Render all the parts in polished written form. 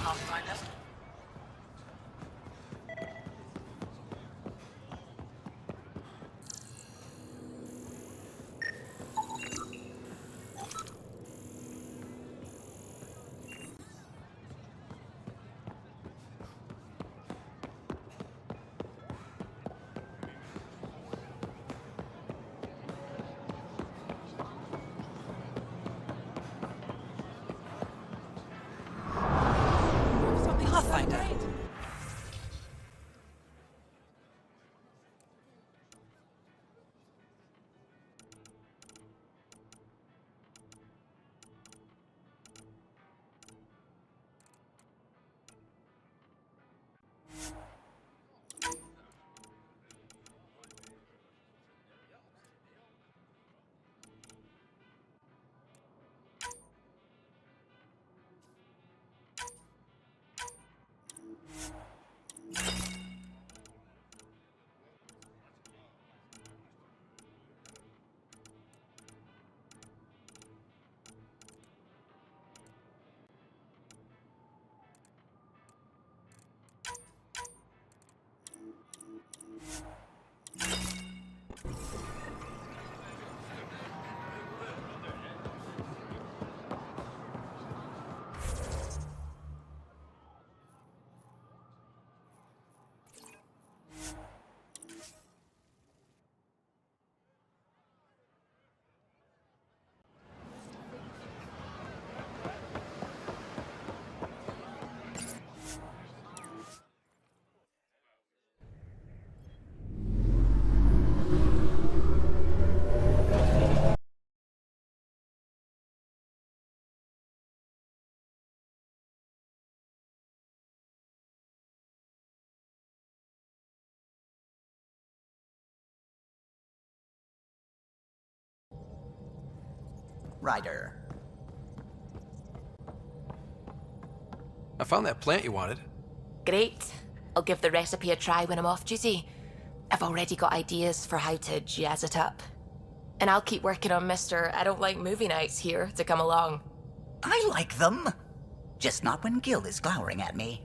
PathFinder. Something Ryder. I found that plant you wanted. Great. I'll give the recipe a try when I'm off duty. I've already got ideas for how to jazz it up. And I'll keep working on Mr. I don't like movie nights here to come along. I like them. Just not when Gil is glowering at me.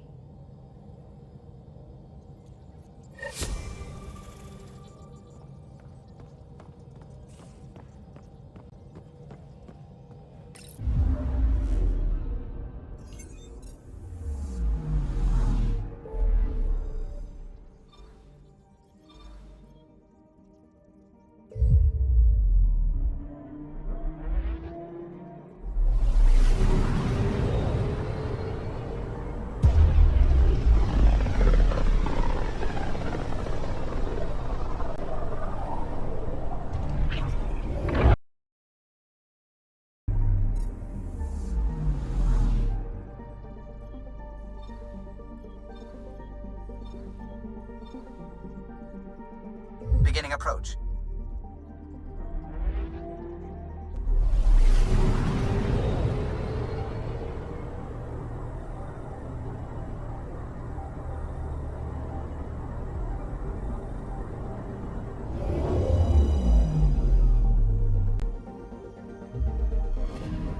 Beginning approach.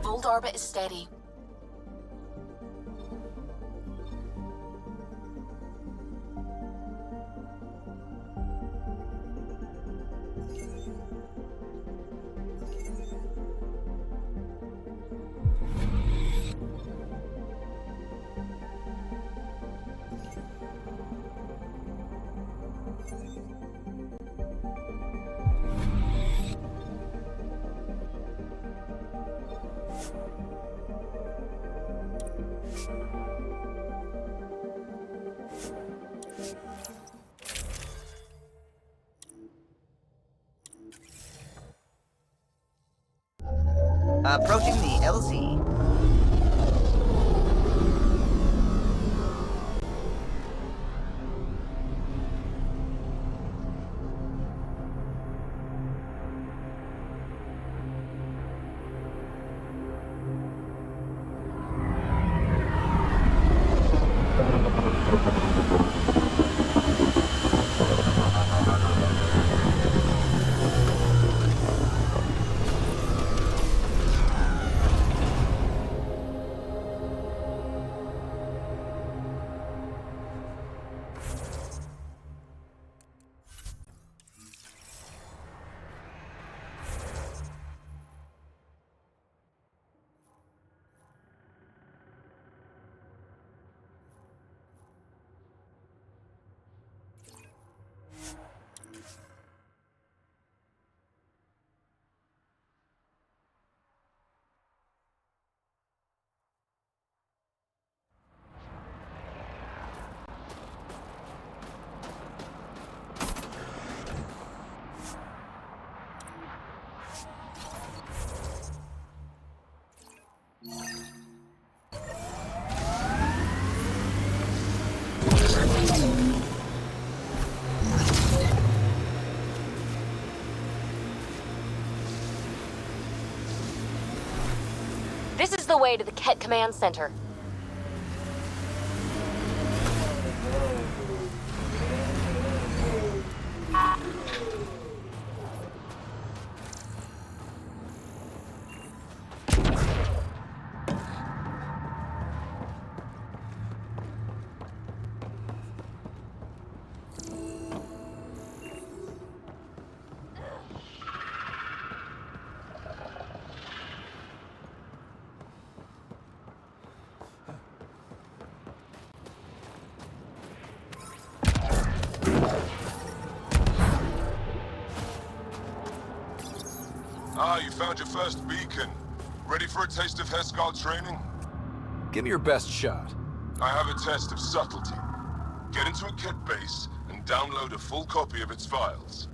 Fold orbit is steady. Approaching the LZ. This is the way to the Kett Command Center. Ah, you found your first beacon. Ready for a taste of Hescal training? Give me your best shot. I have a test of subtlety. Get into a Kett base and download a full copy of its files.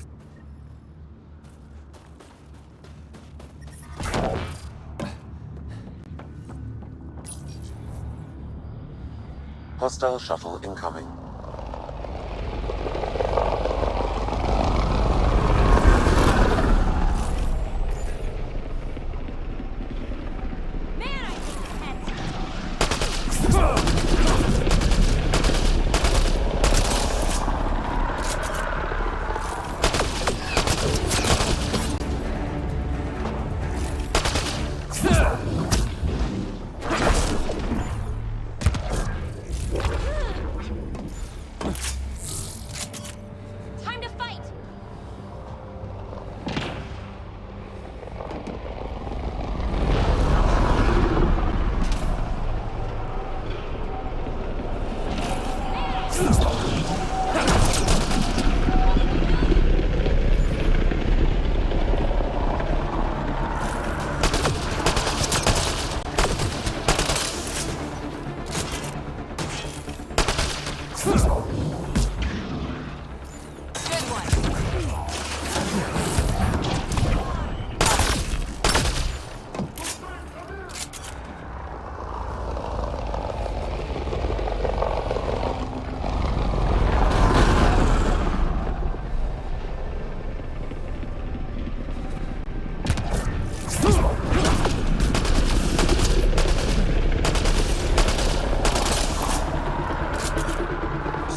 Hostile shuttle incoming.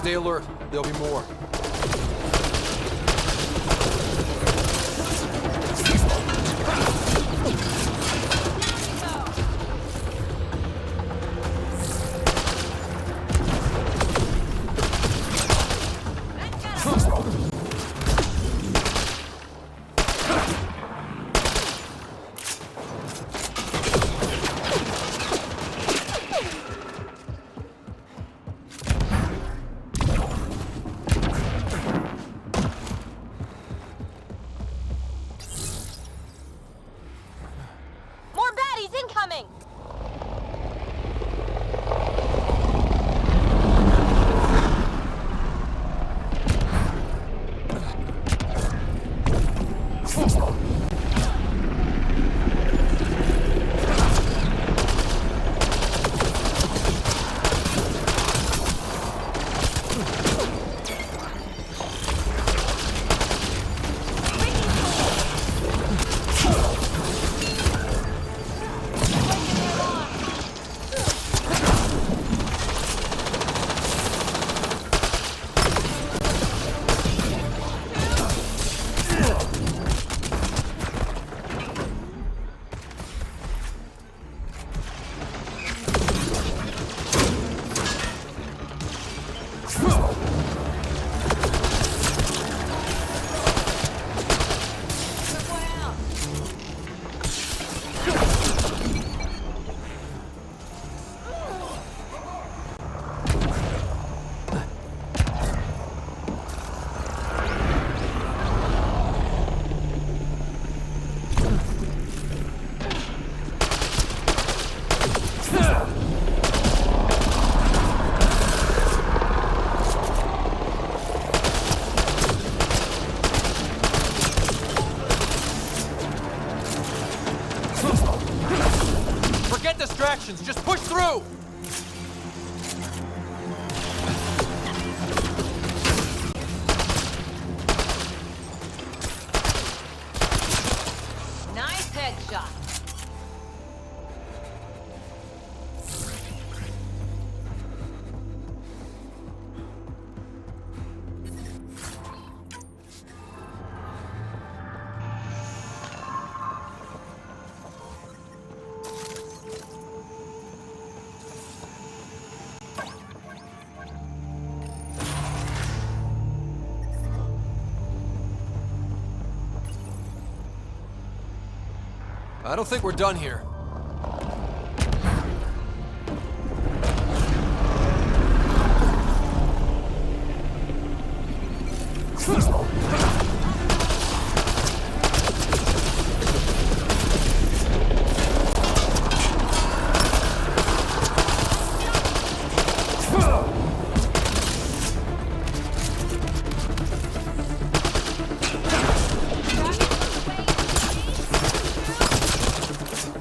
Stay alert. There'll be more. More baddies incoming! Forget distractions. Just push through. Nice headshot. I don't think we're done here.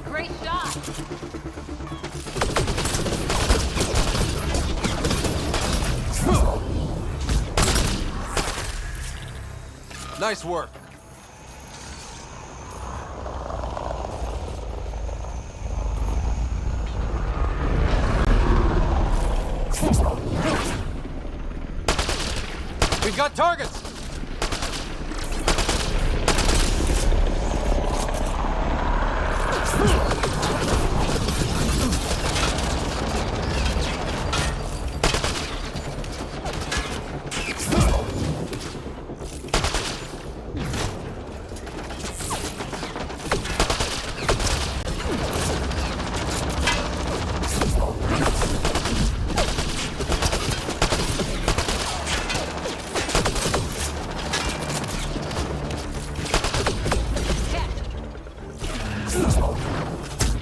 Great shot. Nice work. We've got targets!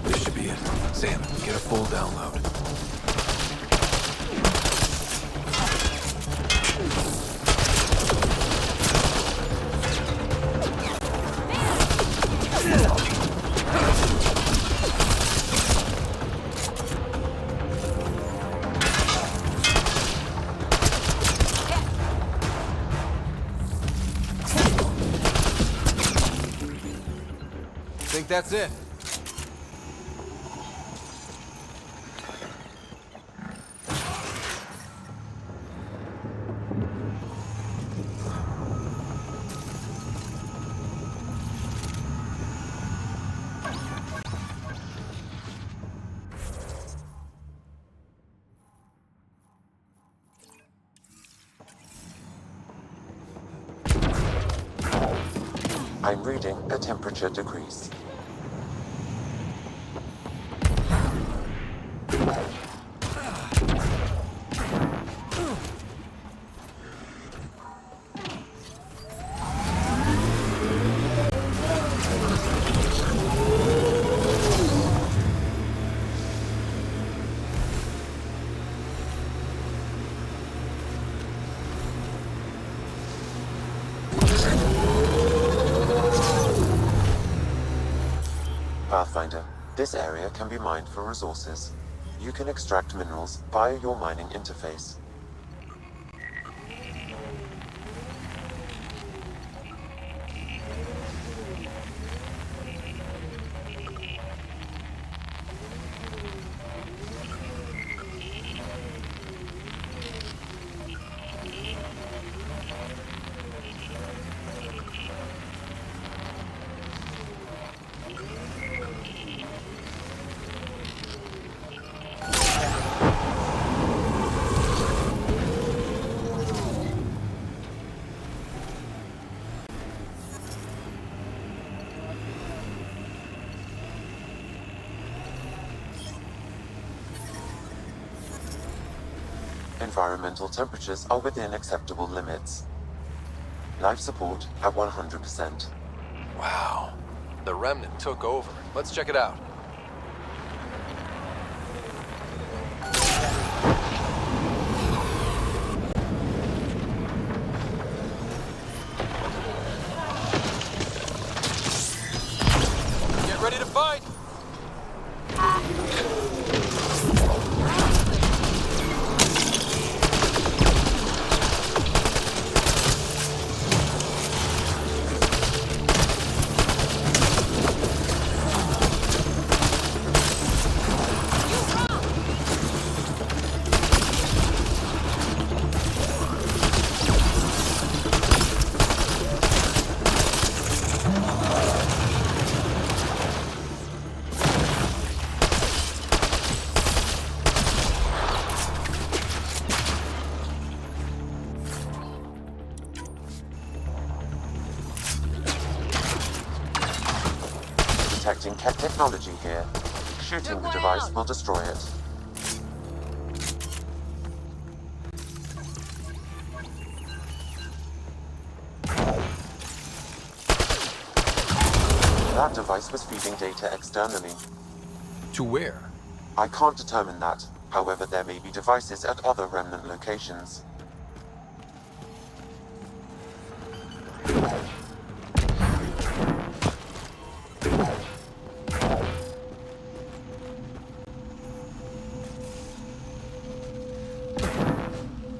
This should be it. Sam, get a full download. Think that's it? I'm reading a temperature decrease. PathFinder, this area can be mined for resources. You can extract minerals via your mining interface. Environmental temperatures are within acceptable limits. Life support at 100%. Wow. The Remnant took over. Let's check it out. Get ready to fight! Detecting Kett technology here. Shooting the device will destroy it. That device was feeding data externally. To where? I can't determine that. However, there may be devices at other Remnant locations.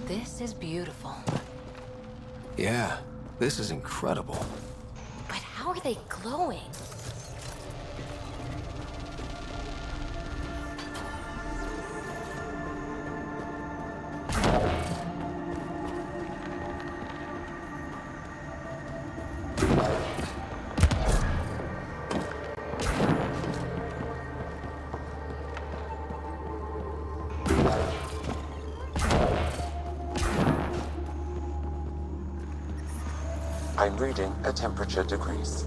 This is beautiful. Yeah, this is incredible. But how are they glowing? I'm reading a temperature decrease.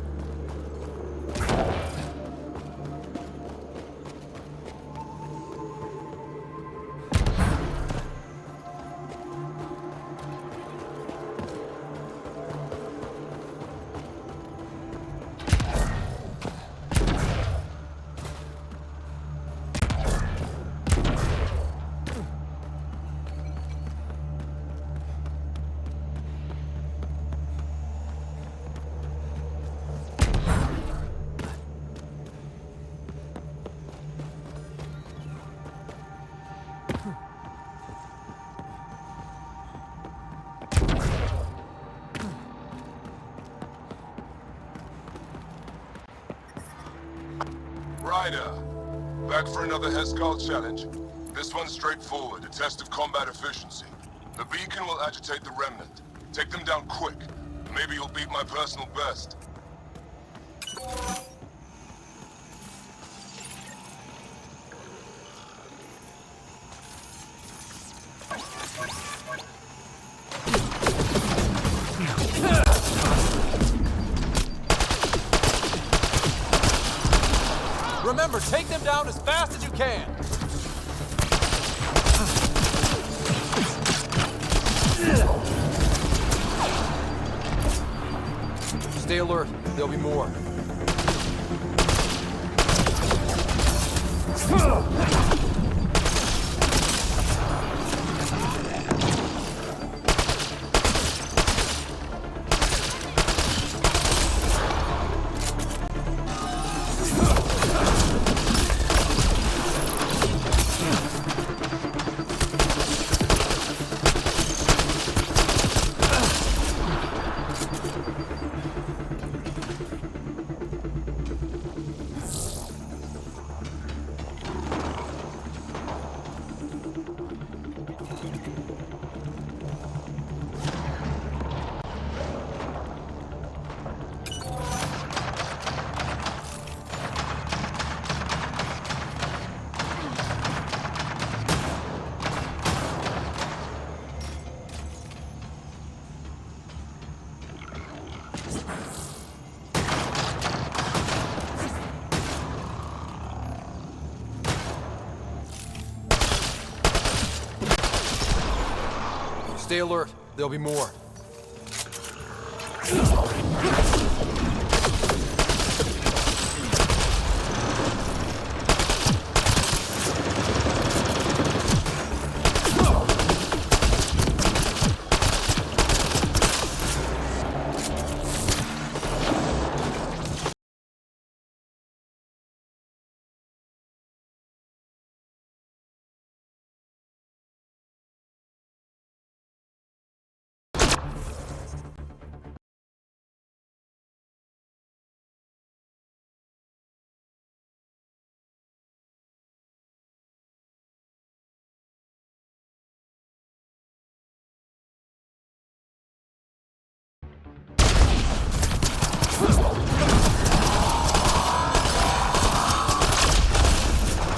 Ryder, back for another Heskal challenge. This one's straightforward, a test of combat efficiency. The beacon will agitate the Remnant. Take them down quick. Maybe you'll beat my personal best. Remember, take them down as fast as you can! Stay alert. There'll be more. Stay alert. There'll be more.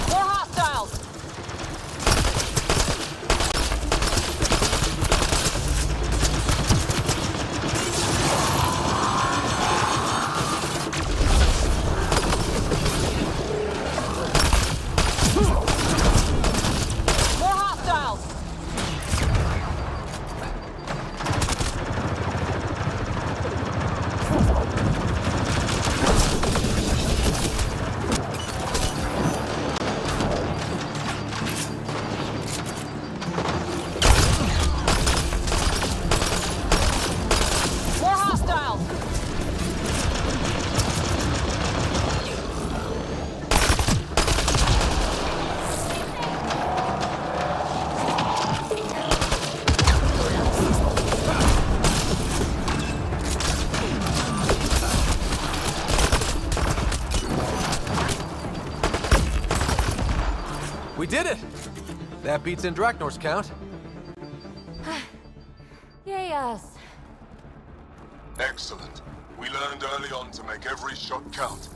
More hostiles! More hostiles! More hostiles! We did it! That beats Indraknor's count. Yay us. Excellent. We learned early on to make every shot count.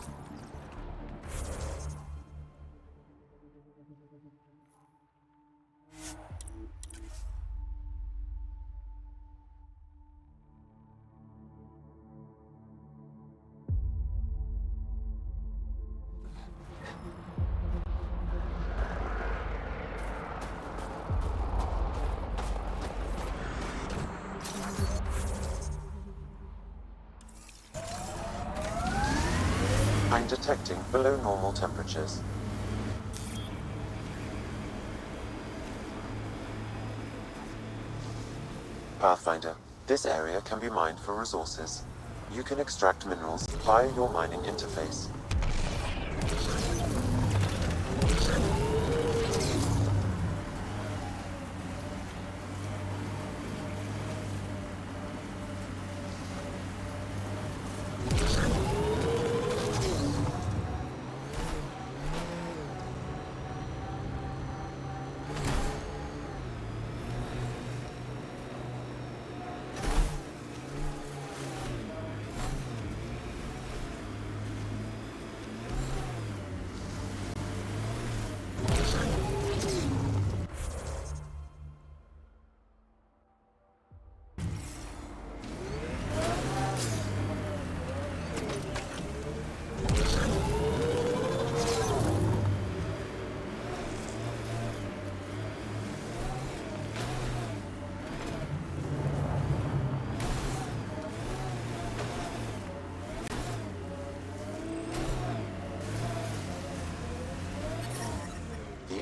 I'm detecting below normal temperatures. Pathfinder, this area can be mined for resources. You can extract minerals via your mining interface.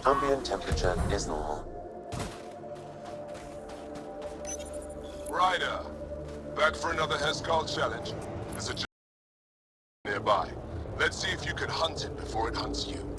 ambient temperature is normal. Ryder, back for another Heskal challenge. There's a nearby. Let's see if you can hunt it before it hunts you.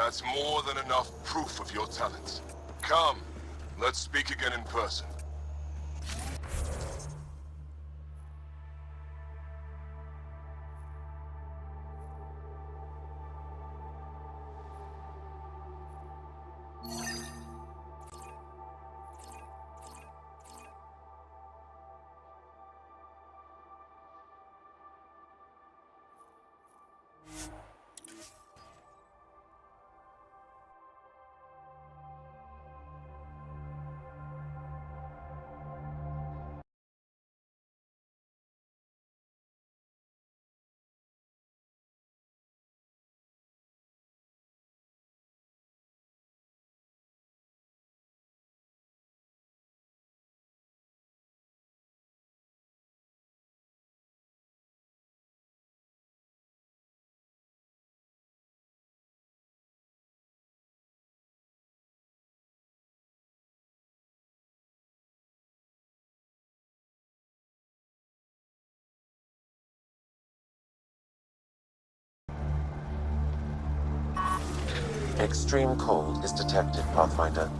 That's more than enough proof of your talents. Come, let's speak again in person. Extreme cold is detected, Pathfinder.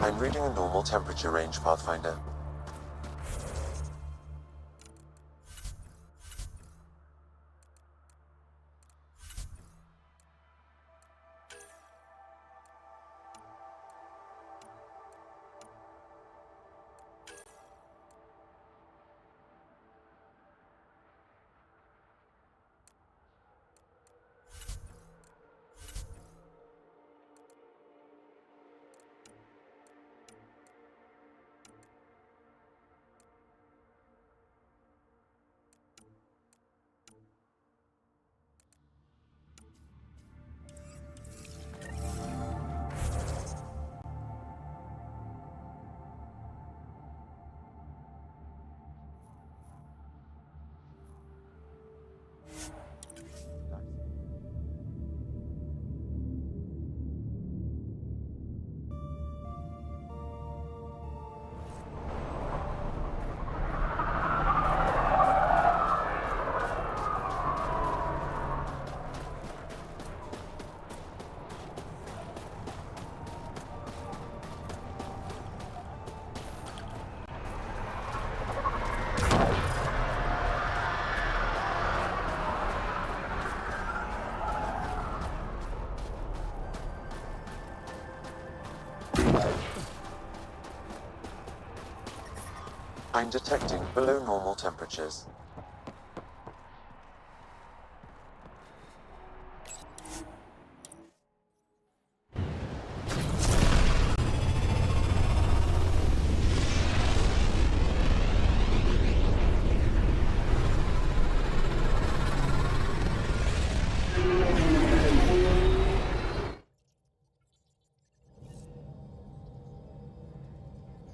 I'm reading a normal temperature range, Pathfinder. I'm detecting below normal temperatures.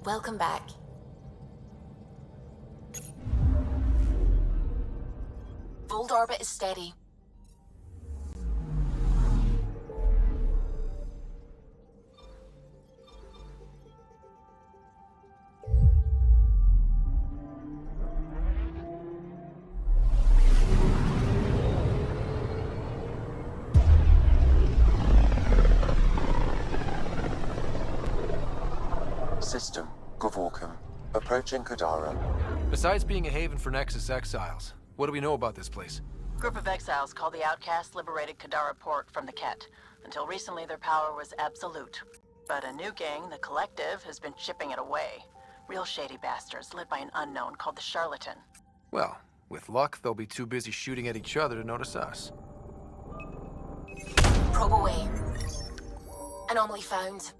Welcome back. Fold orbit is steady. System, Gavorkum. Approaching Kadara. Besides being a haven for Nexus exiles, what do we know about this place? Group of exiles called the Outcasts liberated Kadara Port from the Kett. Until recently, their power was absolute. But a new gang, the Collective, has been chipping it away. Real shady bastards, led by an unknown called the Charlatan. Well, with luck, they'll be too busy shooting at each other to notice us. Probe away. Anomaly found.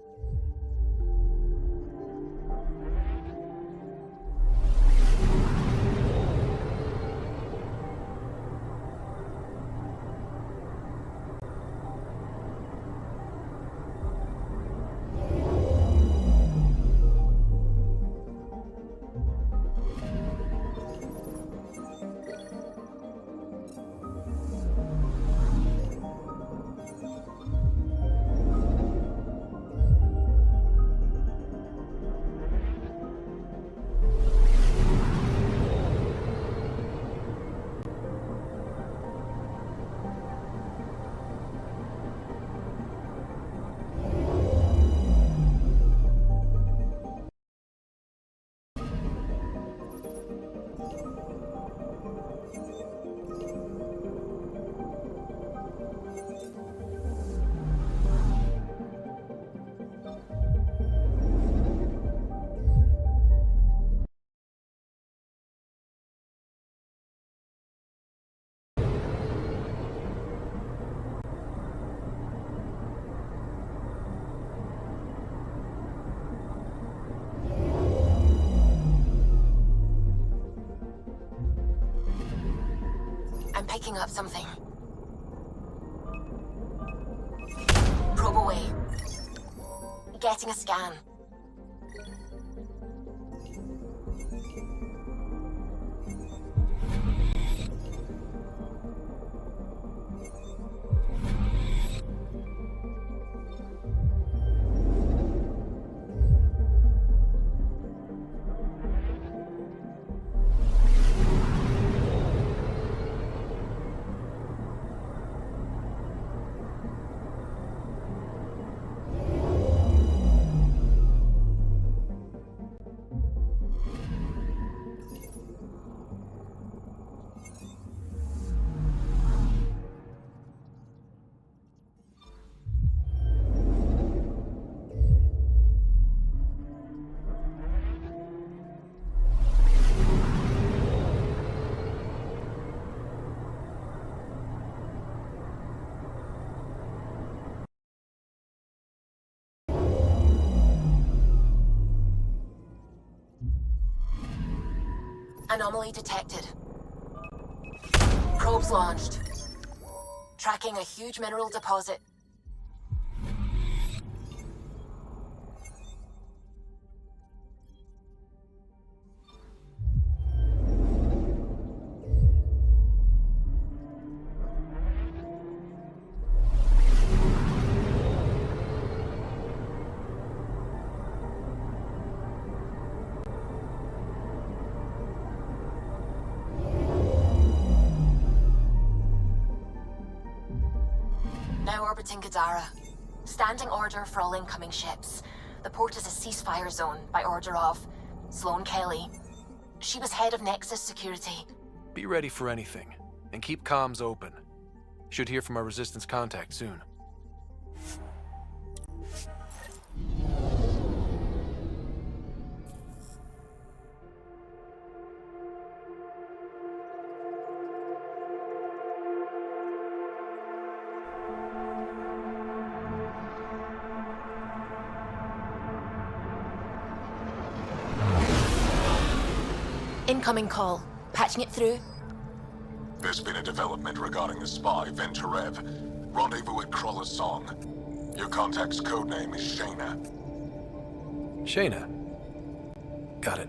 I'm picking up something. Probe away. Getting a scan. Anomaly detected. Probes launched. Tracking a huge mineral deposit. Now orbiting Kadara. Standing order for all incoming ships. The port is a ceasefire zone by order of Sloane Kelly. She was head of Nexus security. Be ready for anything, and keep comms open. Should hear from our Resistance contact soon. Incoming call. Patching it through. There's been a development regarding the spy, Venturev. Rendezvous at Kruller's Song. Your contact's codename is Shayna. Shayna. Got it.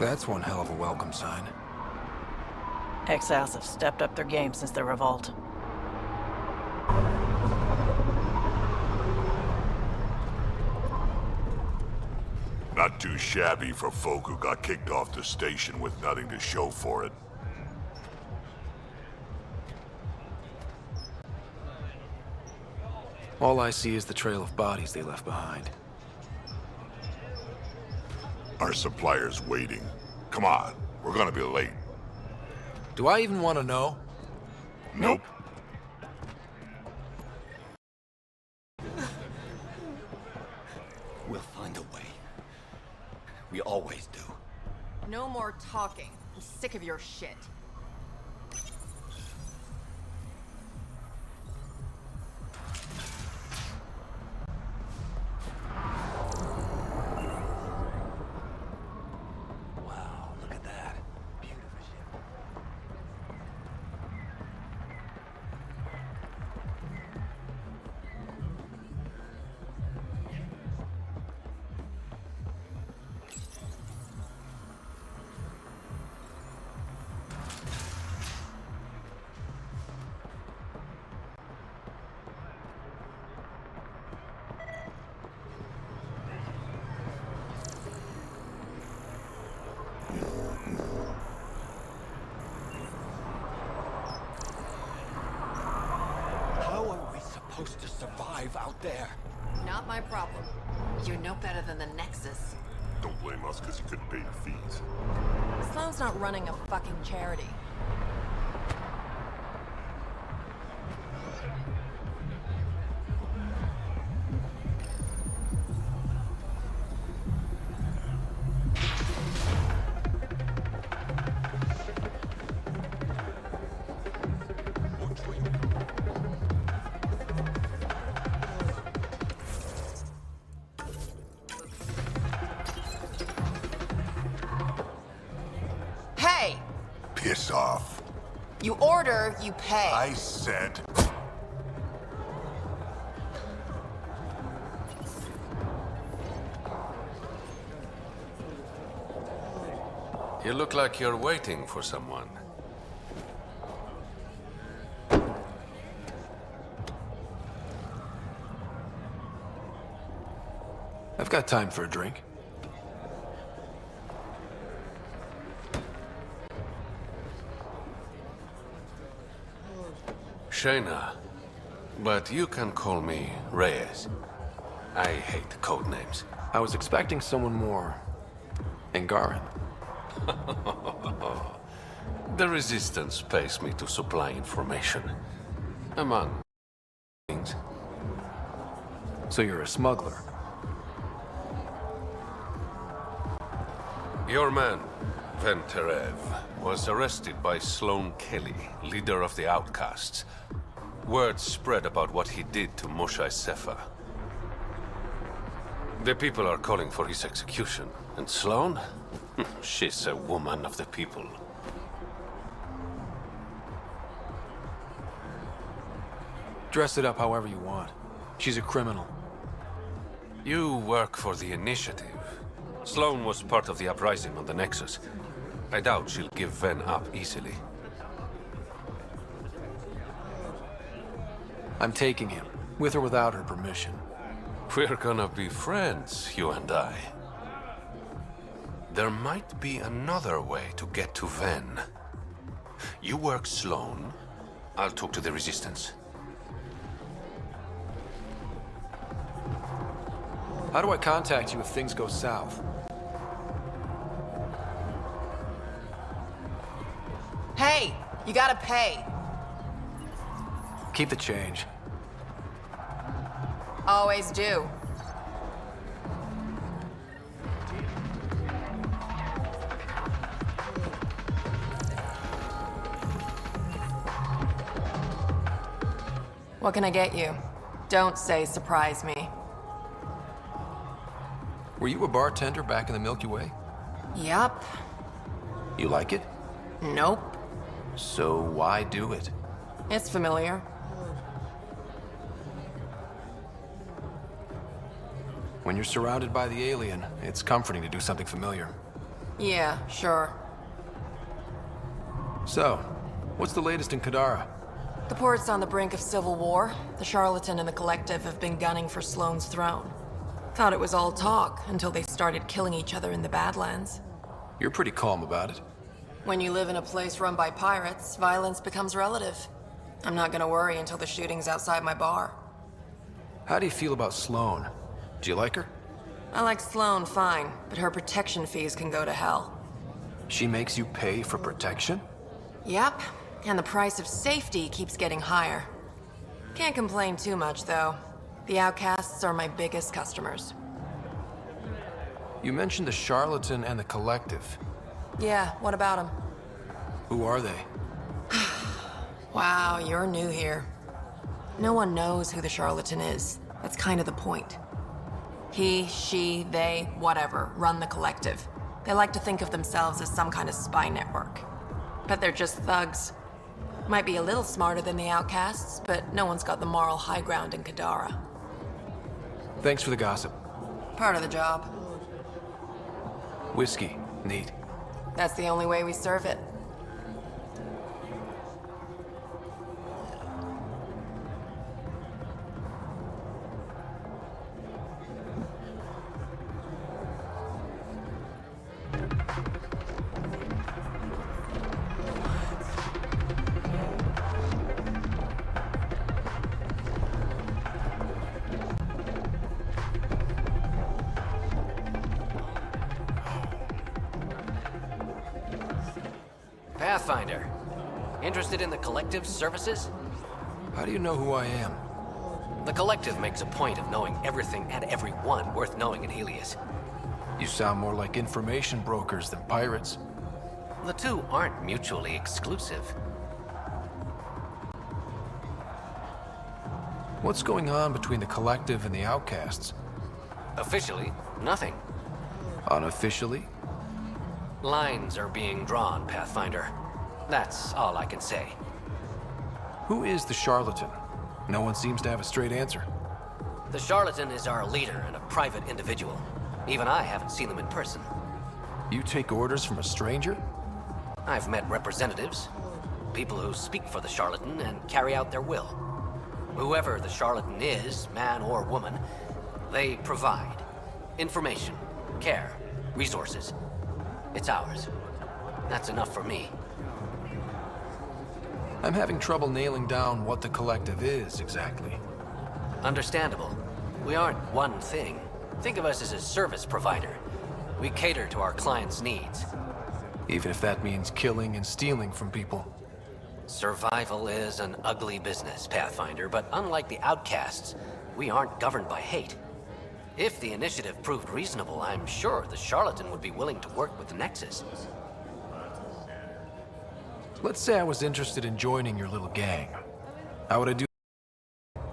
That's one hell of a welcome sign. Exiles have stepped up their game since the revolt. Not too shabby for folk who got kicked off the station with nothing to show for it. All I see is the trail of bodies they left behind. Our supplier's waiting. Come on, we're gonna be late. Do I even want to know? Nope. We'll find a way. We always do. No more talking. I'm sick of your shit. Wow, look at that. Beautiful ship. How are we supposed to survive out there? Not my problem. You're no better than the Nexus. Don't blame us because you couldn't pay your fees. Sloan's not running a fucking charity. Hey! Piss off. You order, you pay. I said... You look like you're waiting for someone. I've got time for a drink. Shayna, but you can call me Reyes. I hate code names. I was expecting someone more Angaran. The Resistance pays me to supply information. Among things. So you're a smuggler. Your man, Venturev, was arrested by Sloan Kelly, leader of the Outcasts. Word spread about what he did to Moshae Sefa. The people are calling for his execution. And Sloan? She's a woman of the people. Dress it up however you want. She's a criminal. You work for the Initiative. Sloan was part of the uprising on the Nexus. I doubt she'll give Ven up easily. I'm taking him, with or without her permission. We're gonna be friends, you and I. There might be another way to get to Ven. You work Sloan, I'll talk to the Resistance. How do I contact you if things go south? You gotta pay. Keep the change. Always do. What can I get you? Don't say surprise me. Were you a bartender back in the Milky Way? Yup. You like it? Nope. So why do it? It's familiar. When you're surrounded by the alien, it's comforting to do something familiar. Yeah, sure. So, what's the latest in Kadara? The port's on the brink of civil war. The Charlatan and the Collective have been gunning for Sloane's throne. Thought it was all talk until they started killing each other in the Badlands. You're pretty calm about it. When you live in a place run by pirates, violence becomes relative. I'm not gonna worry until the shooting's outside my bar. How do you feel about Sloane? Do you like her? I like Sloane fine, but her protection fees can go to hell. She makes you pay for protection? Yep, and the price of safety keeps getting higher. Can't complain too much, though. The outcasts are my biggest customers. You mentioned the Charlatan and the Collective. Yeah, what about them? Who are they? Wow, you're new here. No one knows who the Charlatan is. That's kind of the point. He, she, they, whatever, run the Collective. They like to think of themselves as some kind of spy network. But they're just thugs. Might be a little smarter than the outcasts, but no one's got the moral high ground in Kadara. Thanks for the gossip. Part of the job. Whiskey. Neat. That's the only way we serve it. PathFinder. Interested in the Collective's services? How do you know who I am? The Collective makes a point of knowing everything and everyone worth knowing in Helios. You sound more like information brokers than pirates. The two aren't mutually exclusive. What's going on between the Collective and the outcasts? Officially, nothing. Unofficially? Lines are being drawn, PathFinder. That's all I can say. Who is the Charlatan? No one seems to have a straight answer. The Charlatan is our leader and a private individual. Even I haven't seen them in person. You take orders from a stranger? I've met representatives. People who speak for the Charlatan and carry out their will. Whoever the Charlatan is, man or woman, they provide information, care, resources. It's ours. That's enough for me. I'm having trouble nailing down what the Collective is, exactly. Understandable. We aren't one thing. Think of us as a service provider. We cater to our clients' needs. Even if that means killing and stealing from people. Survival is an ugly business, PathFinder, but unlike the outcasts, we aren't governed by hate. If the initiative proved reasonable, I'm sure the Charlatan would be willing to work with the Nexus. Let's say I was interested in joining your little gang. How would I do?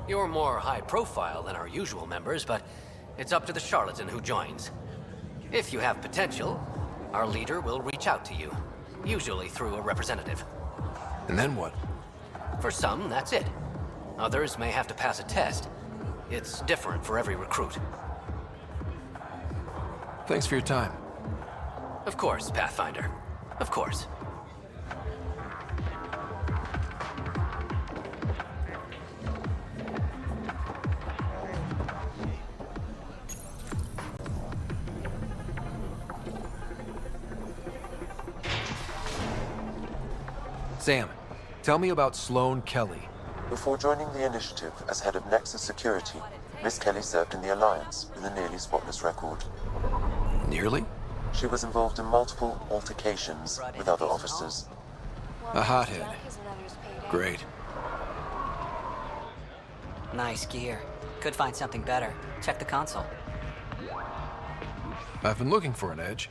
You're more high profile than our usual members, but it's up to the Charlatan who joins. If you have potential, our leader will reach out to you, usually through a representative. And then what? For some, that's it. Others may have to pass a test. It's different for every recruit. Thanks for your time. Of course, PathFinder. Of course. Sam, tell me about Sloane Kelly. Before joining the initiative as head of Nexus Security, Miss Kelly served in the Alliance with a nearly spotless record. Nearly? She was involved in multiple altercations with other officers. A hothead. Great. Nice gear. Could find something better. Check the console. I've been looking for an edge.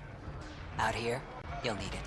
Out here, you'll need it.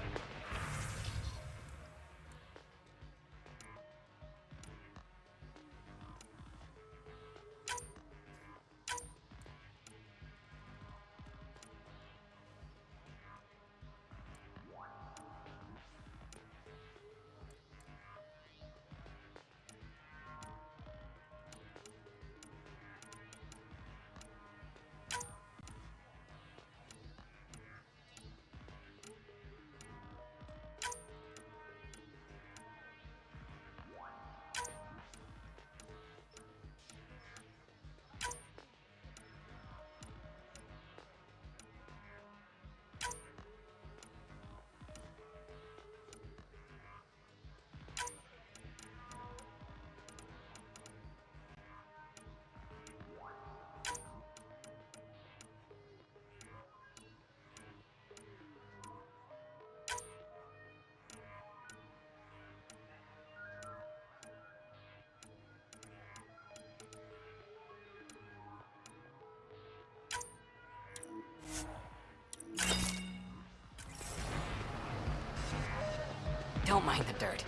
Don't mind the dirt.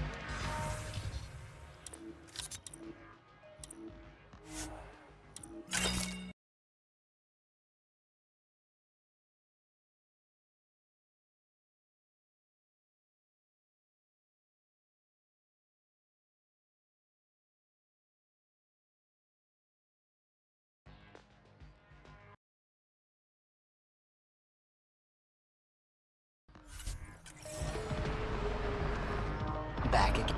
Back again.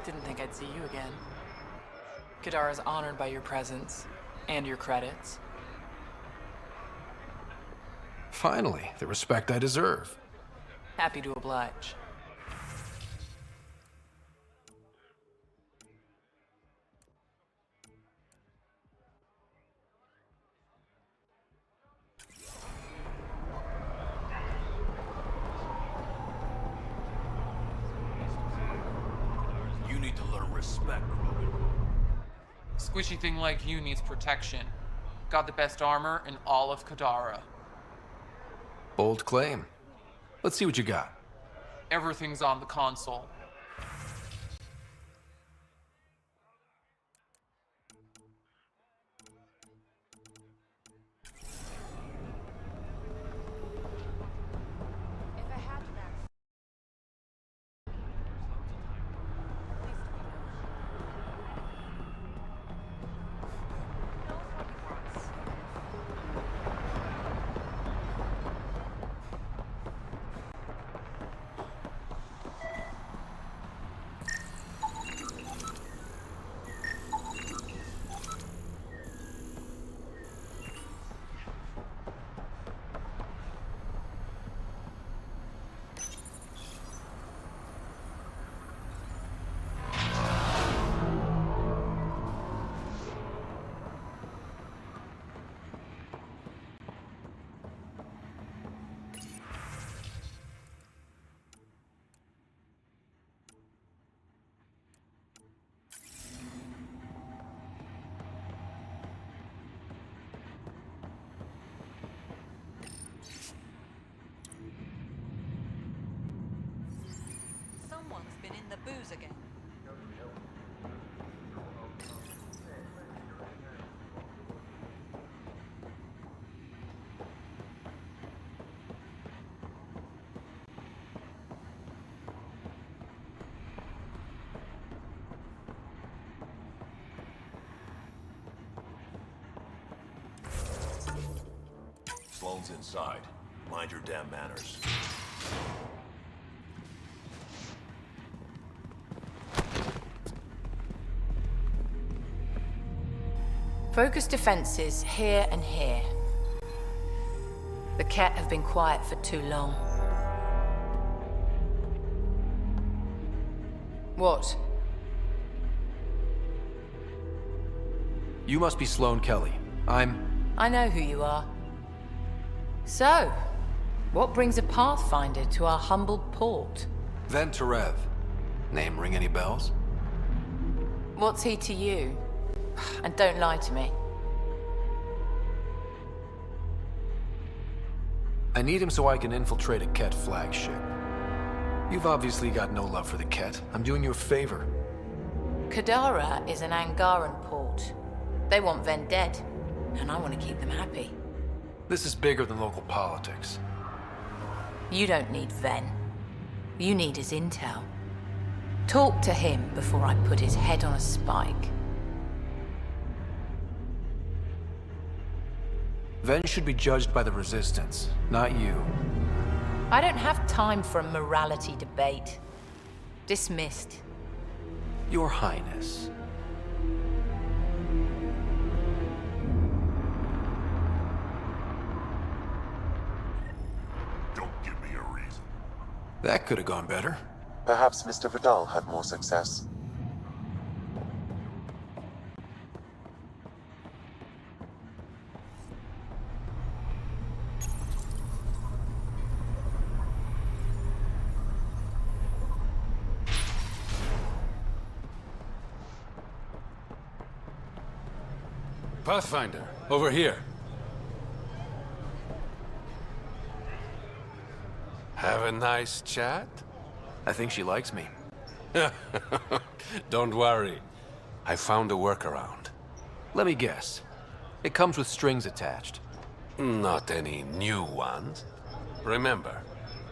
Didn't think I'd see you again. Kadara's honored by your presence and your credits. Finally, the respect I deserve. Happy to oblige. You need to learn respect, Roman. Squishy thing like you needs protection. Got the best armor in all of Kadara. Bold claim. Let's see what you got. Everything's on the console. Someone's been in the booze again. Sloane's inside. Mind your damn manners. Focus defenses here and here. The Kett have been quiet for too long. What? You must be Sloane Kelly. I know who you are. So, what brings a Pathfinder to our humble port? Ven Terev. Name ring any bells? What's he to you? And don't lie to me. I need him so I can infiltrate a Kett flagship. You've obviously got no love for the Kett. I'm doing you a favor. Kadara is an Angaran port. They want Ven dead, and I want to keep them happy. This is bigger than local politics. You don't need Ven. You need his intel. Talk to him before I put his head on a spike. Ven should be judged by the Resistance, not you. I don't have time for a morality debate. Dismissed. Your Highness. Don't give me a reason. That could have gone better. Perhaps Mr. Vidal had more success. Pathfinder, over here. Have a nice chat? I think she likes me. Don't worry. I found a workaround. Let me guess. It comes with strings attached. Not any new ones. Remember,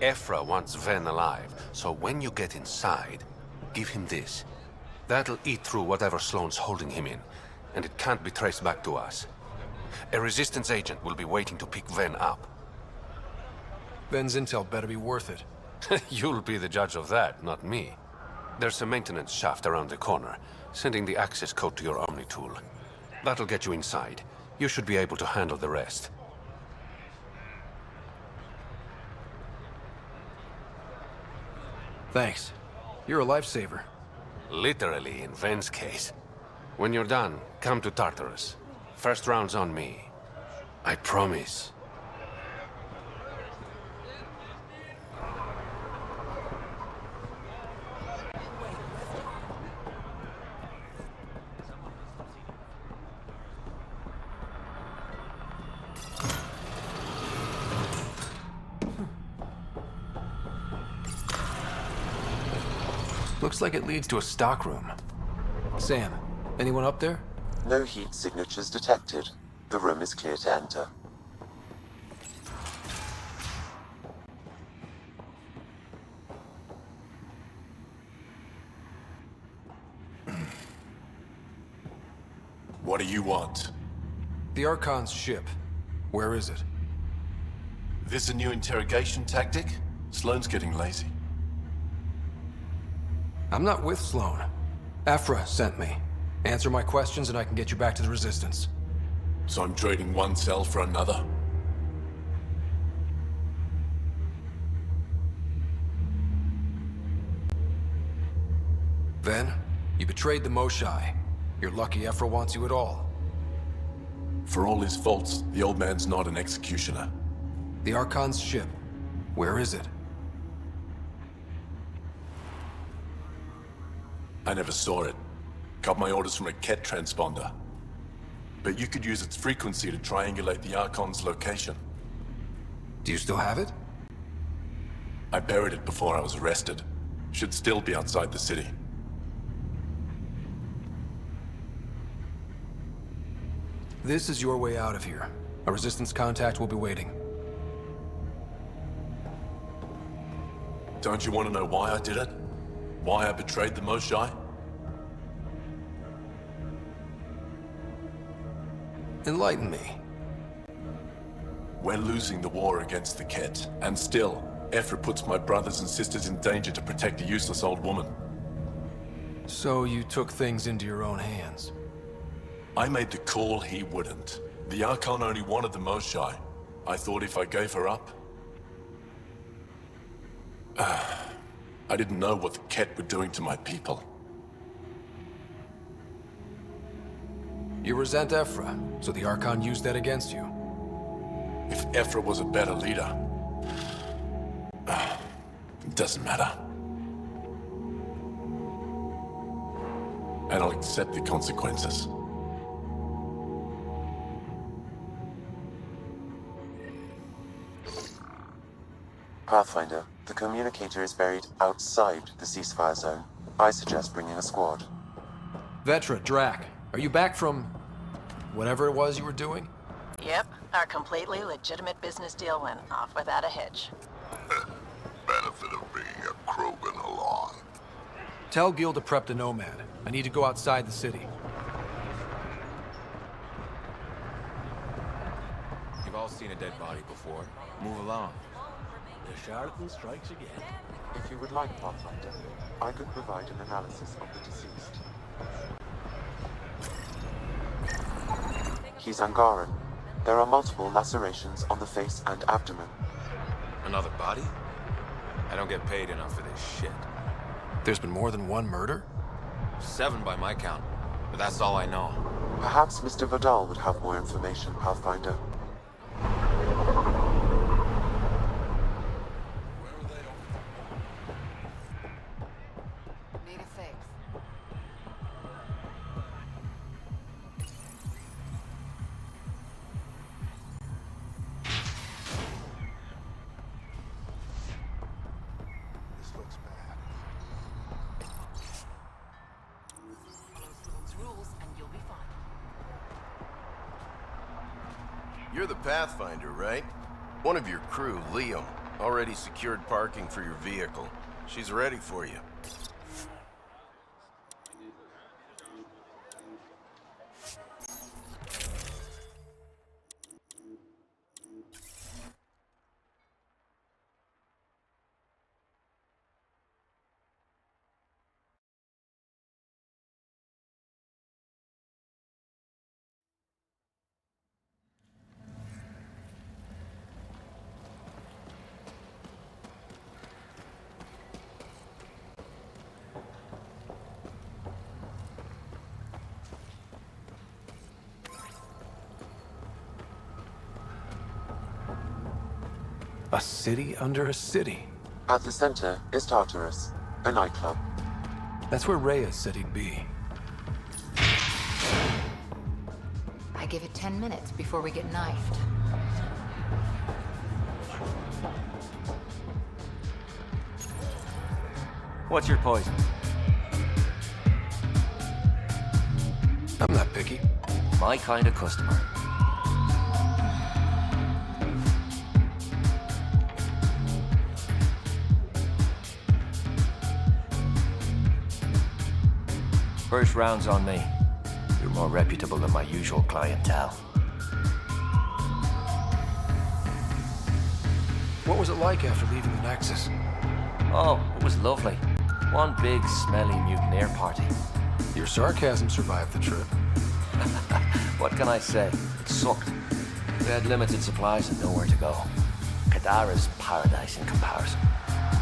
Ephra wants Ven alive, so when you get inside, give him this. That'll eat through whatever Sloane's holding him in, and it can't be traced back to us. A Resistance agent will be waiting to pick Ven up. Ven's intel better be worth it. You'll be the judge of that, not me. There's a maintenance shaft around the corner, sending the access code to your Omni tool. That'll get you inside. You should be able to handle the rest. Thanks. You're a lifesaver. Literally, in Ven's case. When you're done, come to Tartarus. First round's on me. I promise. Looks like it leads to a stockroom. Sam, anyone up there? No heat signatures detected. The room is clear to enter. What do you want? The Archon's ship. Where is it? This a new interrogation tactic? Sloane's getting lazy. I'm not with Sloane. Ephra sent me. Answer my questions and I can get you back to the Resistance. So I'm trading one cell for another? Then, you betrayed the Moshai. You're lucky Ephra wants you at all. For all his faults, the old man's not an executioner. The Archon's ship. Where is it? I never saw it. Got my orders from a Kett transponder. But you could use its frequency to triangulate the Archon's location. Do you still have it? I buried it before I was arrested. Should still be outside the city. This is your way out of here. A Resistance contact will be waiting. Don't you want to know why I did it? Why I betrayed the Moshai? Enlighten me. We're losing the war against the Kett, and still, Ephra puts my brothers and sisters in danger to protect a useless old woman. So you took things into your own hands. I made the call he wouldn't. The Archon only wanted the Moshai. I thought if I gave her up... I didn't know what the Kett were doing to my people. You resent Ephra, so the Archon used that against you. If Ephra was a better leader... it doesn't matter. And I'll accept the consequences. Pathfinder, the communicator is buried outside the ceasefire zone. I suggest bringing a squad. Vetra, Drac, are you back from... whatever it was you were doing? Yep, our completely legitimate business deal went off without a hitch. Benefit of being a Krogan along. Tell Gil to prep the Nomad. I need to go outside the city. You've all seen a dead body before. Move along. The charlatan strikes again. If you would like, Pathfinder, I could provide an analysis of the deceased. He's Angaran. There are multiple lacerations on the face and abdomen. Another body? I don't get paid enough for this shit. There's been more than one murder? 7 by my count, but that's all I know. Perhaps Mr. Vidal would have more information, Pathfinder. Need a fix. This looks bad. Follow Thorne's rules and you'll be fine. You're the Pathfinder, right? One of your crew, Leo, already secured parking for your vehicle. She's ready for you. A city under a city. At the center is Tartarus, a nightclub. That's where Rhea said he'd be. I give it 10 minutes before we get knifed. What's your poison? I'm not picky. My kind of customer. First round's on me. You're more reputable than my usual clientele. What was it like after leaving the Nexus? Oh, it was lovely. One big, smelly mutineer party. Your sarcasm survived the trip. What can I say? It sucked. We had limited supplies and nowhere to go. Kadara's paradise in comparison,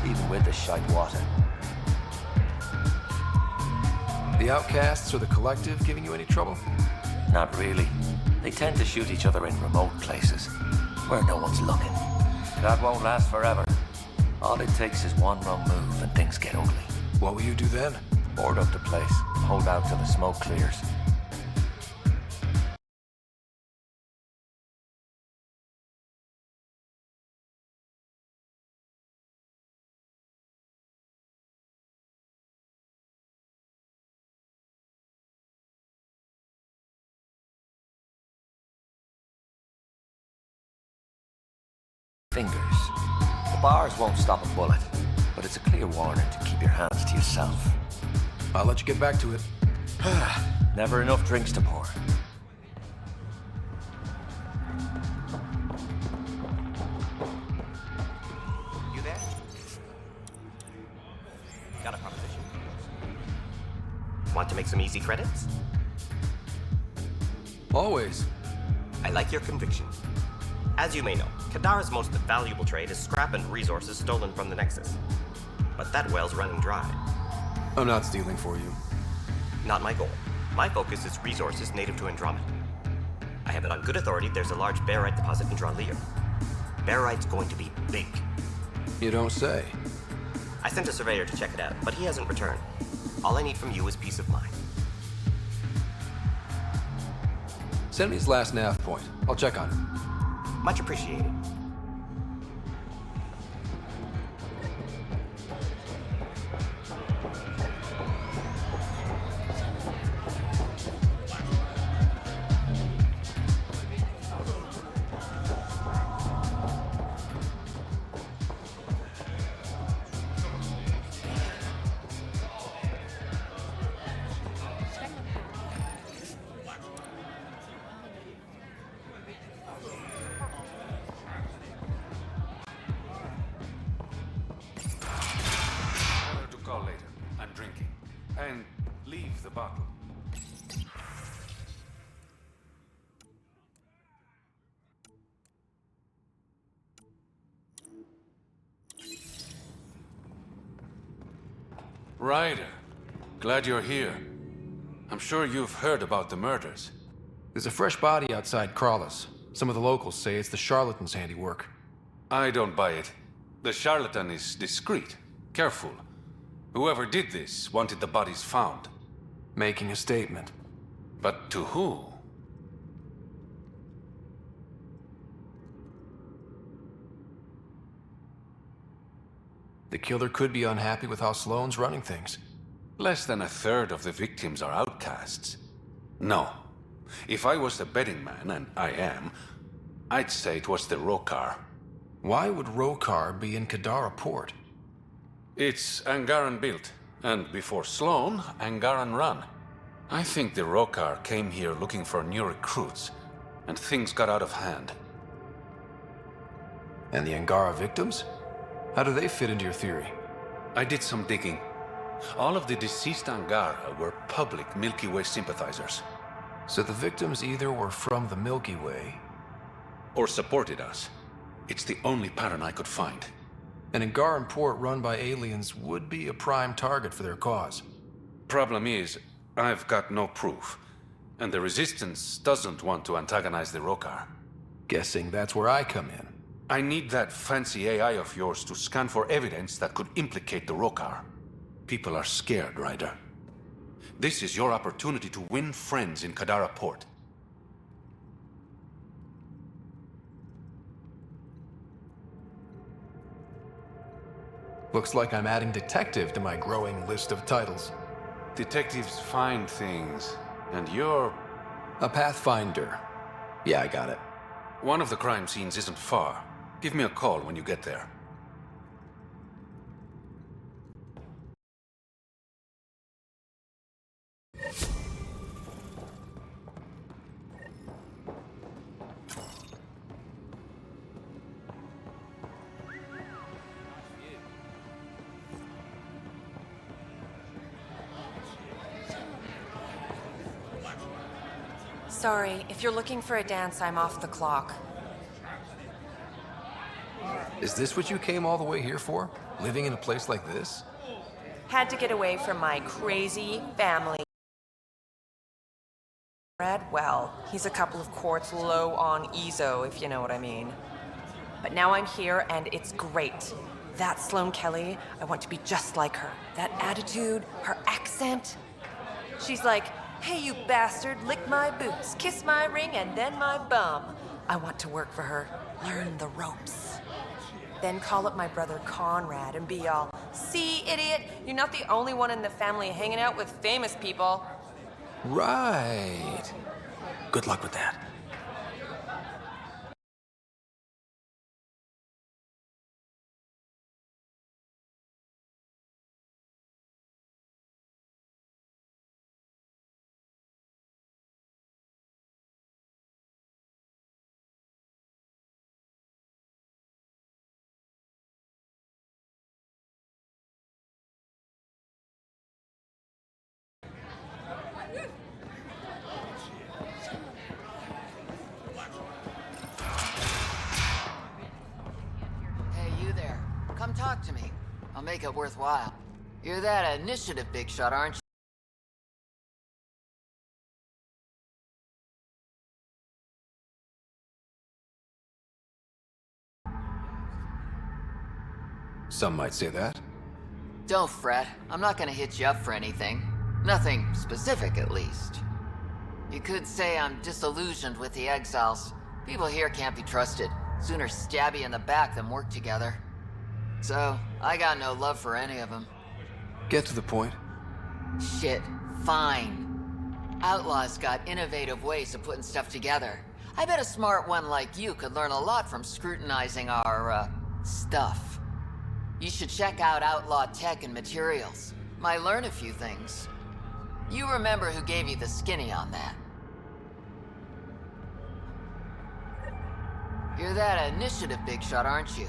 even with the shite water. The outcasts or the collective giving you any trouble? Not really. They tend to shoot each other in remote places, where no one's looking. That won't last forever. All it takes is one wrong move and things get ugly. What will you do then? Board up the place, hold out till the smoke clears. Fingers. The bars won't stop a bullet, but it's a clear warning to keep your hands to yourself. I'll let you get back to it. Never enough drinks to pour. You there? Got a proposition. Want to make some easy credits? Always. I like your conviction. As you may know, Kadara's most valuable trade is scrap and resources stolen from the Nexus. but that well's running dry. I'm not stealing for you. Not my goal. My focus is resources native to Andromeda. I have it on good authority there's a large barite deposit in Leo. Barite's going to be big. You don't say. I sent a surveyor to check it out, but he hasn't returned. All I need from you is peace of mind. Send me his last nav point. I'll check on him. Much appreciated. Call later. I'm drinking. And leave the bottle. Ryder, glad you're here. I'm sure you've heard about the murders. There's a fresh body outside Crawlers. Some of the locals say it's the charlatan's handiwork. I don't buy it. The charlatan is discreet, careful. Whoever did this wanted the bodies found. Making a statement. But to who? The killer could be unhappy with how Sloane's running things. Less than a third of the victims are outcasts. No. If I was the betting man, and I am, I'd say it was the Rokar. Why would Rokar be in Kadara port? It's Angaran built, and before Sloane, Angaran run. I think the Rokar came here looking for new recruits, and things got out of hand. And the Angara victims? How do they fit into your theory? I did some digging. All of the deceased Angara were public Milky Way sympathizers. So the victims either were from the Milky Way... or supported us. It's the only pattern I could find. An Angaran port run by aliens would be a prime target for their cause. Problem is, I've got no proof. And the Resistance doesn't want to antagonize the Rokar. Guessing that's where I come in. I need that fancy AI of yours to scan for evidence that could implicate the Rokar. People are scared, Ryder. This is your opportunity to win friends in Kadara Port. Looks like I'm adding detective to my growing list of titles. Detectives find things, and you're... a PathFinder. Yeah, I got it. One of the crime scenes isn't far. Give me a call when you get there. Sorry, if you're looking for a dance, I'm off the clock. Is this what you came all the way here for? Living in a place like this? Had to get away from my crazy family. Brad, well, he's a couple of quarts low on Ezo, if you know what I mean. But now I'm here, and it's great. That Sloane Kelly, I want to be just like her. That attitude, her accent. She's like, hey, you bastard, lick my boots, kiss my ring, and then my bum. I want to work for her, learn the ropes. Then call up my brother Conrad and be all, see, idiot, you're not the only one in the family hanging out with famous people. Right. Good luck with that. make it worthwhile. You're that initiative big shot, aren't you? Some might say that. Don't fret. I'm not gonna hit you up for anything. Nothing specific, at least. You could say I'm disillusioned with the exiles. People here can't be trusted. Sooner stab you in the back than work together. So, I got no love for any of them. Get to the point. Shit, fine. Outlaws got innovative ways of putting stuff together. I bet a smart one like you could learn a lot from scrutinizing our, stuff. You should check out Outlaw Tech and Materials. Might learn a few things. You remember who gave you the skinny on that. You're that initiative big shot, aren't you?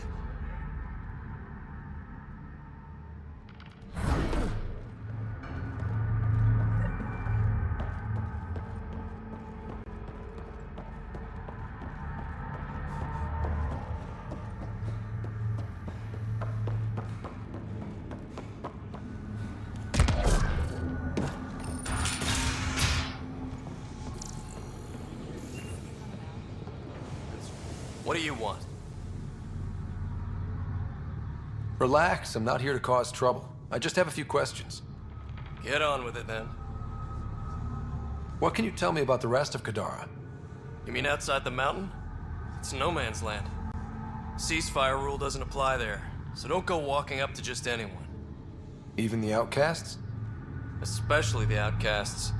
What do you want? Relax, I'm not here to cause trouble. I just have a few questions. Get on with it, then. What can you tell me about the rest of Kadara? You mean outside the mountain? It's no man's land. Ceasefire rule doesn't apply there, so don't go walking up to just anyone. Even the outcasts? Especially the outcasts.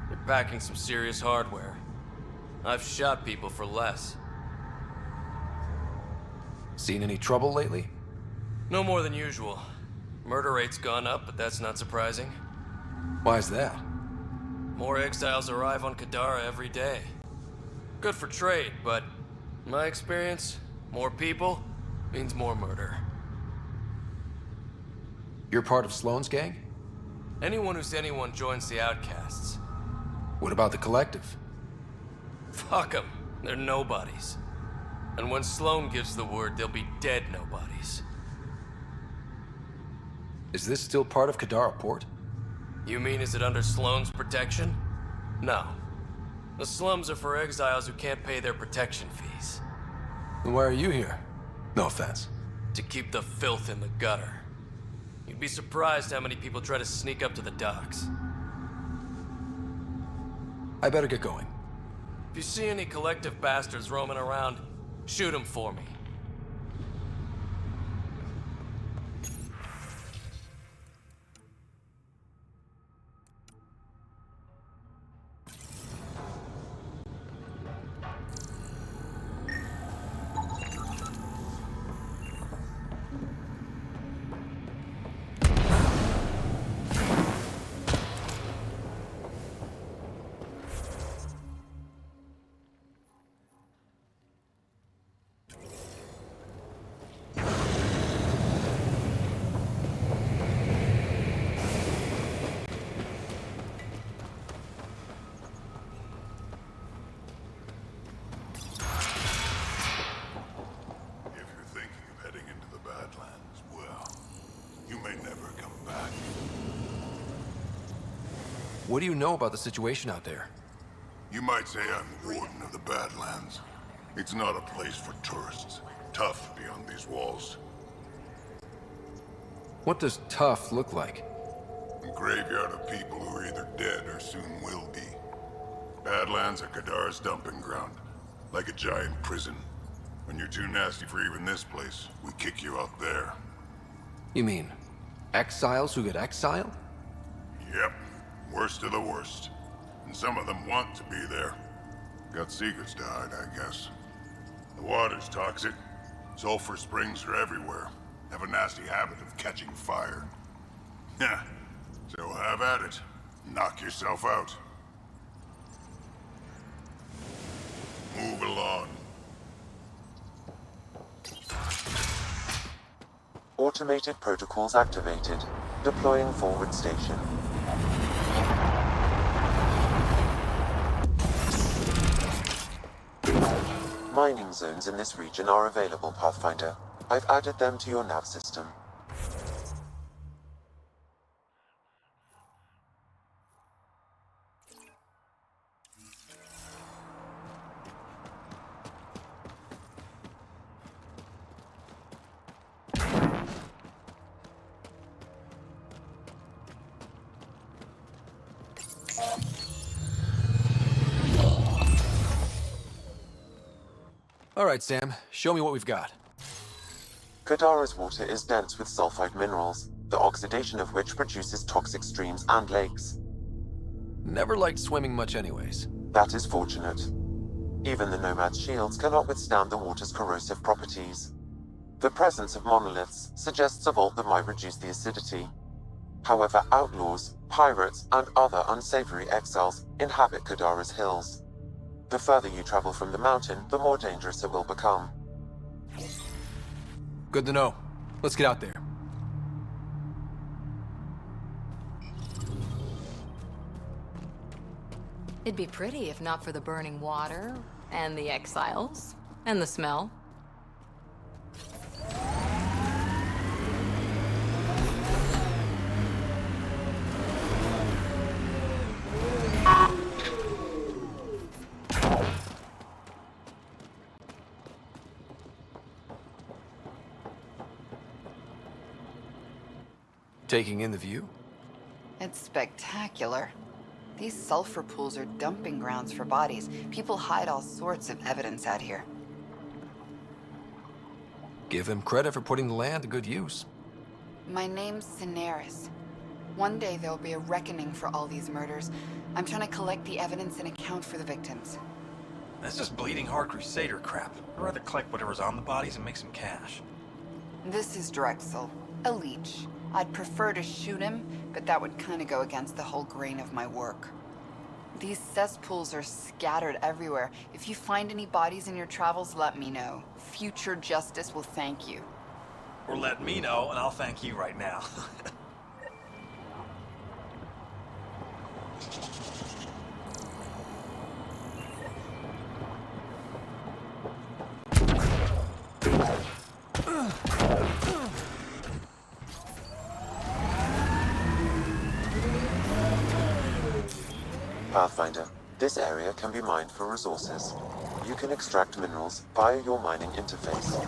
They're packing some serious hardware. I've shot people for less. Seen any trouble lately? No more than usual. Murder rate's gone up, but that's not surprising. Why's that? More exiles arrive on Kadara every day. Good for trade, but in my experience, more people means more murder. You're part of Sloane's gang? Anyone who's anyone joins the outcasts. What about the collective? Fuck them. They're nobodies. And when Sloane gives the word, they'll be dead nobodies. Is this still part of Kadara Port? You mean is it under Sloane's protection? No. The slums are for exiles who can't pay their protection fees. Then why are you here? No offense. To keep the filth in the gutter. You'd be surprised how many people try to sneak up to the docks. I better get going. If you see any collective bastards roaming around, shoot them for me. What do you know about the situation out there? You might say I'm warden of the Badlands. It's not a place for tourists. Tough beyond these walls. What does tough look like? A graveyard of people who are either dead or soon will be. Badlands are Kadara's dumping ground. Like a giant prison. When you're too nasty for even this place, we kick you out there. You mean exiles who get exiled? Yep. Worst of the worst. And some of them want to be there. Got secrets to hide, I guess. The water's toxic. Sulfur springs are everywhere. Have a nasty habit of catching fire. Yeah. So have at it. Knock yourself out. Move along. Automated protocols activated. Deploying forward station. Mining zones in this region are available, Pathfinder. I've added them to your nav system. Alright, Sam. Show me what we've got. Kadara's water is dense with sulfide minerals, the oxidation of which produces toxic streams and lakes. Never liked swimming much anyways. That is fortunate. Even the Nomad's shields cannot withstand the water's corrosive properties. The presence of monoliths suggests a vault that might reduce the acidity. However, outlaws, pirates, and other unsavory exiles inhabit Kadara's hills. The further you travel from the mountain, the more dangerous it will become. Good to know. Let's get out there. It'd be pretty if not for the burning water, and the exiles, and the smell. Taking in the view? It's spectacular. These sulfur pools are dumping grounds for bodies. People hide all sorts of evidence out here. Give them credit for putting the land to good use. My name's Cineris. One day there'll be a reckoning for all these murders. I'm trying to collect the evidence and account for the victims. That's just bleeding heart crusader crap. I'd rather collect whatever's on the bodies and make some cash. This is Drexel, a leech. I'd prefer to shoot him, but that would kind of go against the whole grain of my work. These cesspools are scattered everywhere. If you find any bodies in your travels, let me know. Future justice will thank you. Or let me know, and I'll thank you right now. Pathfinder, this area can be mined for resources. You can extract minerals via your mining interface.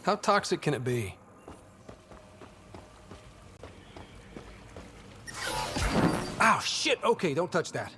How toxic can it be? Ow, shit! Okay, don't touch that.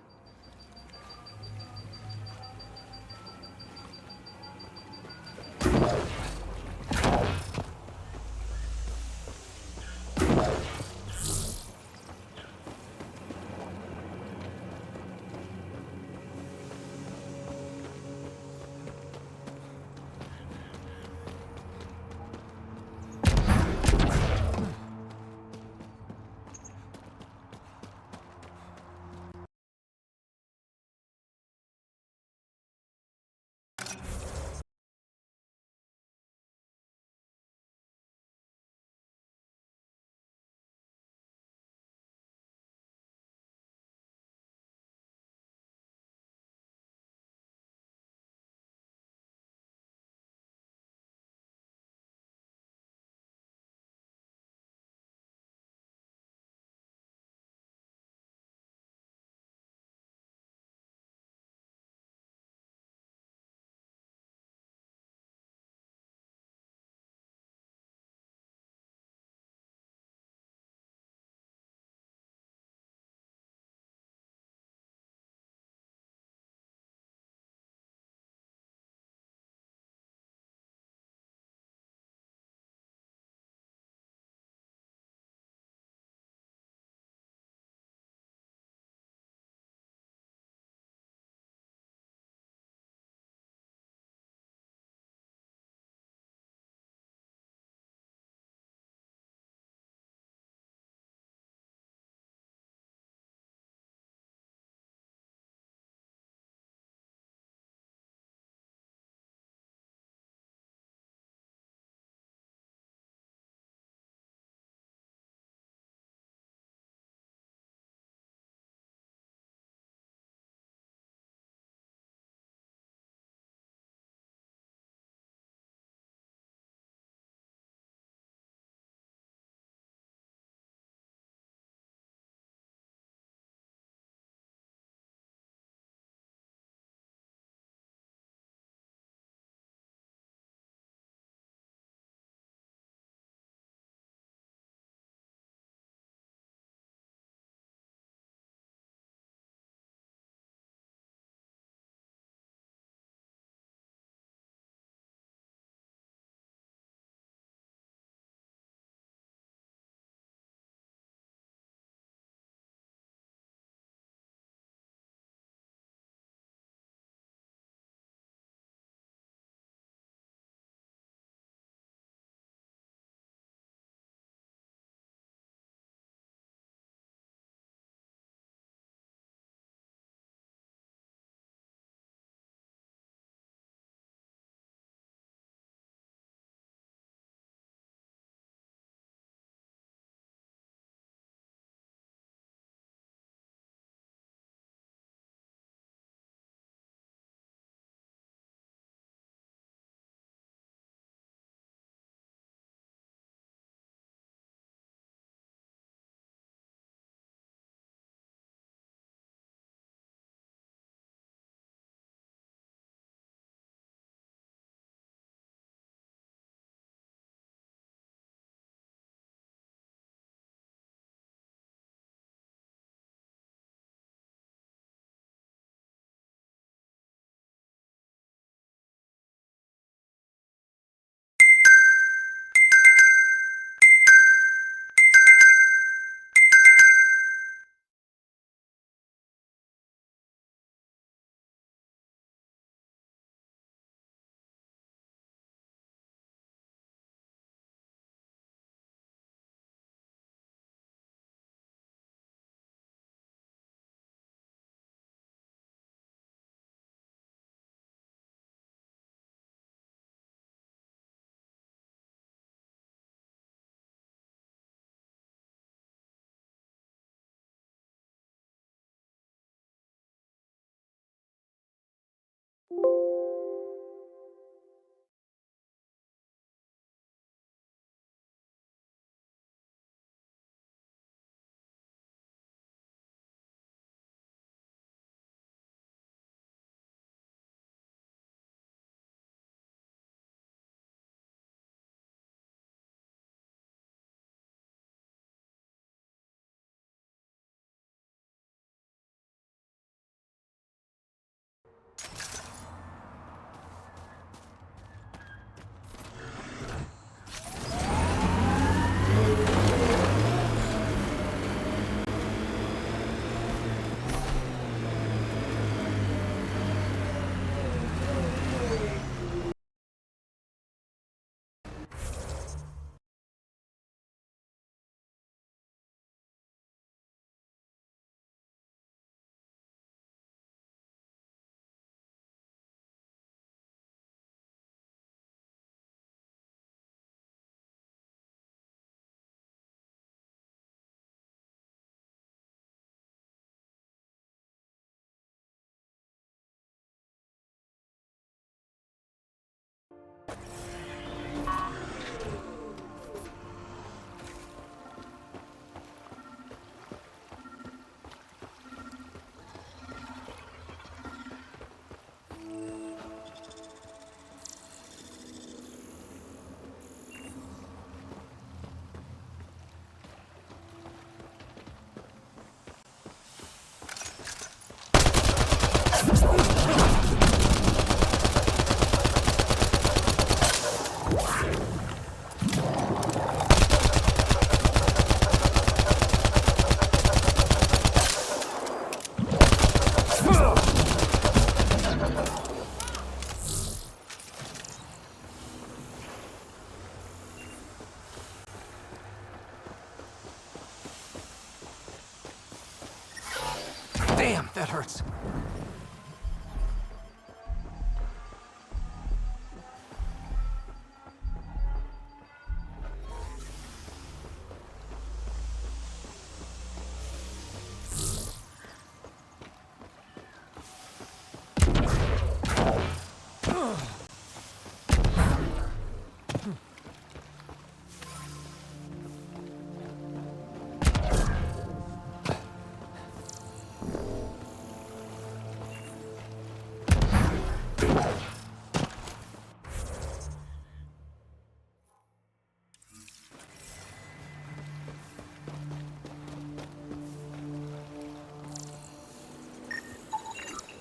Damn, that hurts.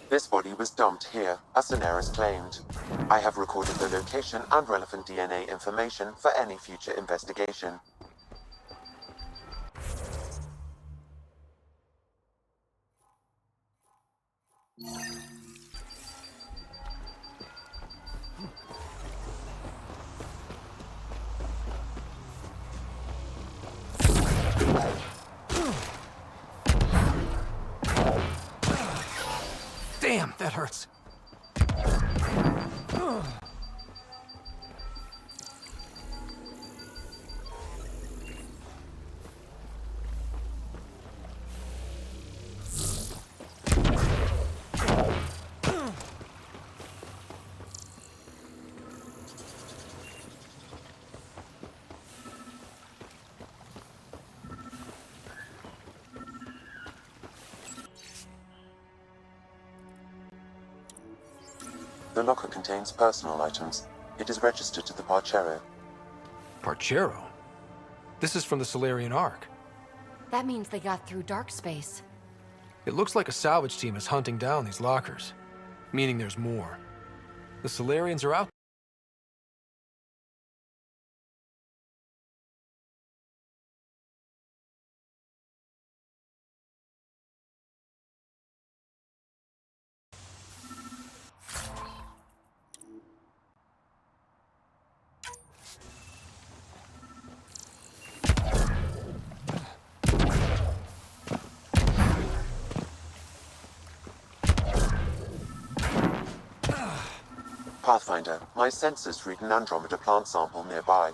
This body was dumped here, as Daenerys claimed. I have recorded the location and relevant DNA information for any future investigation. Damn, that hurts. The locker contains personal items. It is registered to the Parchero. Parchero? This is from the Solarian Ark. That means they got through dark space. It looks like a salvage team is hunting down these lockers, meaning there's more. The Solarians are out. PathFinder, my sensors read an Andromeda plant sample nearby.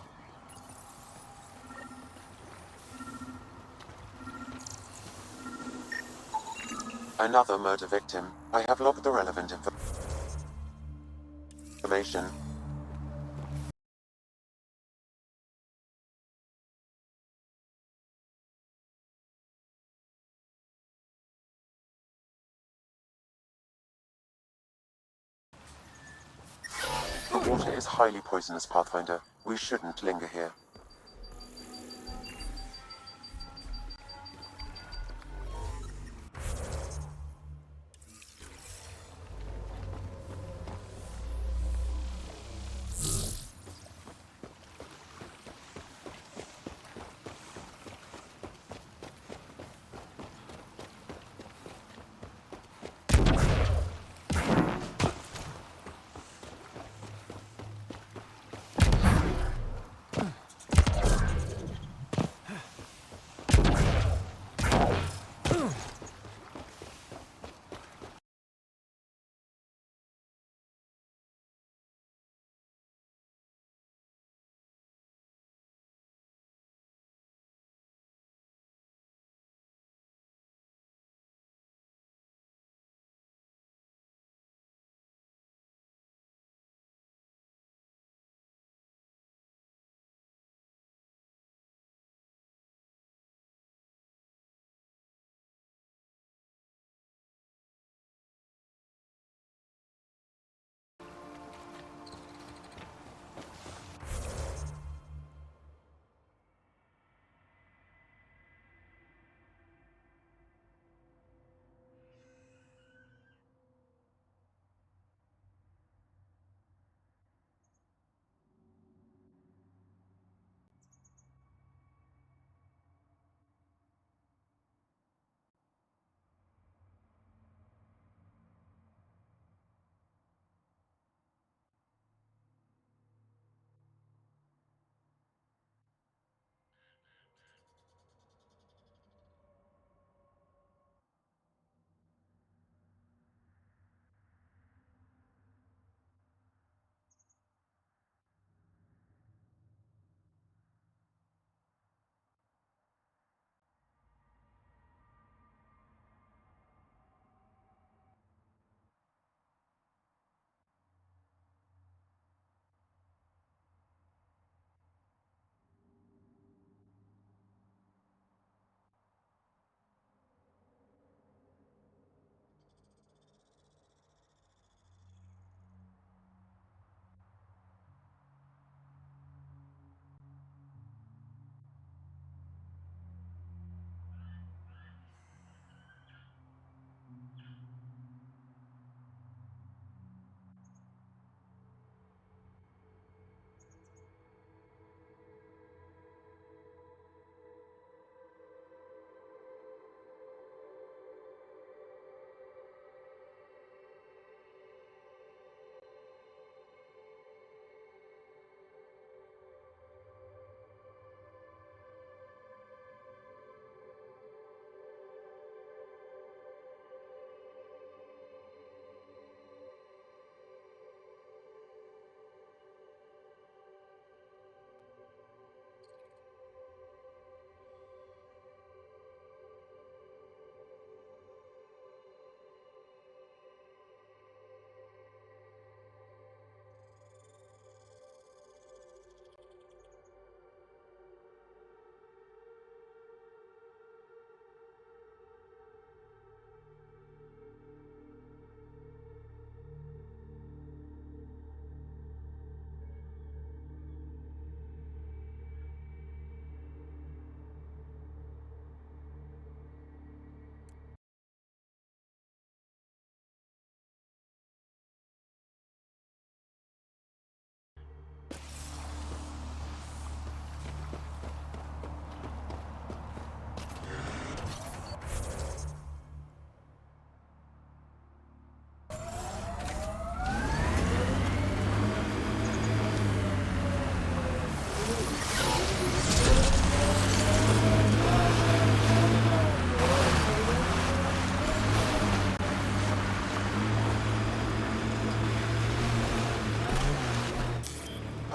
Another murder victim. I have logged the relevant information. The water is highly poisonous, Pathfinder. We shouldn't linger here.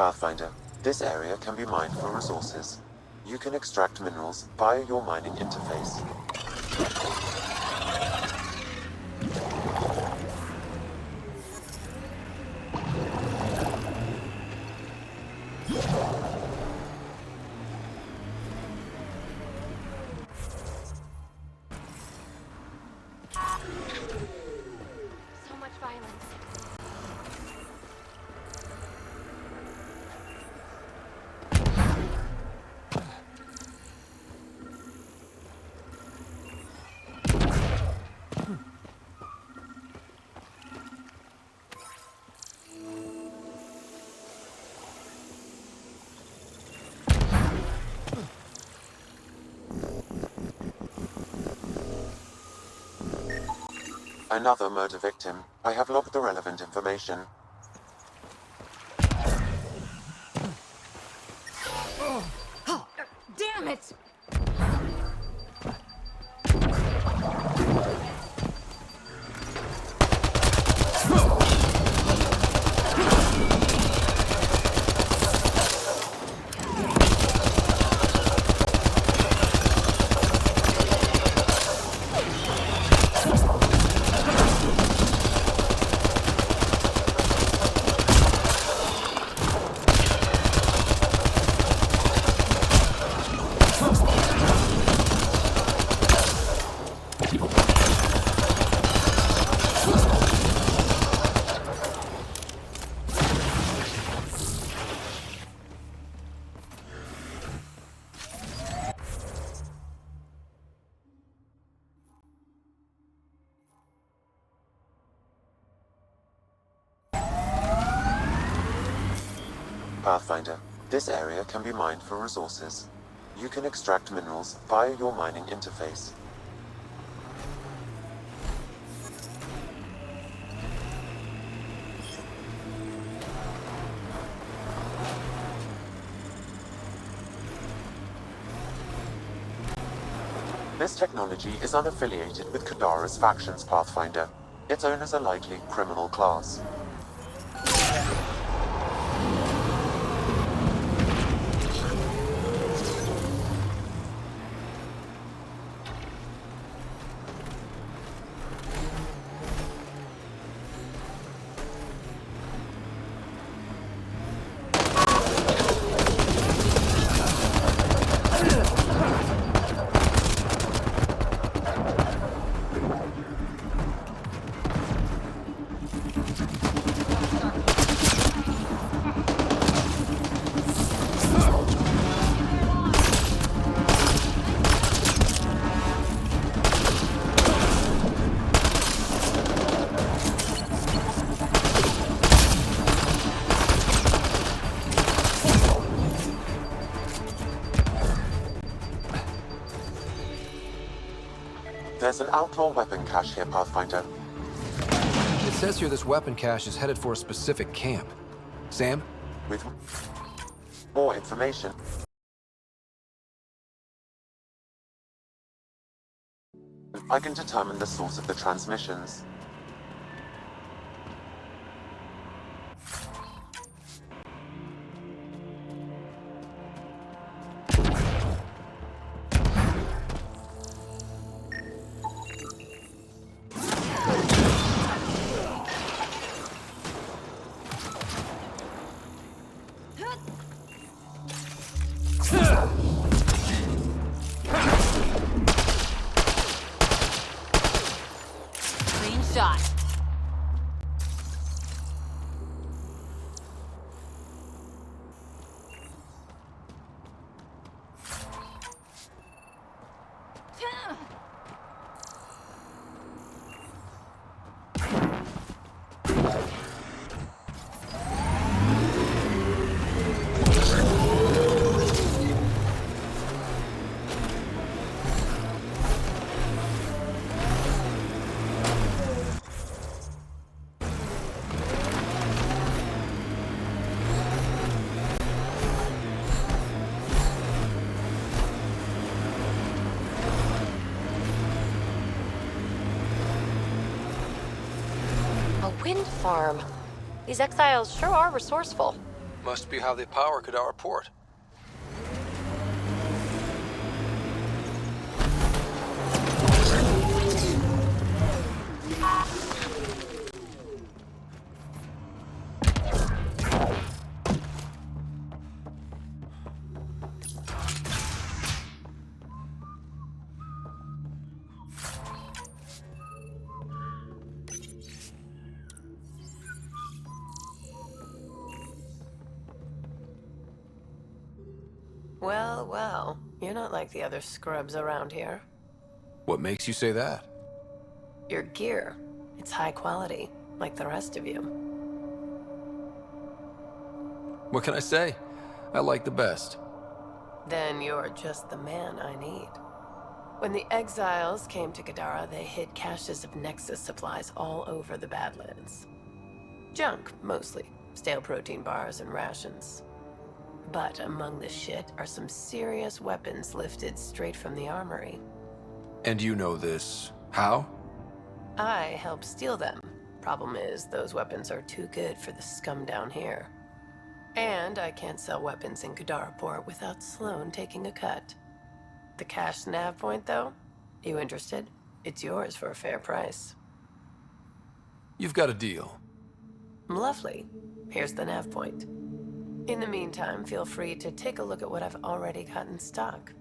Pathfinder, this area can be mined for resources. You can extract minerals via your mining interface. So much violence. Another murder victim. I have logged the relevant information. Oh, damn it! Pathfinder, this area can be mined for resources. You can extract minerals via your mining interface. This technology is unaffiliated with Kadara's factions, Pathfinder. Its owners are likely criminal class. There's an outlaw weapon cache here, Pathfinder. It says here this weapon cache is headed for a specific camp. Sam? With more information, I can determine the source of the transmissions. Clean shot. A wind farm. These exiles sure are resourceful. Must be how they power Kadara port. Well, well, you're not like the other scrubs around here. What makes you say that? Your gear, it's high quality, like the rest of you. What can I say? I like the best. Then you're just the man I need. When the exiles came to Kadara, they hid caches of Nexus supplies all over the Badlands. Junk, mostly. Stale protein bars and rations. But among the shit are some serious weapons lifted straight from the armory. And you know this. How? I helped steal them. Problem is, those weapons are too good for the scum down here. And I can't sell weapons in Kadara Port without Sloan taking a cut. The cash nav point, though? You interested? It's yours for a fair price. You've got a deal. Lovely. Here's the nav point. In the meantime, feel free to take a look at what I've already got in stock.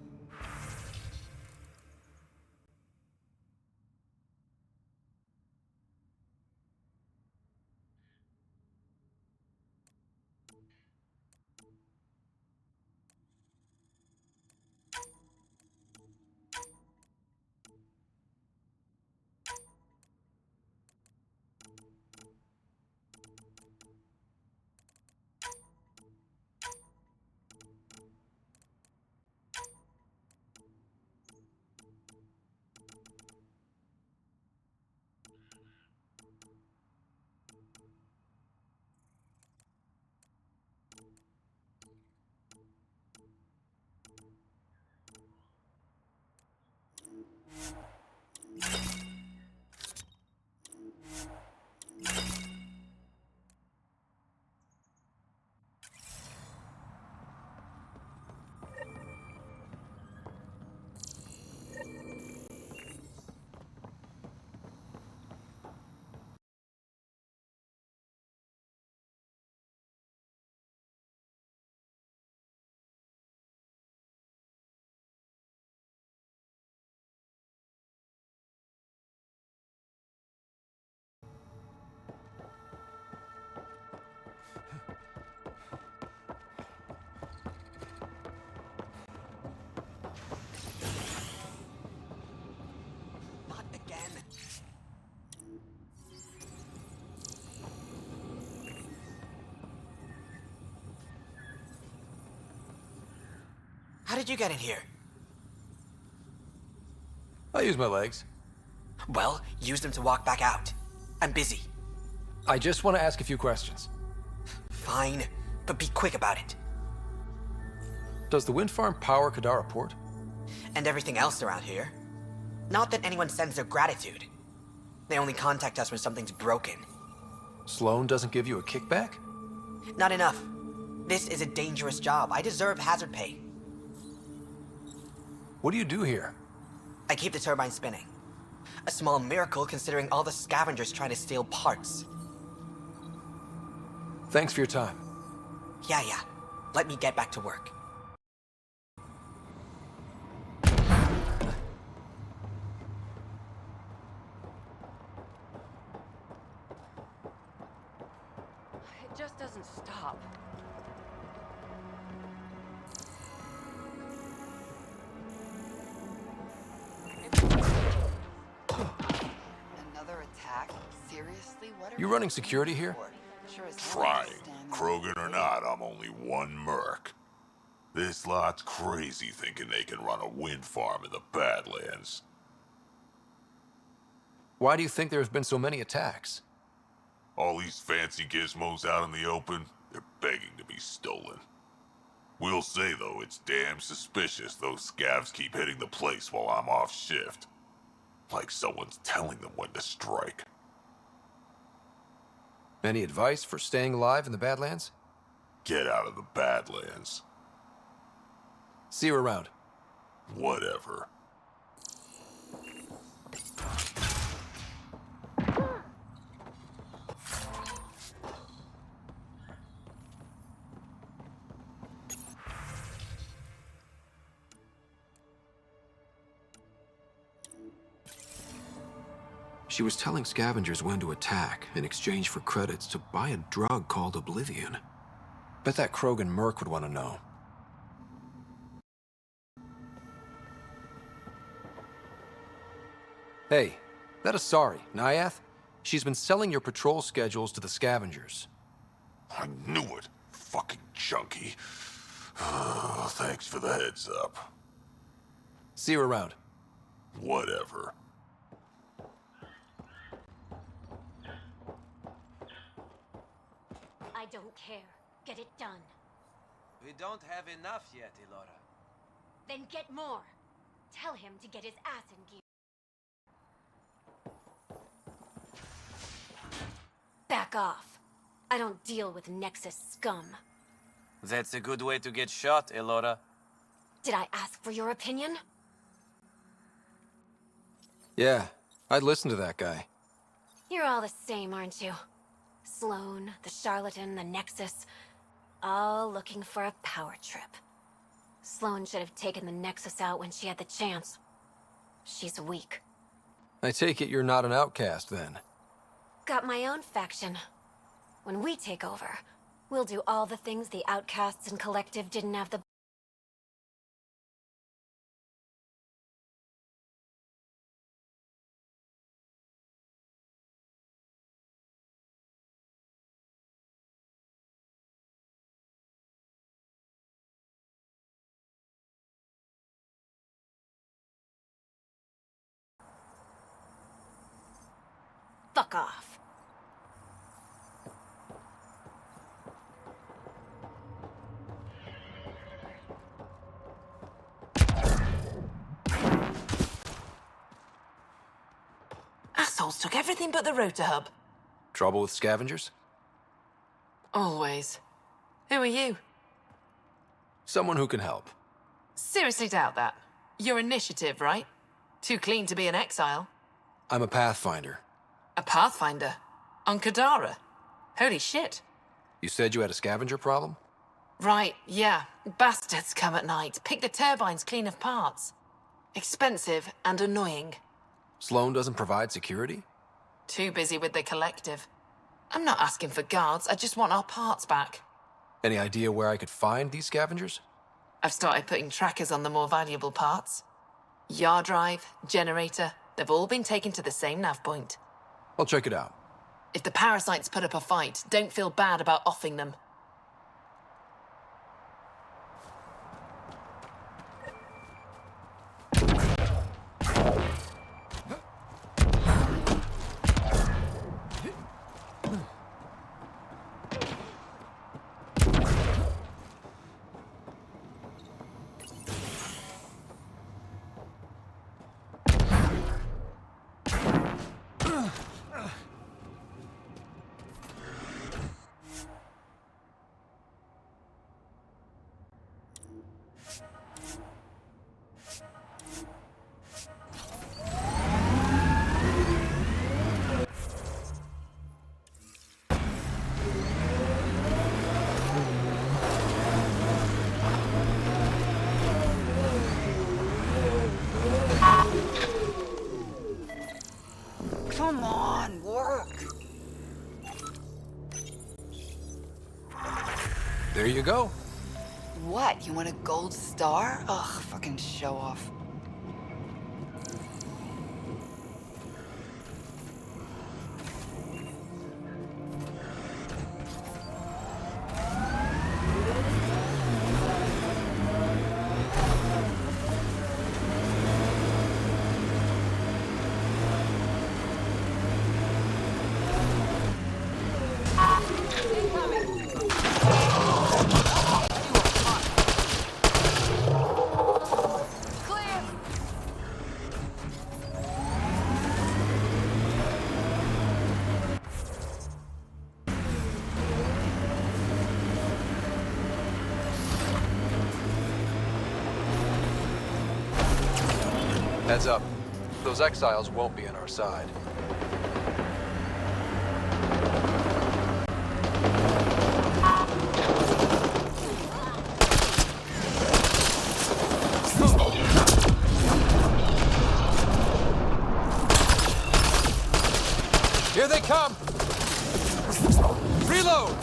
How did you get in here? I use my legs. Well, use them to walk back out. I'm busy. I just want to ask a few questions. Fine, but be quick about it. Does the wind farm power Kadara Port? And everything else around here. Not that anyone sends their gratitude. They only contact us when something's broken. Sloan doesn't give you a kickback? Not enough. This is a dangerous job. I deserve hazard pay. What do you do here? I keep the turbine spinning. A small miracle considering all the scavengers trying to steal parts. Thanks for your time. Yeah. Let me get back to work. It just doesn't stop. Another attack? Seriously? What are You running security here? Sure as hell Trying. understand them. Krogan or not, I'm only one merc. This lot's crazy thinking they can run a wind farm in the Badlands. Why do you think there have been so many attacks? All these fancy gizmos out in the open, they're begging to be stolen. We'll say, though, it's damn suspicious those scavs keep hitting the place while I'm off shift. Like someone's telling them when to strike. Any advice for staying alive in the Badlands? Get out of the Badlands. See you around. Whatever. She was telling scavengers when to attack in exchange for credits to buy a drug called Oblivion. Bet that Krogan merc would want to know. Hey, that Asari, Nyath? She's been selling your patrol schedules to the scavengers. I knew it. Fucking junkie. Thanks for the heads up. See you around. Whatever. I don't care. Get it done. We don't have enough yet, Elora. Then get more. Tell him to get his ass in gear. Back off. I don't deal with Nexus scum. That's a good way to get shot, Elora. Did I ask for your opinion? Yeah, I'd listen to that guy. You're all the same, aren't you? Sloan, the charlatan, the Nexus, all looking for a power trip. Sloan should have taken the Nexus out when she had the chance. She's weak. I take it you're not an outcast, then? Got my own faction. When we take over, we'll do all the things the outcasts and collective didn't have the... Fuck off. Assholes took everything but the rotor hub. Trouble with scavengers? Always. Who are you? Someone who can help. Seriously doubt that. Your initiative, right? Too clean to be an exile. I'm a PathFinder. A PathFinder? On Kadara? Holy shit. You said you had a scavenger problem? Right, yeah. Bastards come at night, pick the turbines clean of parts. Expensive and annoying. Sloan doesn't provide security? Too busy with the collective. I'm not asking for guards, I just want our parts back. Any idea where I could find these scavengers? I've started putting trackers on the more valuable parts. Yard drive, generator, they've all been taken to the same nav point. I'll check it out. If the parasites put up a fight, don't feel bad about offing them. Come on, work. There you go. What, you want a gold star? Ugh, fucking show off. Clear! Heads up. Those exiles won't be on our side. Here they come! Reload!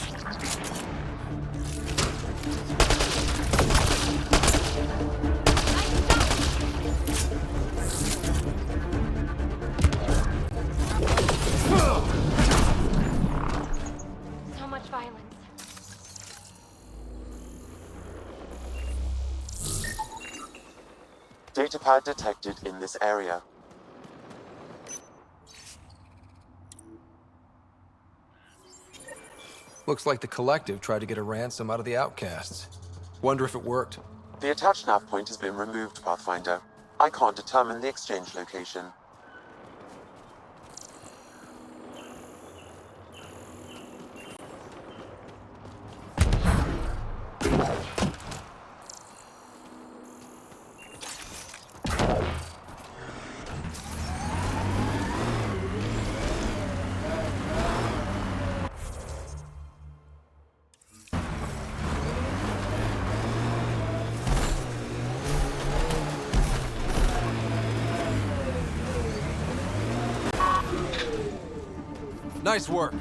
So much violence. Datapad detected in this area. Looks like the Collective tried to get a ransom out of the outcasts. Wonder if it worked. The attached nav point has been removed, Pathfinder. I can't determine the exchange location. Nice work.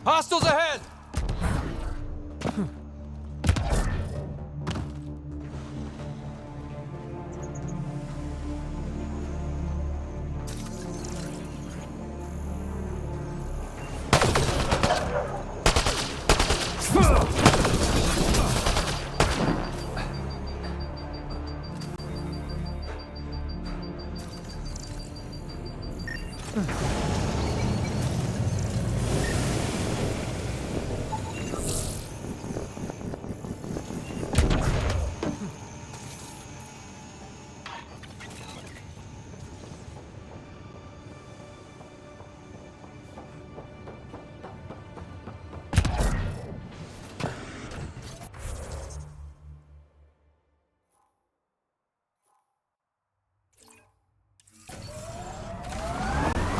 Hostiles ahead!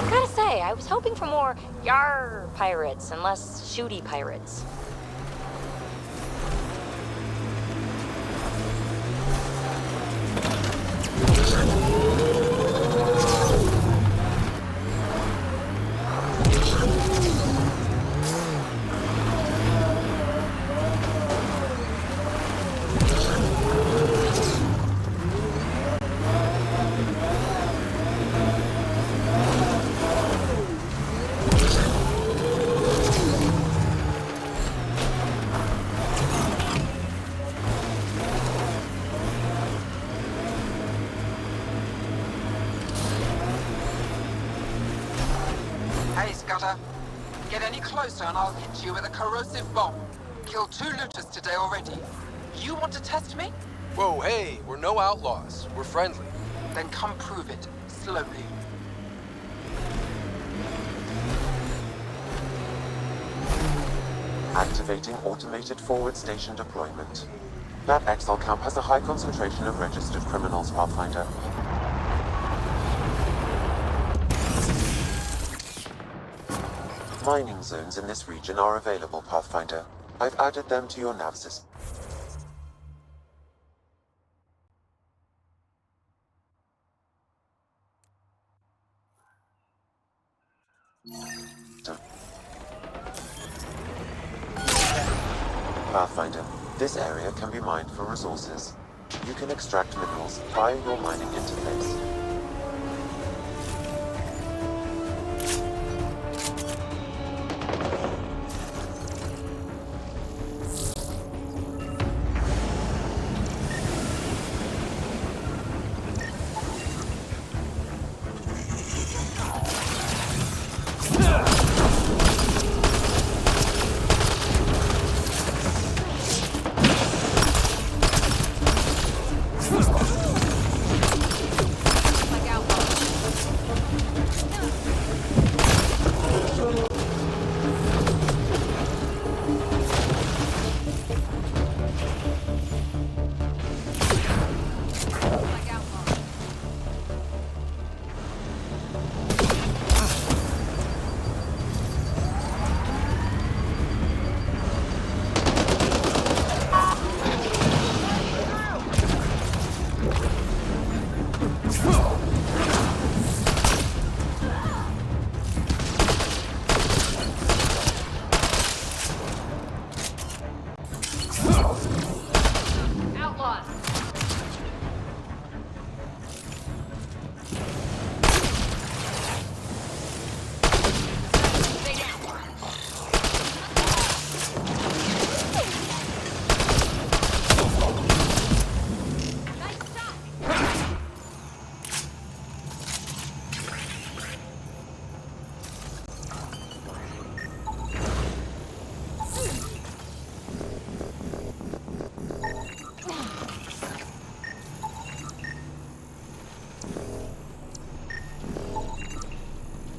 Gotta say, I was hoping for more yar pirates and less shooty pirates. Hey, Scudder. Get any closer and I'll hit you with a corrosive bomb. Killed 2 looters today already. You want to test me? Whoa, hey, we're no outlaws. We're friendly. Then come prove it, slowly. Activating automated forward station deployment. That Exile camp has a high concentration of registered criminals, Pathfinder. Mining zones in this region are available, Pathfinder. I've added them to your nav system. Pathfinder, this area can be mined for resources. You can extract minerals via your mining interface.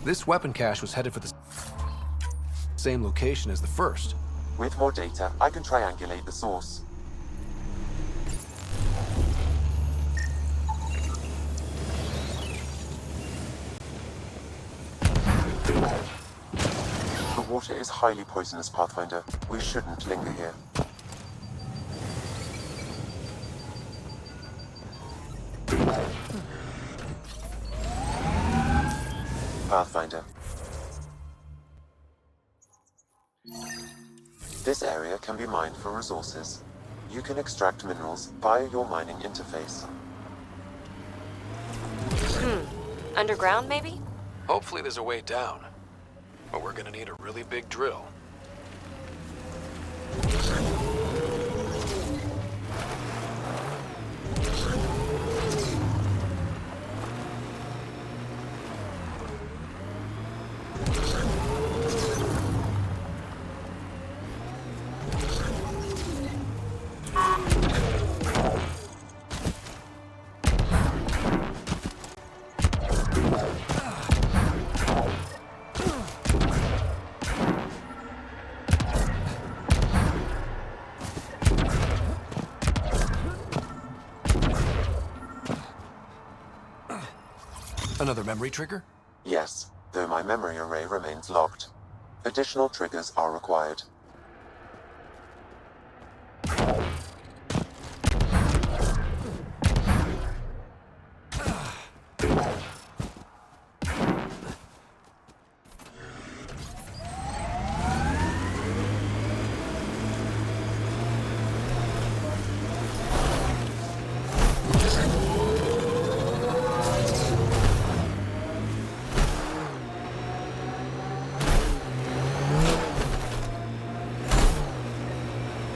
This weapon cache was headed for the same location as the first. With more data, I can triangulate the source. The water is highly poisonous, Pathfinder. We shouldn't linger here. Pathfinder. This area can be mined for resources. You can extract minerals via your mining interface. Underground, maybe? Hopefully there's a way down. But we're gonna need a really big drill. Another memory trigger? Yes, though my memory array remains locked. Additional triggers are required.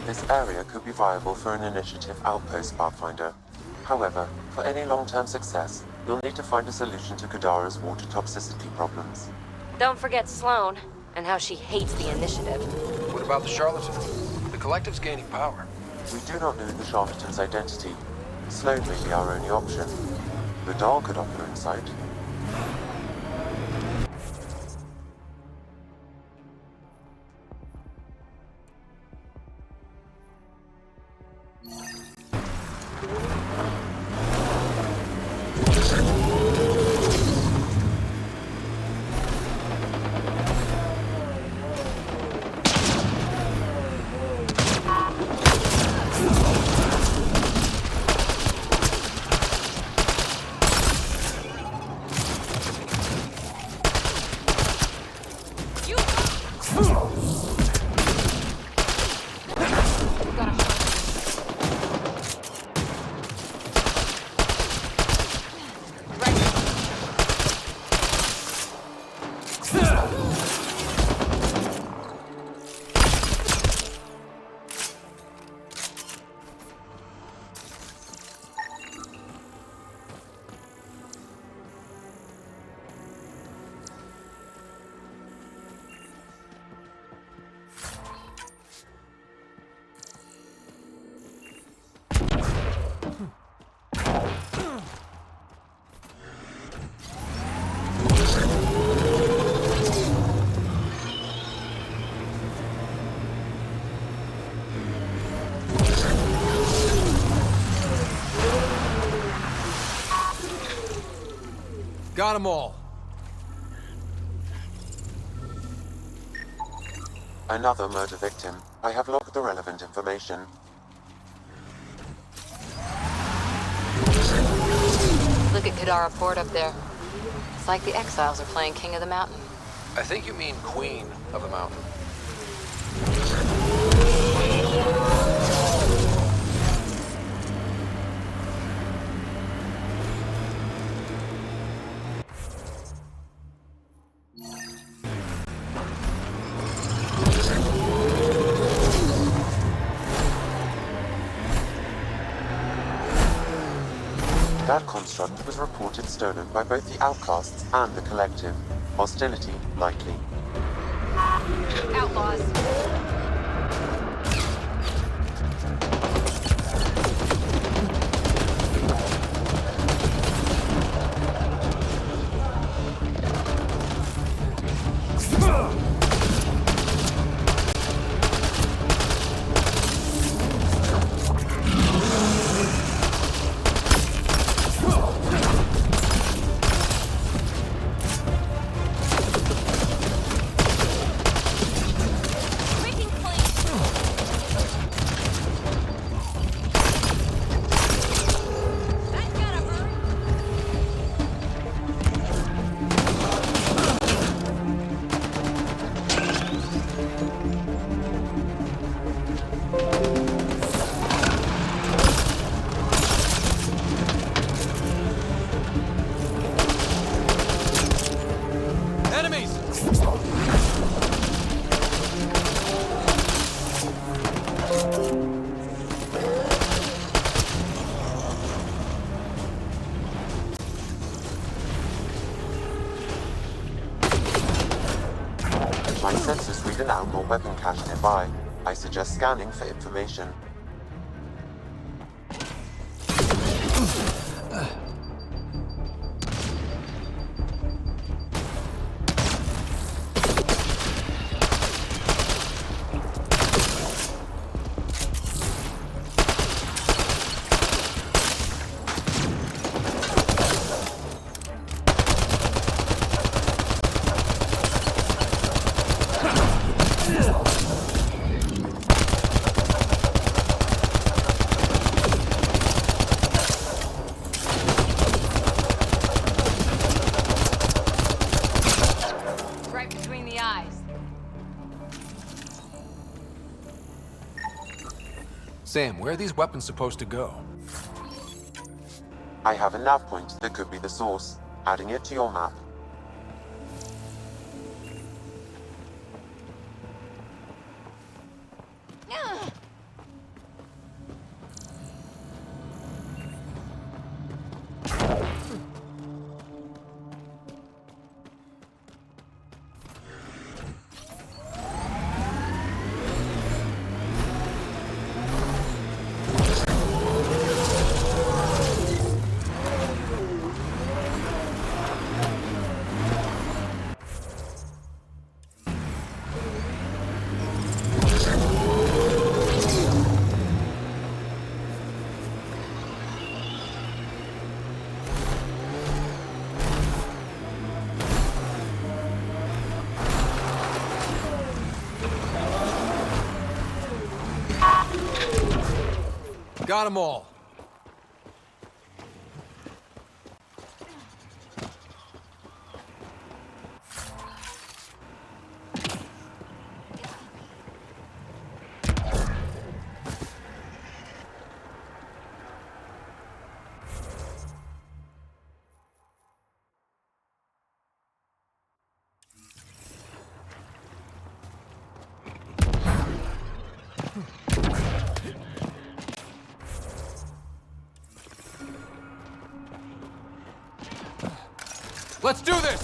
This area could be viable for an initiative outpost, PathFinder. However, for any long-term success, you'll need to find a solution to Kadara's water toxicity problems. Don't forget Sloane, and how she hates the initiative. What about the charlatan? The collective's gaining power. We do not know the charlatan's identity. Sloane may be our only option. The doll could offer insight. Got them all. Another murder victim. I have logged the relevant information. Look at Kadara Port up there. It's like the exiles are playing King of the Mountain. I think you mean Queen of the Mountain. That construct was reported stolen by both the Outcasts and the Collective. Hostility likely. Outlaws. Quick My sensors read an outlaw weapon cache nearby. I suggest scanning for information. Right between the eyes. Sam, where are these weapons supposed to go? I have a nav point that could be the source. Adding it to your map. Got them all. Let's do this!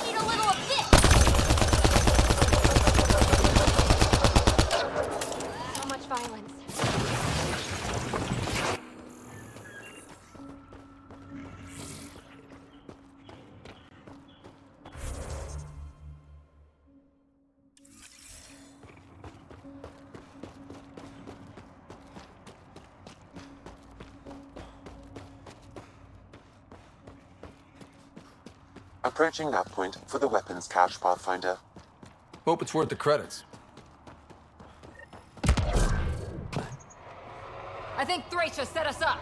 Need a little of this! So much violence. Approaching that point for the weapons cache, Pathfinder. Hope it's worth the credits. I think Thracia set us up.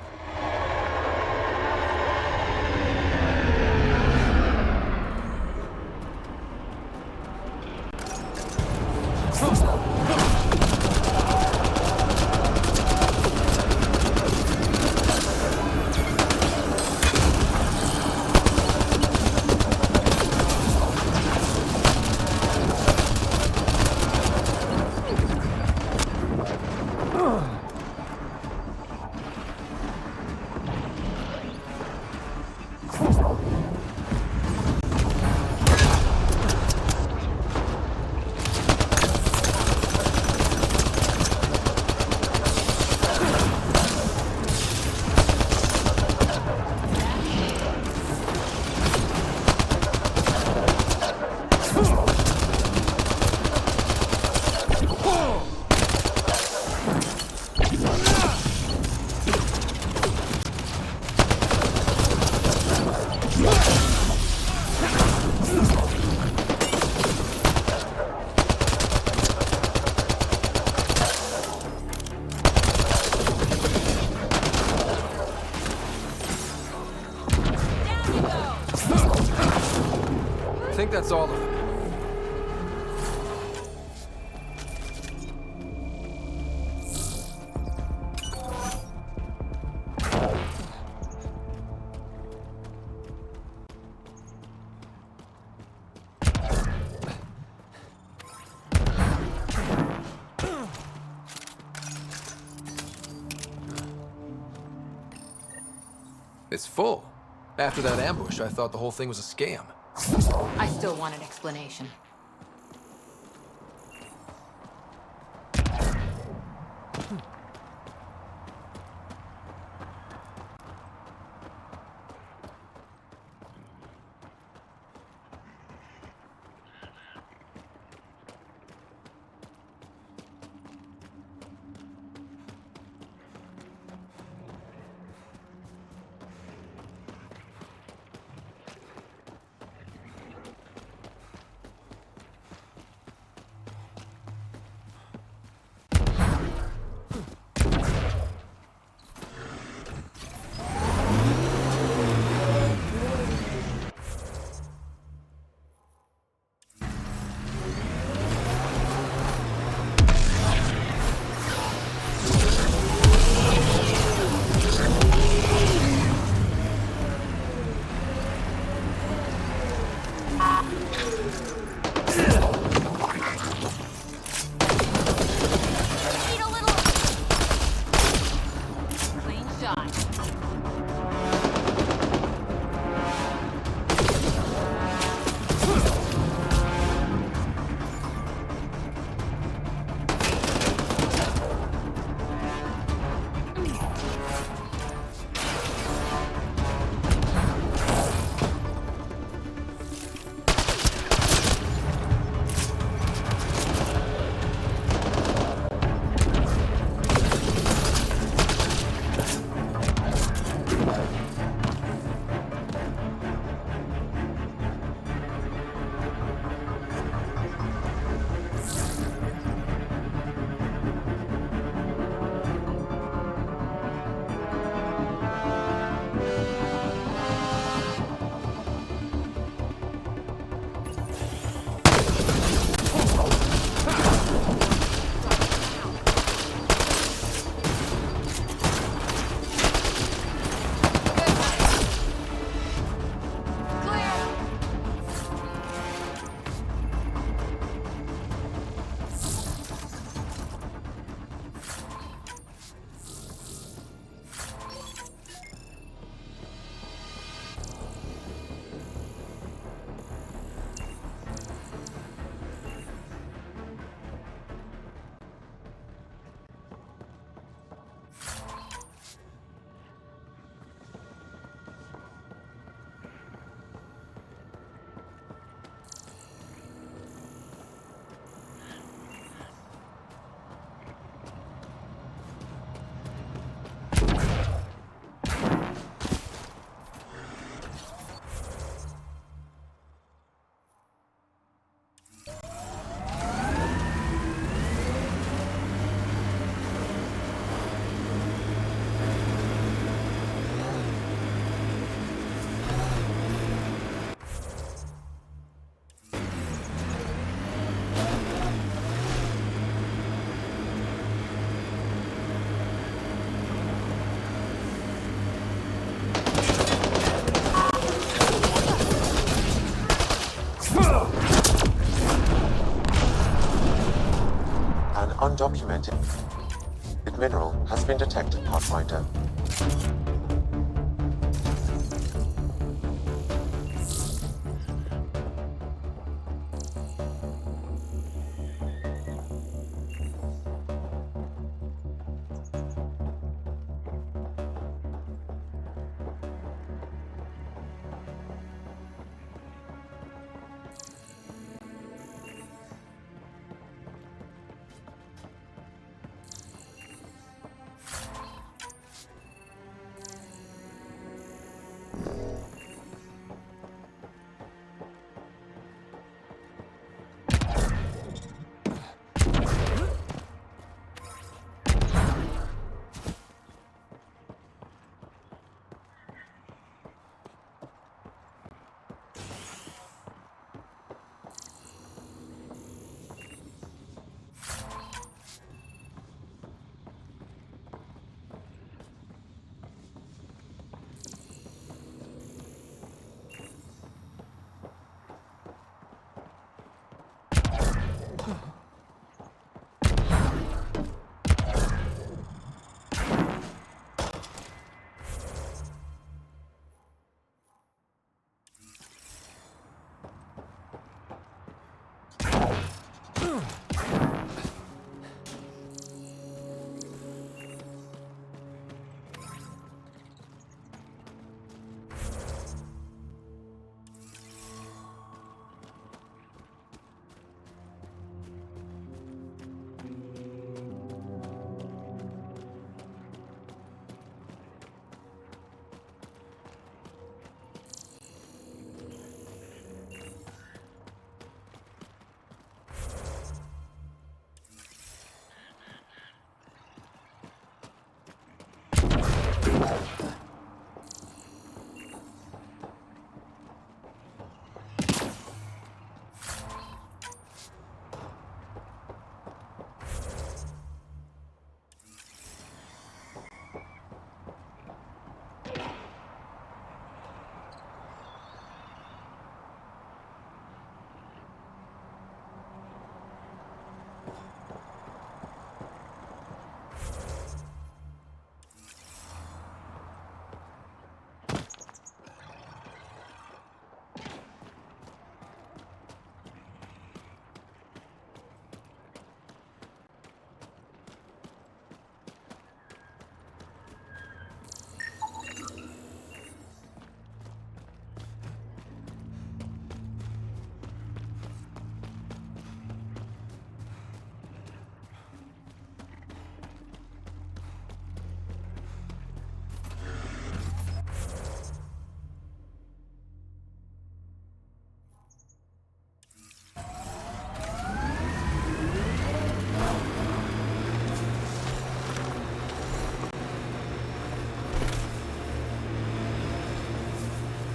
I think that's all of them. It's full. After that ambush, I thought the whole thing was a scam. I still want an explanation. Undocumented mineral has been detected, PathFinder.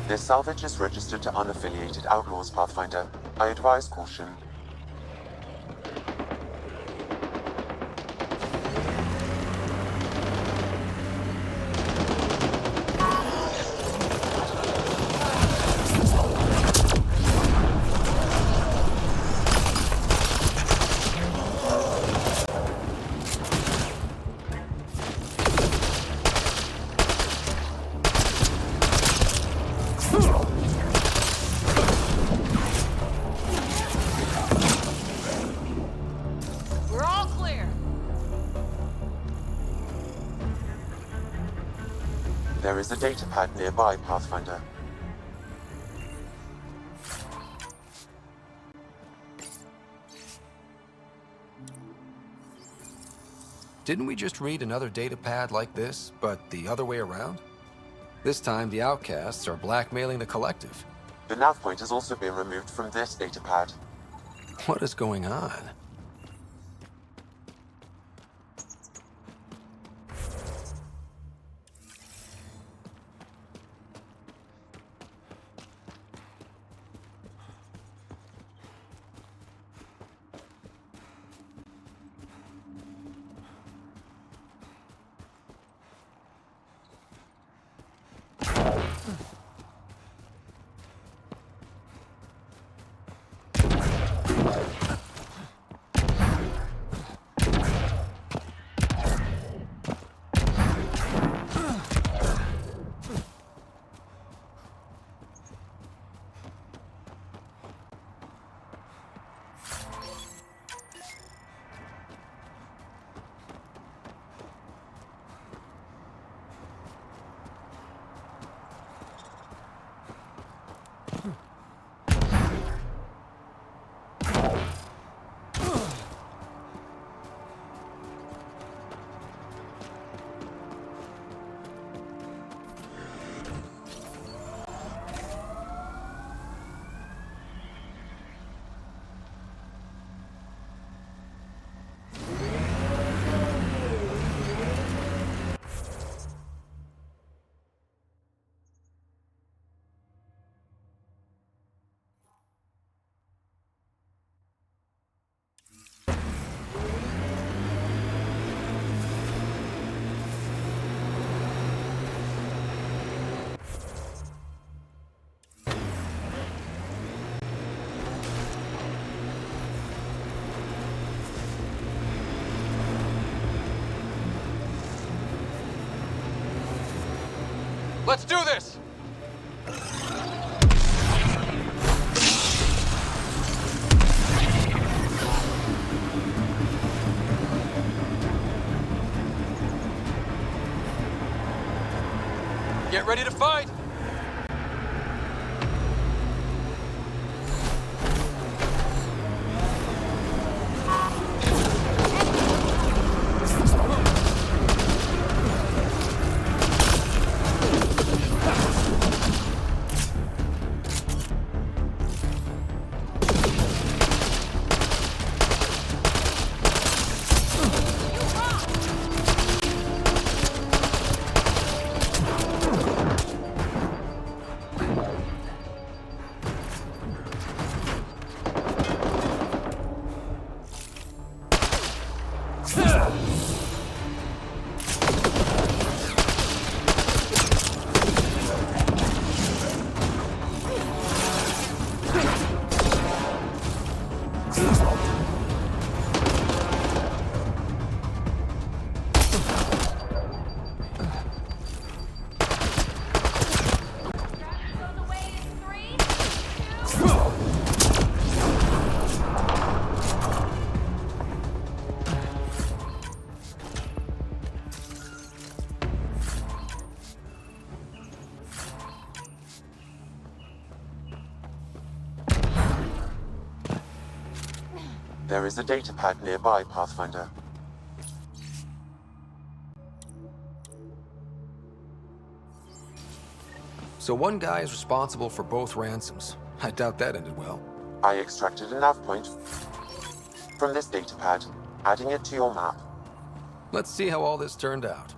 This salvage is registered to unaffiliated outlaws, Pathfinder. I advise caution. We're all clear. There is a data pad nearby, Pathfinder. Didn't we just read another data pad like this, but the other way around? This time, the outcasts are blackmailing the collective. The nav point has also been removed from this data pad. What is going on? Let's do this! Get ready to fight! There is a data pad nearby, Pathfinder. So one guy is responsible for both ransoms. I doubt that ended well. I extracted a nav point from this data pad, adding it to your map. Let's see how all this turned out.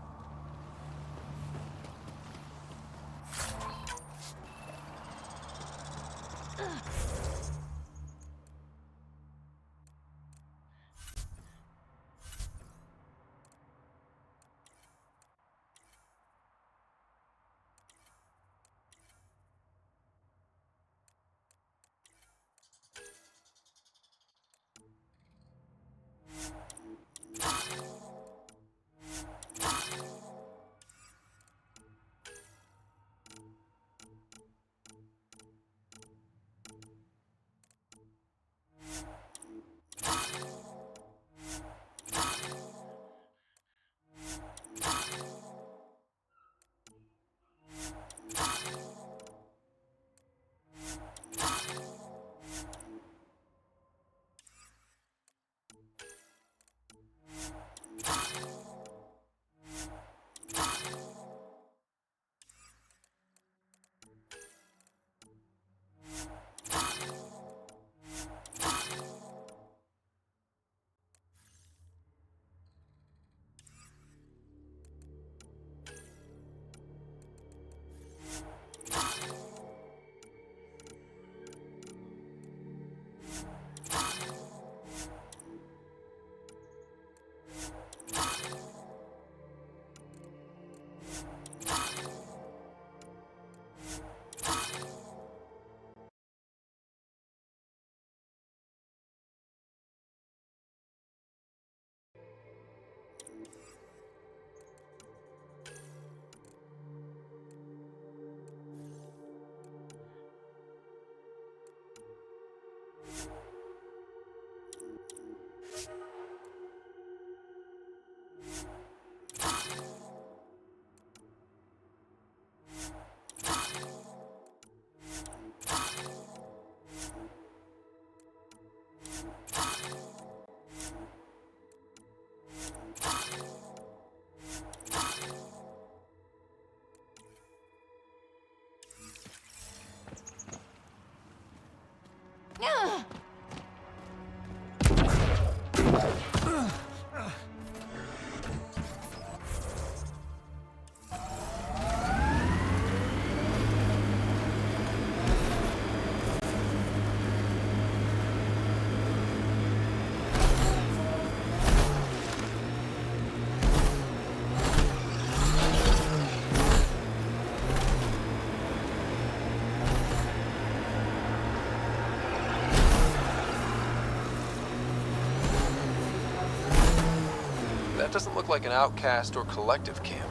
That doesn't look like an outcast or collective camp.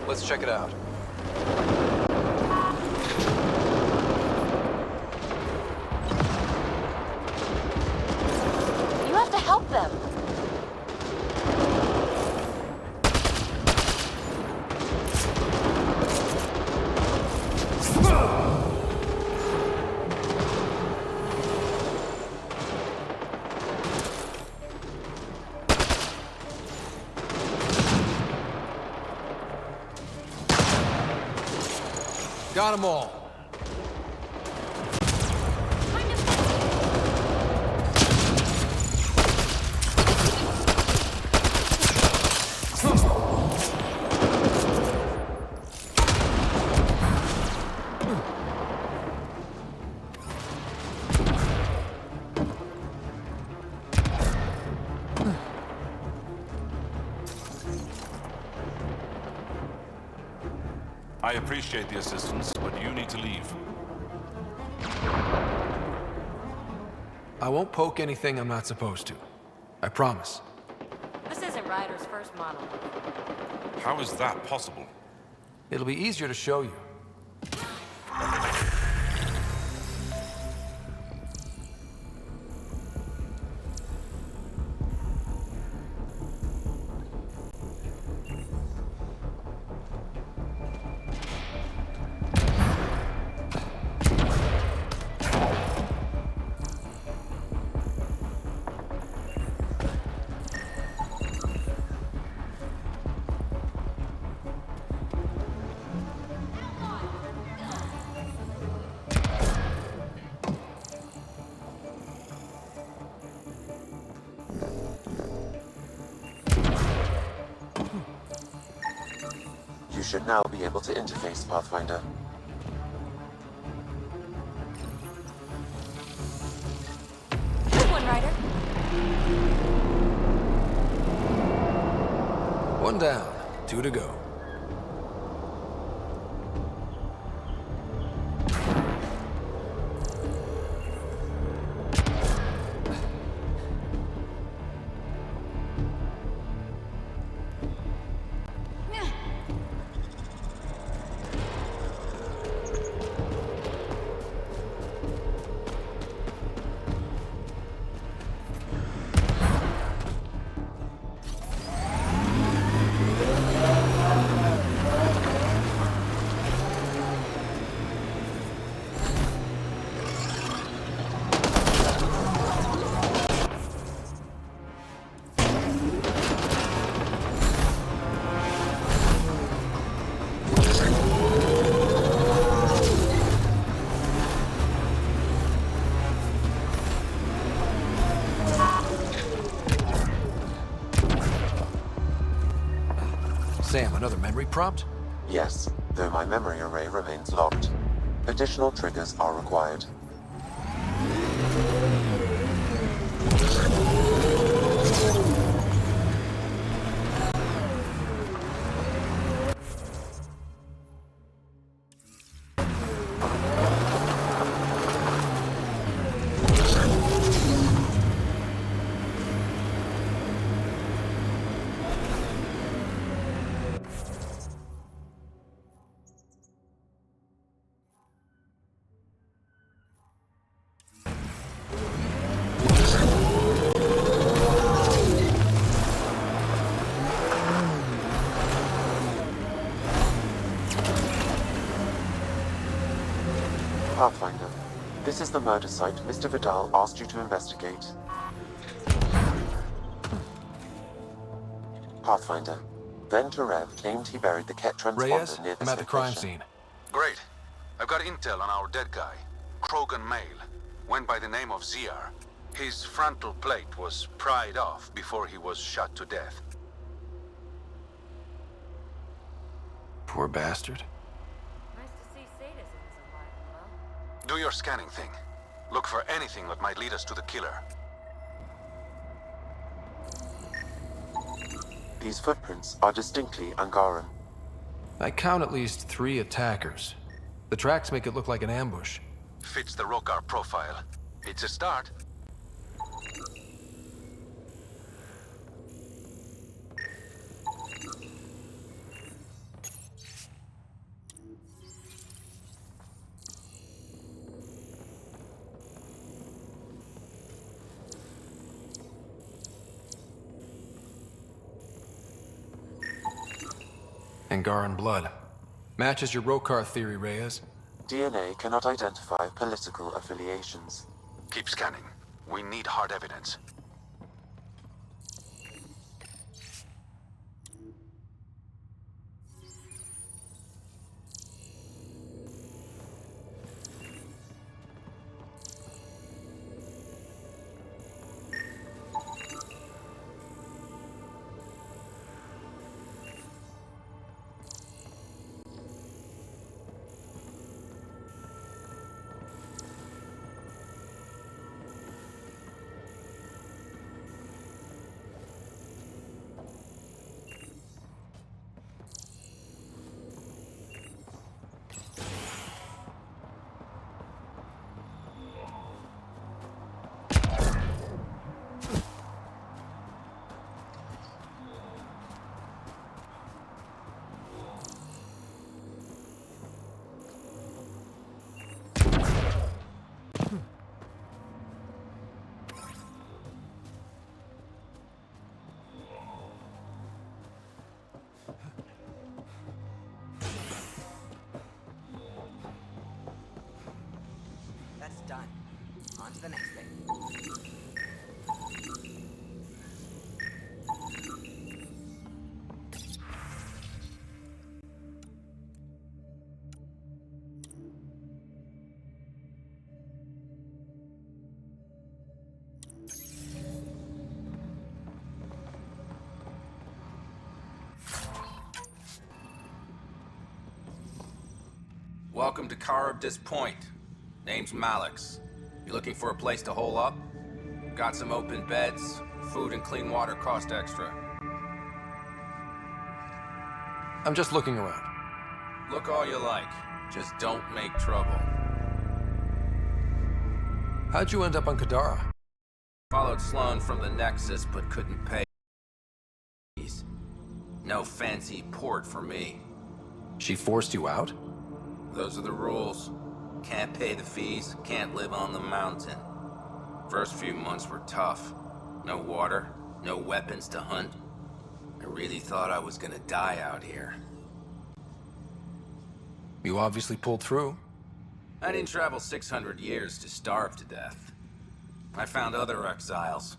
Let's check it out. You have to help them. Got them all. I appreciate the assistance, but you need to leave. I won't poke anything I'm not supposed to. I promise. This isn't Ryder's first model. How is that possible? It'll be easier to show you. You should now be able to interface, PathFinder. Ryder? One down, 2 to go. Sam, another memory prompt? Yes, though my memory array remains locked. Additional triggers are required. PathFinder, this is the murder site Mr. Vidal asked you to investigate. PathFinder, then Terev claimed he buried the Kett transponder Reyes, near this I'm at the crime location. scene. Great. I've got intel on our dead guy. Krogan male. Went by the name of ZR. His frontal plate was pried off before he was shot to death. Poor bastard. Nice to see sadism is alive and well. Do your scanning thing. Look for anything that might lead us to the killer. These footprints are distinctly Angaran. I count at least 3 attackers. The tracks make it look like an ambush. Fits the Rokar profile. It's a start. Angaran blood. Matches your Rokar theory, Reyes. DNA cannot identify political affiliations. Keep scanning. We need hard evidence. That's done. On to the next thing. Welcome to This Point. Name's Malix. You looking for a place to hole up? Got some open beds. Food and clean water cost extra. I'm just looking around. Look all you like. Just don't make trouble. How'd you end up on Kadara? Followed Sloan from the Nexus, but couldn't pay. No fancy port for me. She forced you out? Those are the rules. Can't pay the fees, can't live on the mountain. First few months were tough. No water, no weapons to hunt. I really thought I was gonna die out here. You obviously pulled through. I didn't travel 600 years to starve to death. I found other exiles.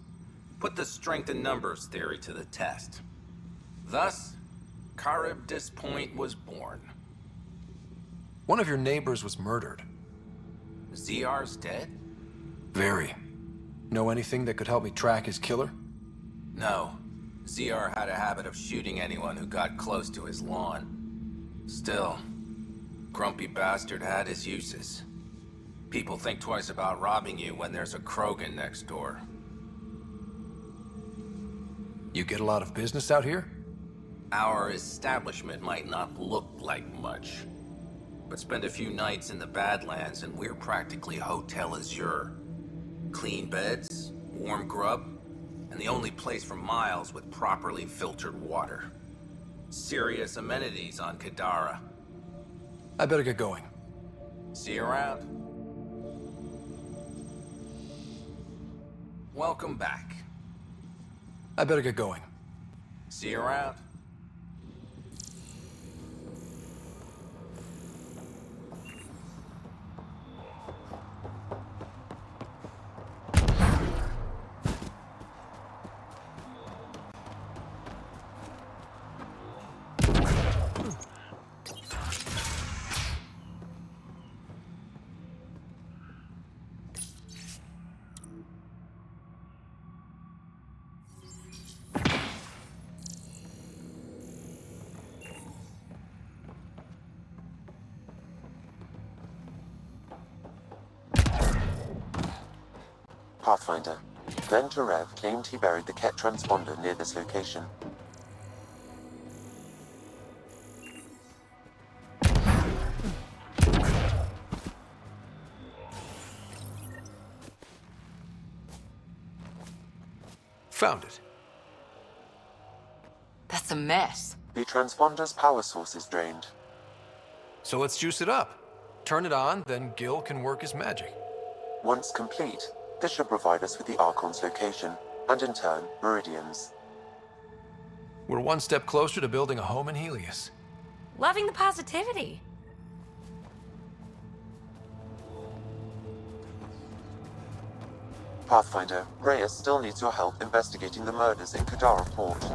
Put the strength in numbers theory to the test. Thus, Charybdis Point was born. One of your neighbors was murdered. ZR's dead? Very. Know anything that could help me track his killer? No. ZR had a habit of shooting anyone who got close to his lawn. Still, grumpy bastard had his uses. People think twice about robbing you when there's a Krogan next door. You get a lot of business out here? Our establishment might not look like much, but spend a few nights in the Badlands and we're practically Hotel Azure. Clean beds, warm grub, and the only place for miles with properly filtered water. Serious amenities on Kadara. I better get going. See you around. Welcome back. I better get going. See you around. PathFinder. Then Terev claimed he buried the Kett transponder near this location. Found it. That's a mess. The transponder's power source is drained. So let's juice it up. Turn it on, then Gil can work his magic. Once complete, this should provide us with the Archon's location, and in turn, Meridian's. We're one step closer to building a home in Helios. Loving the positivity. Pathfinder, Reyes still needs your help investigating the murders in Kadara Port.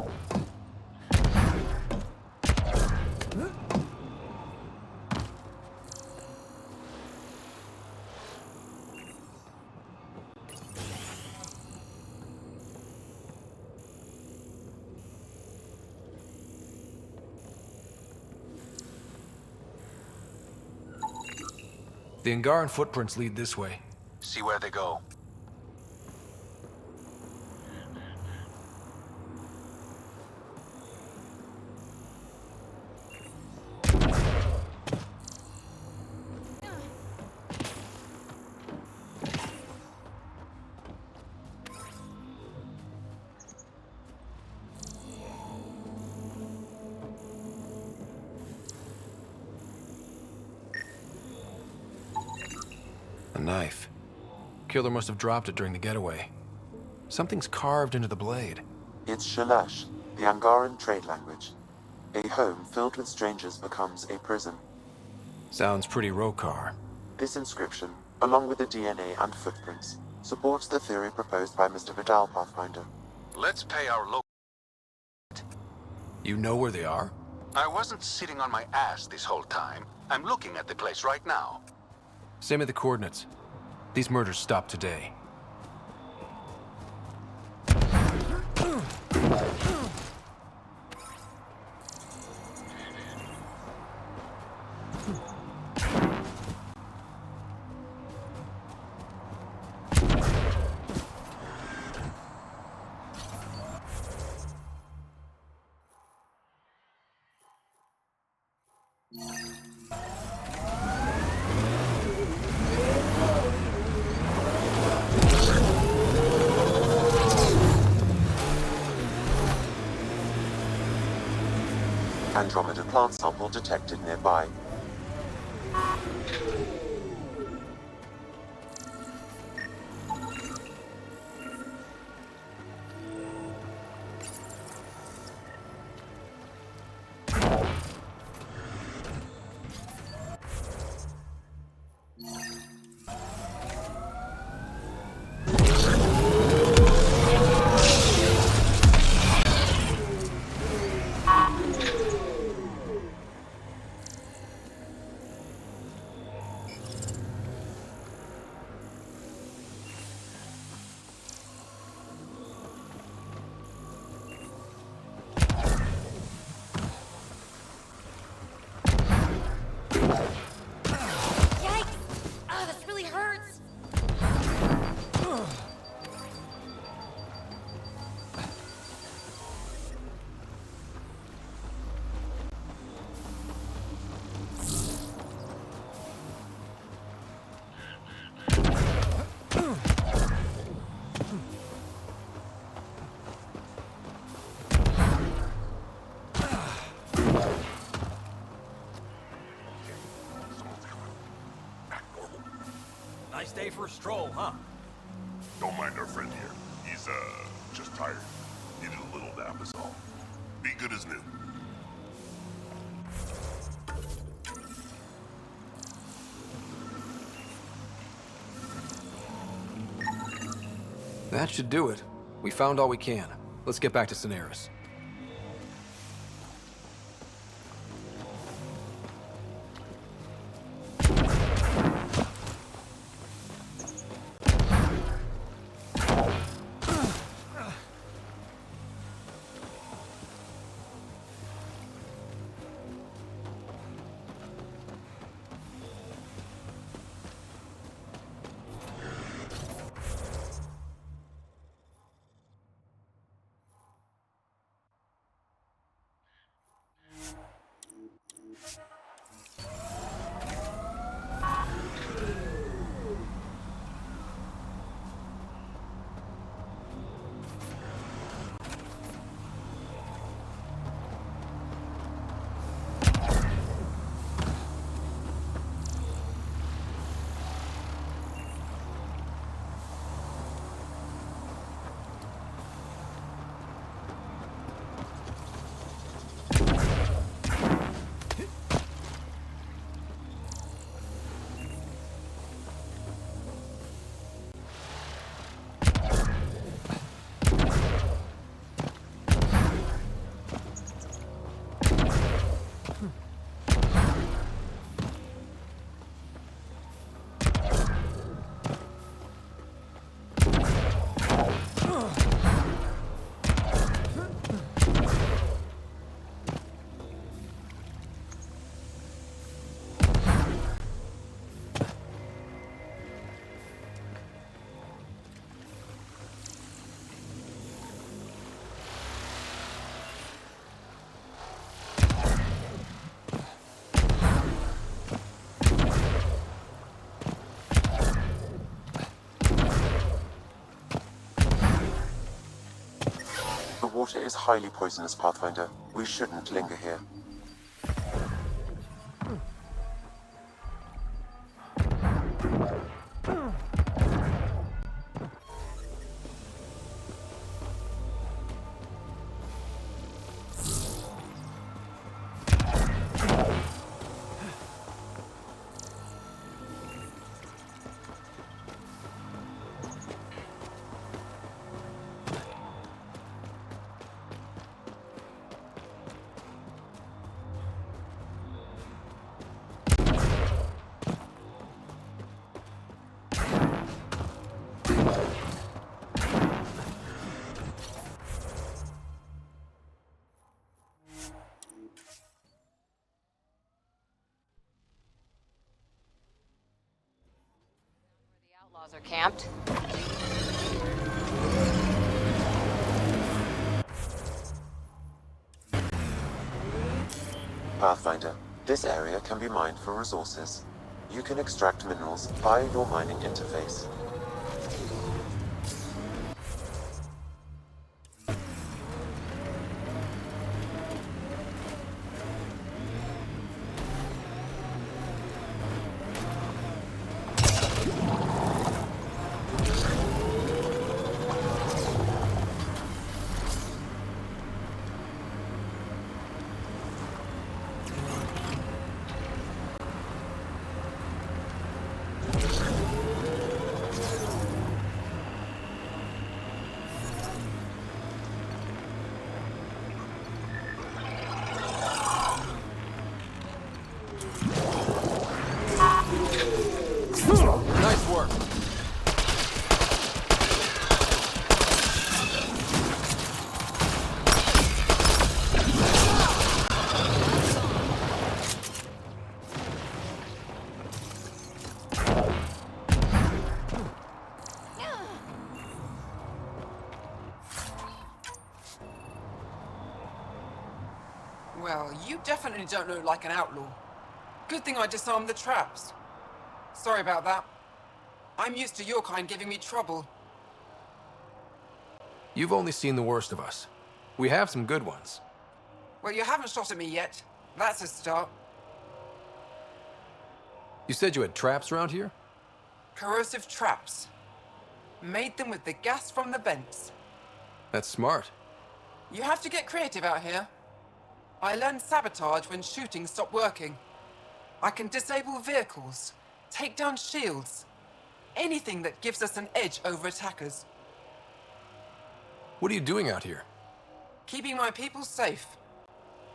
The Angaran footprints lead this way. See where they go. A knife. Killer must have dropped it during the getaway. Something's carved into the blade. It's Shalash, the Angaran trade language. A home filled with strangers becomes a prison. Sounds pretty Rokar. This inscription, along with the DNA and footprints, supports the theory proposed by Mr. Vidal, Pathfinder. Let's pay our local. You know where they are? I wasn't sitting on my ass this whole time. I'm looking at the place right now. Send me the coordinates. These murders stopped today. Andromeda plant sample detected nearby. Nice day for a stroll, huh? Don't mind our friend here. He's, just tired. Needed a little nap is all. Be good as new. That should do it. We found all we can. Let's get back to Cineris. The water is highly poisonous, Pathfinder. We shouldn't linger here. Outlaws are camped. Pathfinder, this area can be mined for resources. You can extract minerals via your mining interface. You definitely don't look like an outlaw. Good thing I disarmed the traps. Sorry about that. I'm used to your kind giving me trouble. You've only seen the worst of us. We have some good ones. Well, you haven't shot at me yet. That's a start. You said you had traps around here? Corrosive traps. Made them with the gas from the vents. That's smart. You have to get creative out here. I learned sabotage when shooting stopped working. I can disable vehicles, take down shields, anything that gives us an edge over attackers. What are you doing out here? Keeping my people safe.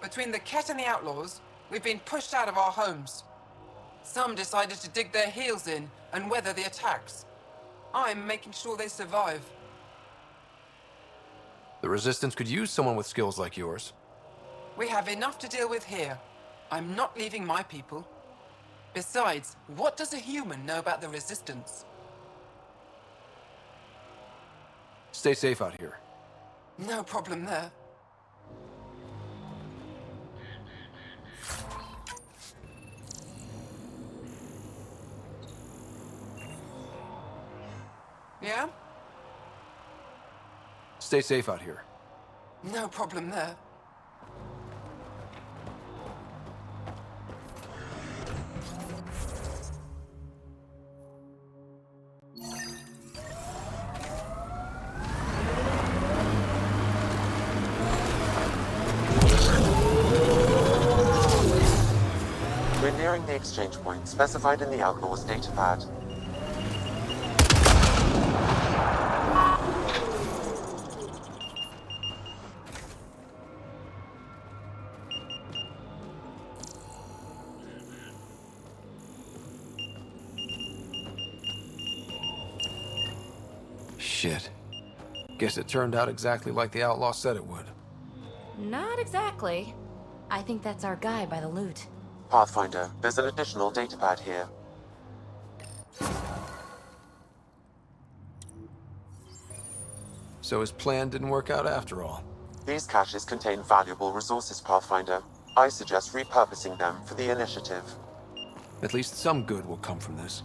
Between the Kett and the outlaws, we've been pushed out of our homes. Some decided to dig their heels in and weather the attacks. I'm making sure they survive. The Resistance could use someone with skills like yours. We have enough to deal with here. I'm not leaving my people. Besides, what does a human know about the Resistance? Stay safe out here. No problem there. Yeah? Stay safe out here. No problem there. We're nearing the exchange point specified in the Outlaw's datapad. Shit. Guess it turned out exactly like the Outlaw said it would. Not exactly. I think that's our guy by the loot. PathFinder, there's an additional datapad here. So his plan didn't work out after all. These caches contain valuable resources, Pathfinder. I suggest repurposing them for the Initiative. At least some good will come from this.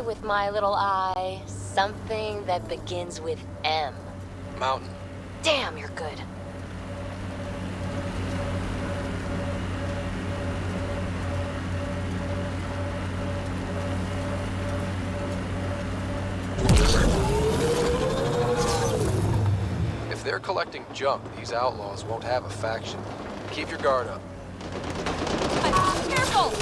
With my little eye, something that begins with M. Mountain. Damn, you're good. If they're collecting junk, these outlaws won't have a faction. Keep your guard up. Careful!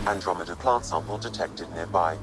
Andromeda plant sample detected nearby.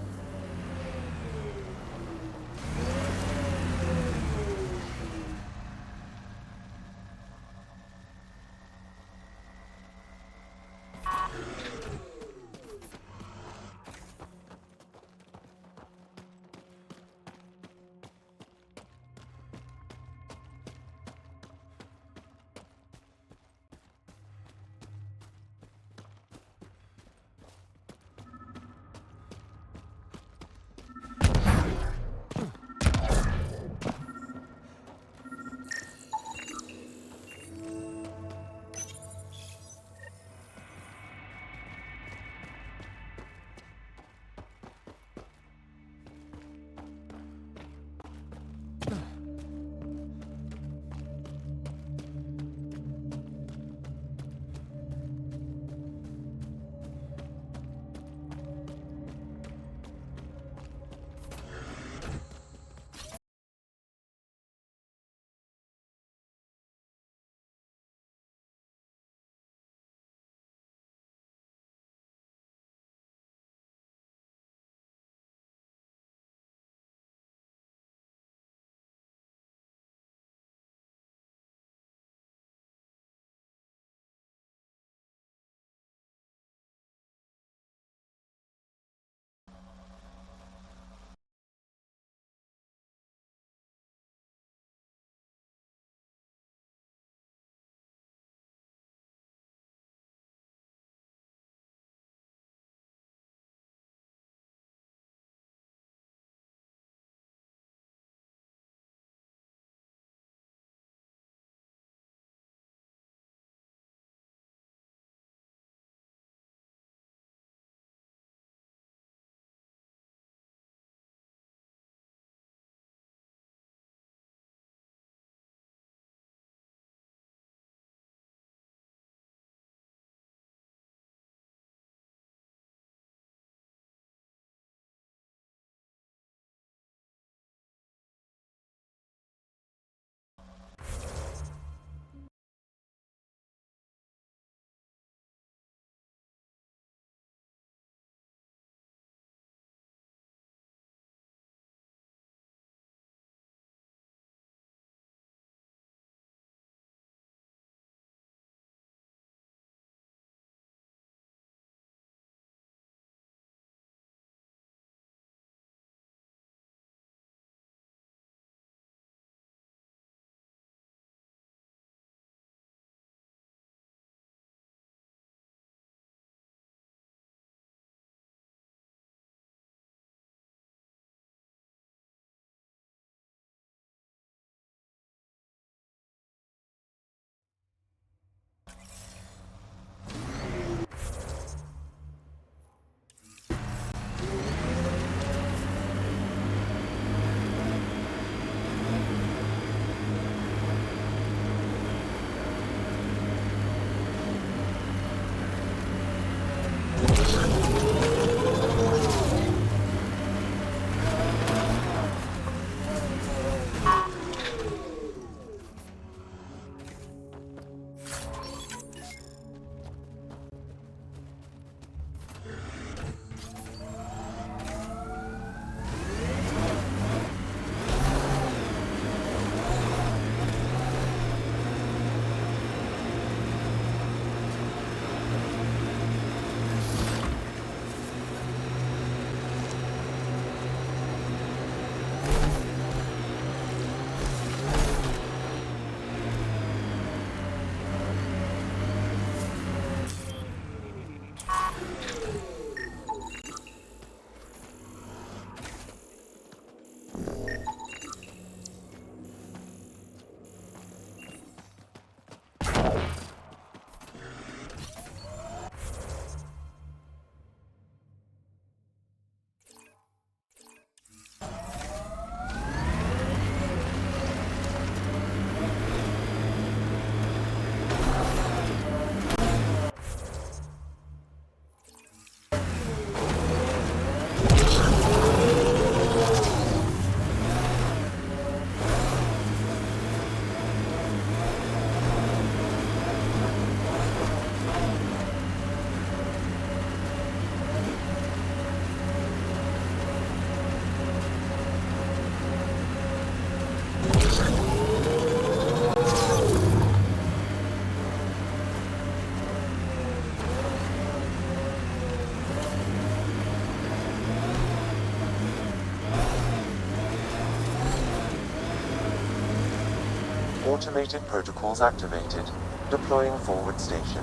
Automated protocols activated. Deploying forward station.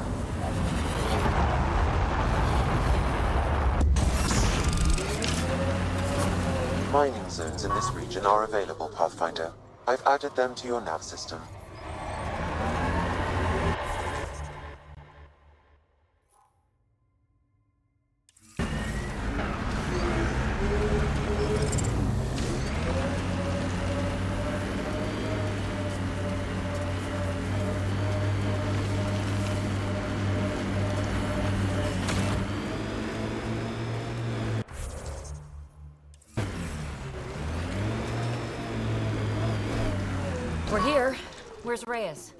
Mining zones in this region are available, Pathfinder. I've added them to your nav system. We're here. Where's Reyes?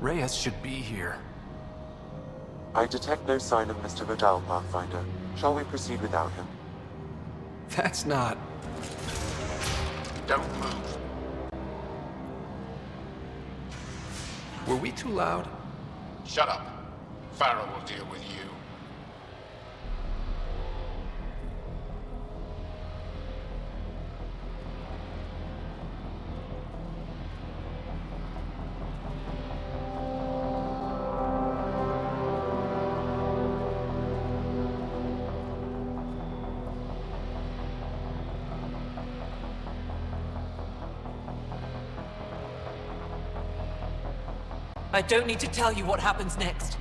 Reyes should be here. I detect no sign of Mr. Vidal, Pathfinder. Shall we proceed without him? That's not... Don't move. Were we too loud? Shut up. Farrell will deal with you. I don't need to tell you what happens next.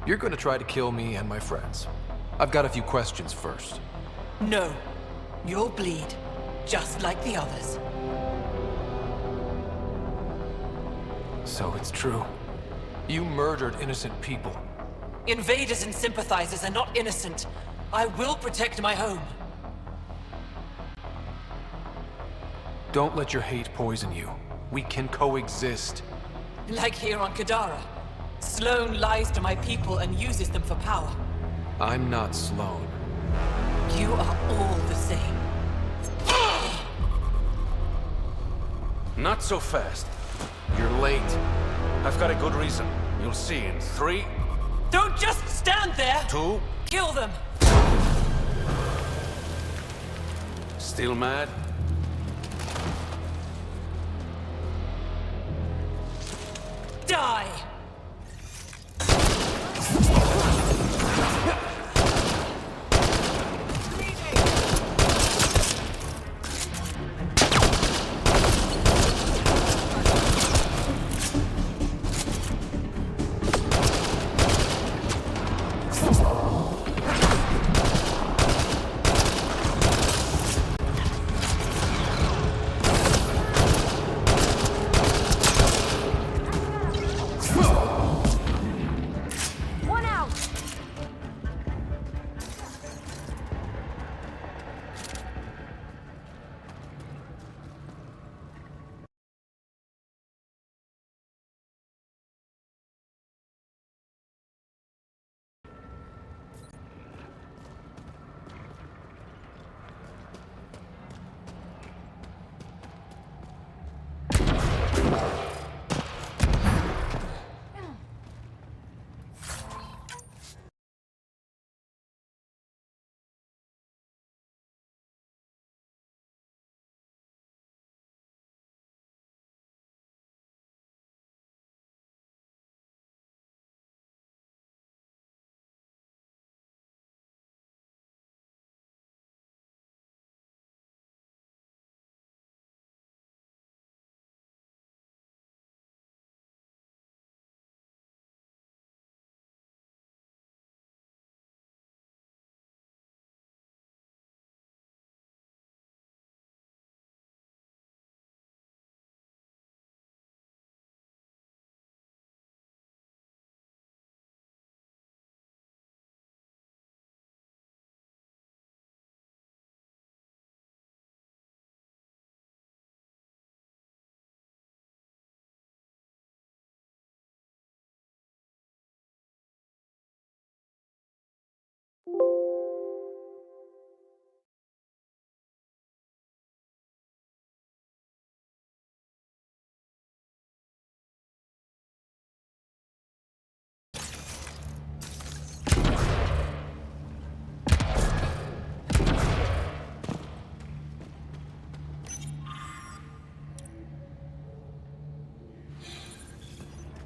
You're gonna try to kill me and my friends. I've got a few questions first. No. You'll bleed, just like the others. So it's true. You murdered innocent people. Invaders and sympathizers are not innocent. I will protect my home. Don't let your hate poison you. We can coexist. Like here on Kadara. Sloane lies to my people and uses them for power. I'm not Sloane. You are all the same. Not so fast. You're late. I've got a good reason. You'll see in 3... Don't just stand there! 2... Kill them! Still mad? Die!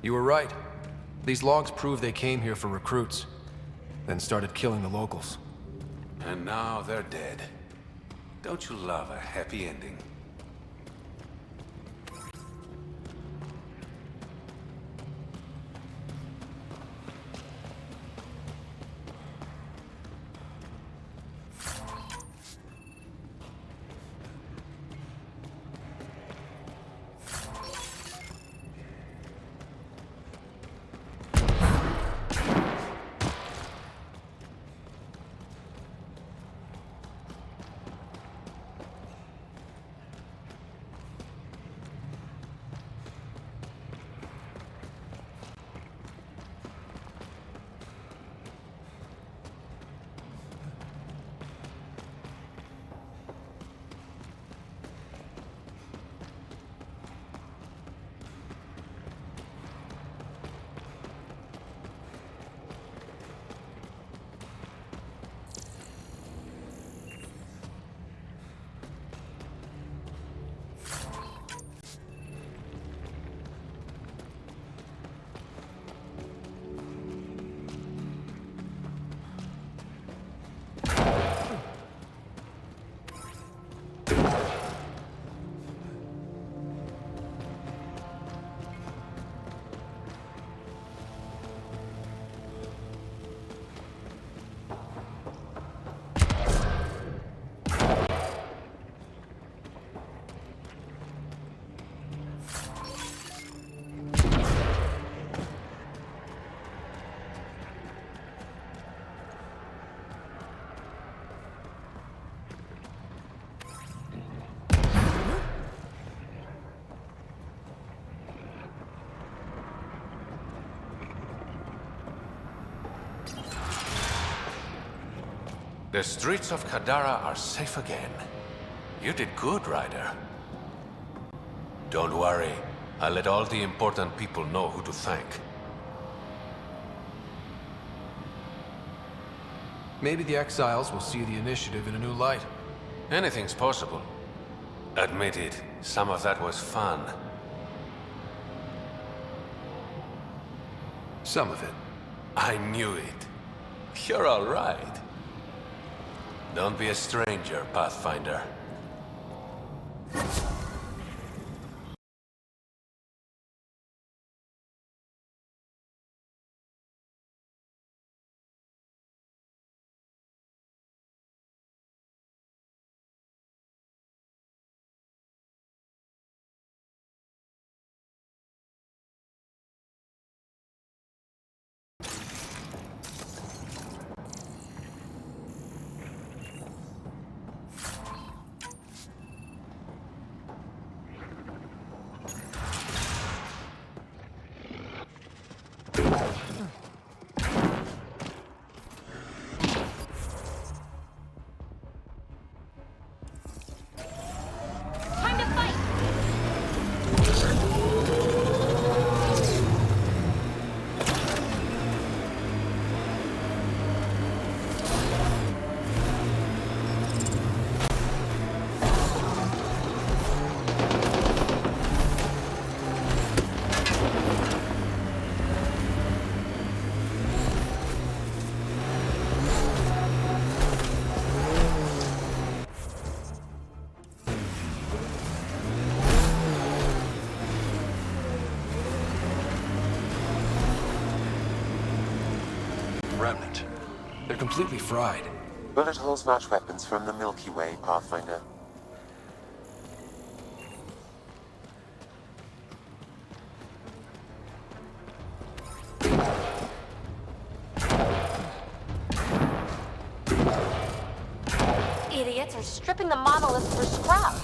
You were right. These logs prove they came here for recruits, then started killing the locals. And now they're dead. Don't you love a happy ending? The streets of Kadara are safe again. You did good, Ryder. Don't worry. I'll let all the important people know who to thank. Maybe the exiles will see the initiative in a new light. Anything's possible. Admit it, some of that was fun. Some of it. I knew it. You're all right. Don't be a stranger, PathFinder. Remnant. They're completely fried. Bullet holes match weapons from the Milky Way, Pathfinder. Idiots are stripping the monoliths for scrap.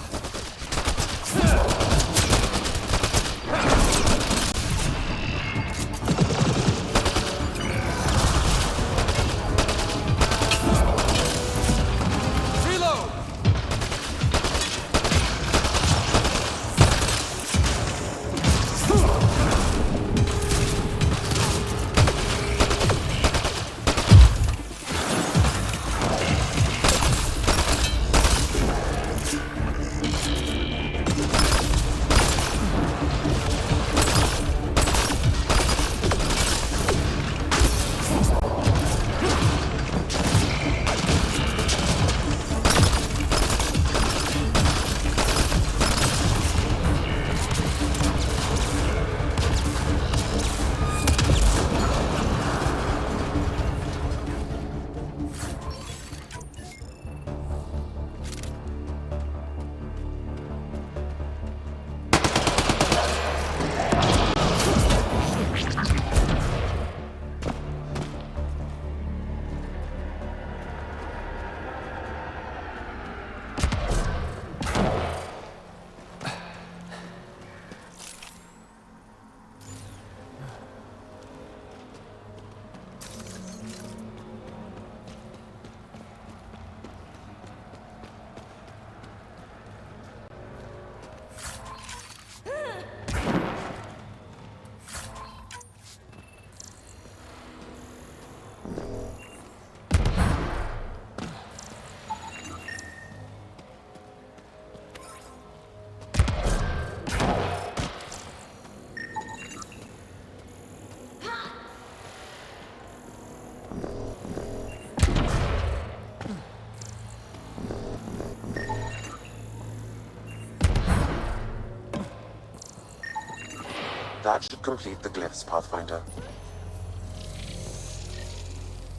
That should complete the glyphs, Pathfinder.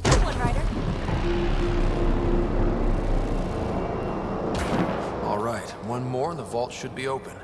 Good one, Ryder. All right, one more and the vault should be open.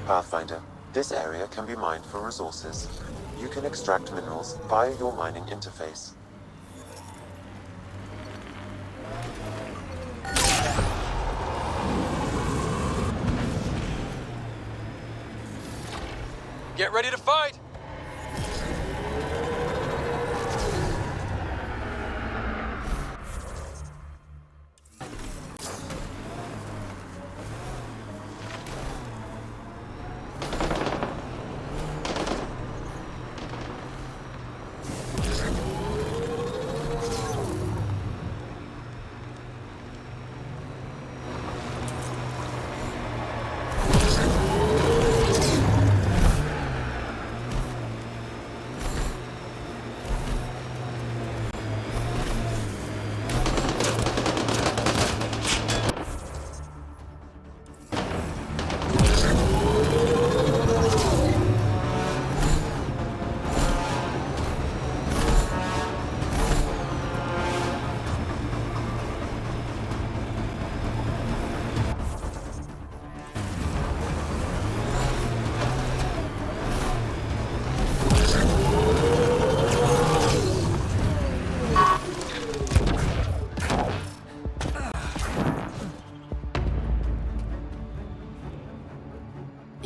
Pathfinder, this area can be mined for resources. You can extract minerals via your mining interface. Get ready to fight!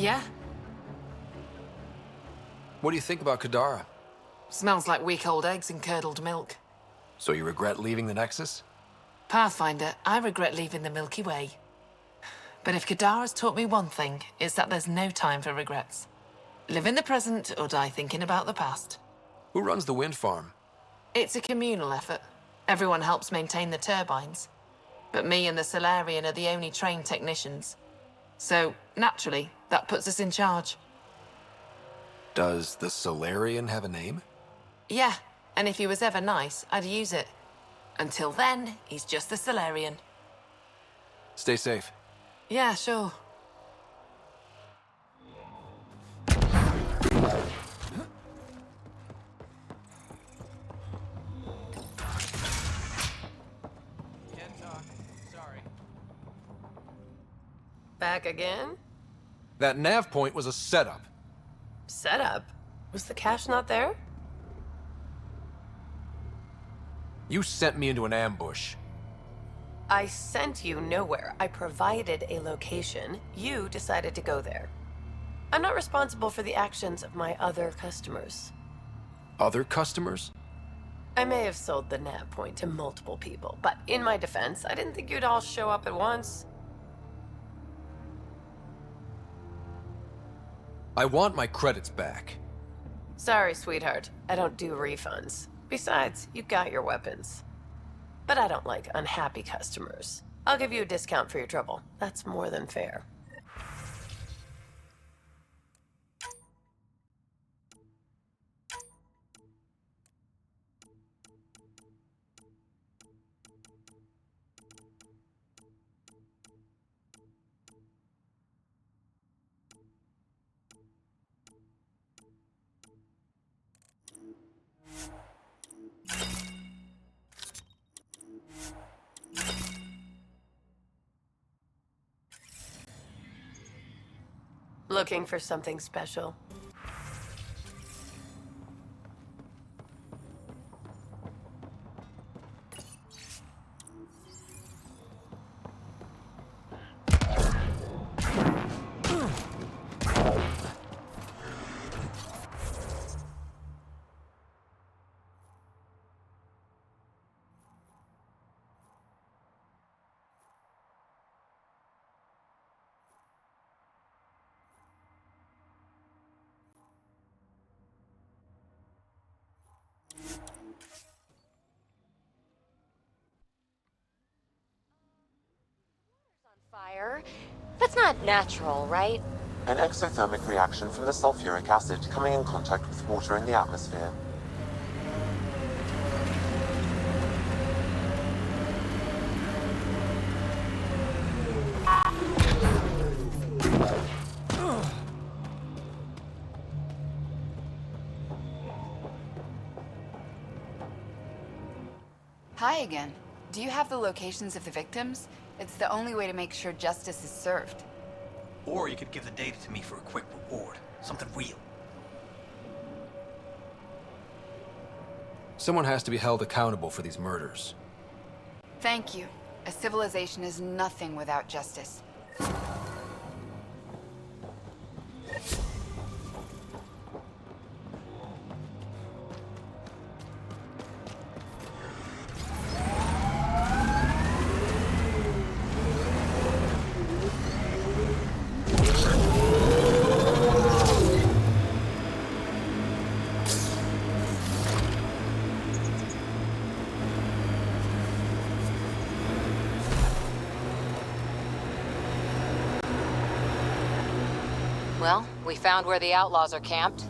Yeah? What do you think about Kadara? Smells like week-old eggs and curdled milk. So you regret leaving the Nexus? Pathfinder, I regret leaving the Milky Way. But if Kadara's taught me one thing, it's that there's no time for regrets. Live in the present or die thinking about the past. Who runs the wind farm? It's a communal effort. Everyone helps maintain the turbines. But me and the Solarian are the only trained technicians. So, naturally, that puts us in charge. Does the Solarian have a name? Yeah, and if he was ever nice, I'd use it. Until then, he's just the Solarian. Stay safe. Yeah, sure. Back again? That nav point was a setup. Setup? Was the cache not there? You sent me into an ambush. I sent you nowhere. I provided a location. You decided to go there. I'm not responsible for the actions of my other customers. Other customers? I may have sold the nav point to multiple people, but in my defense, I didn't think you'd all show up at once. I want my credits back. Sorry, sweetheart. I don't do refunds. Besides, you got your weapons. But I don't like unhappy customers. I'll give you a discount for your trouble. That's more than fair. Looking for something special? Fire? That's not natural, right? An exothermic reaction from the sulfuric acid coming in contact with water in the atmosphere. Hi again. Do you have the locations of the victims? It's the only way to make sure justice is served. Or you could give the data to me for a quick reward. Something real. Someone has to be held accountable for these murders. Thank you. A civilization is nothing without justice. Well, we found where the outlaws are camped.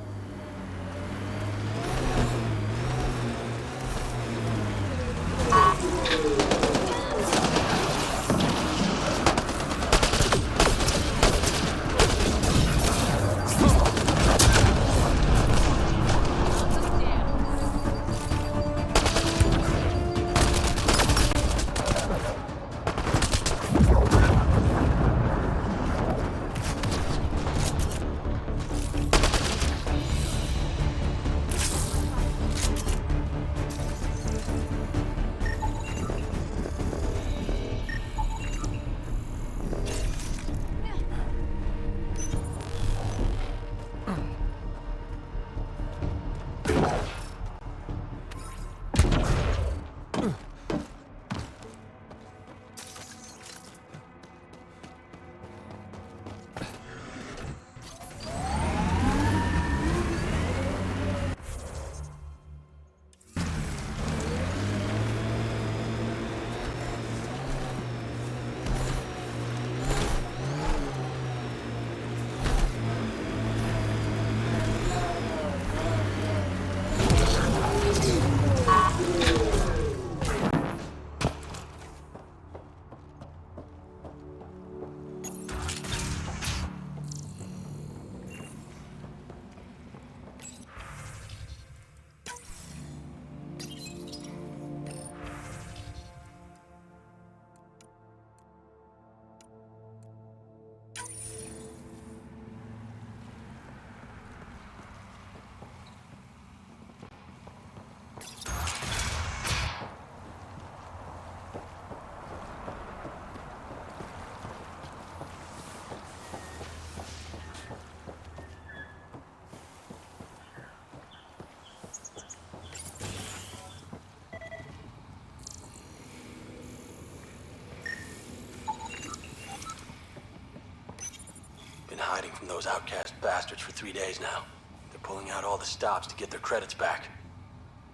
Hiding from those outcast bastards for 3 days now. They're pulling out all the stops to get their credits back.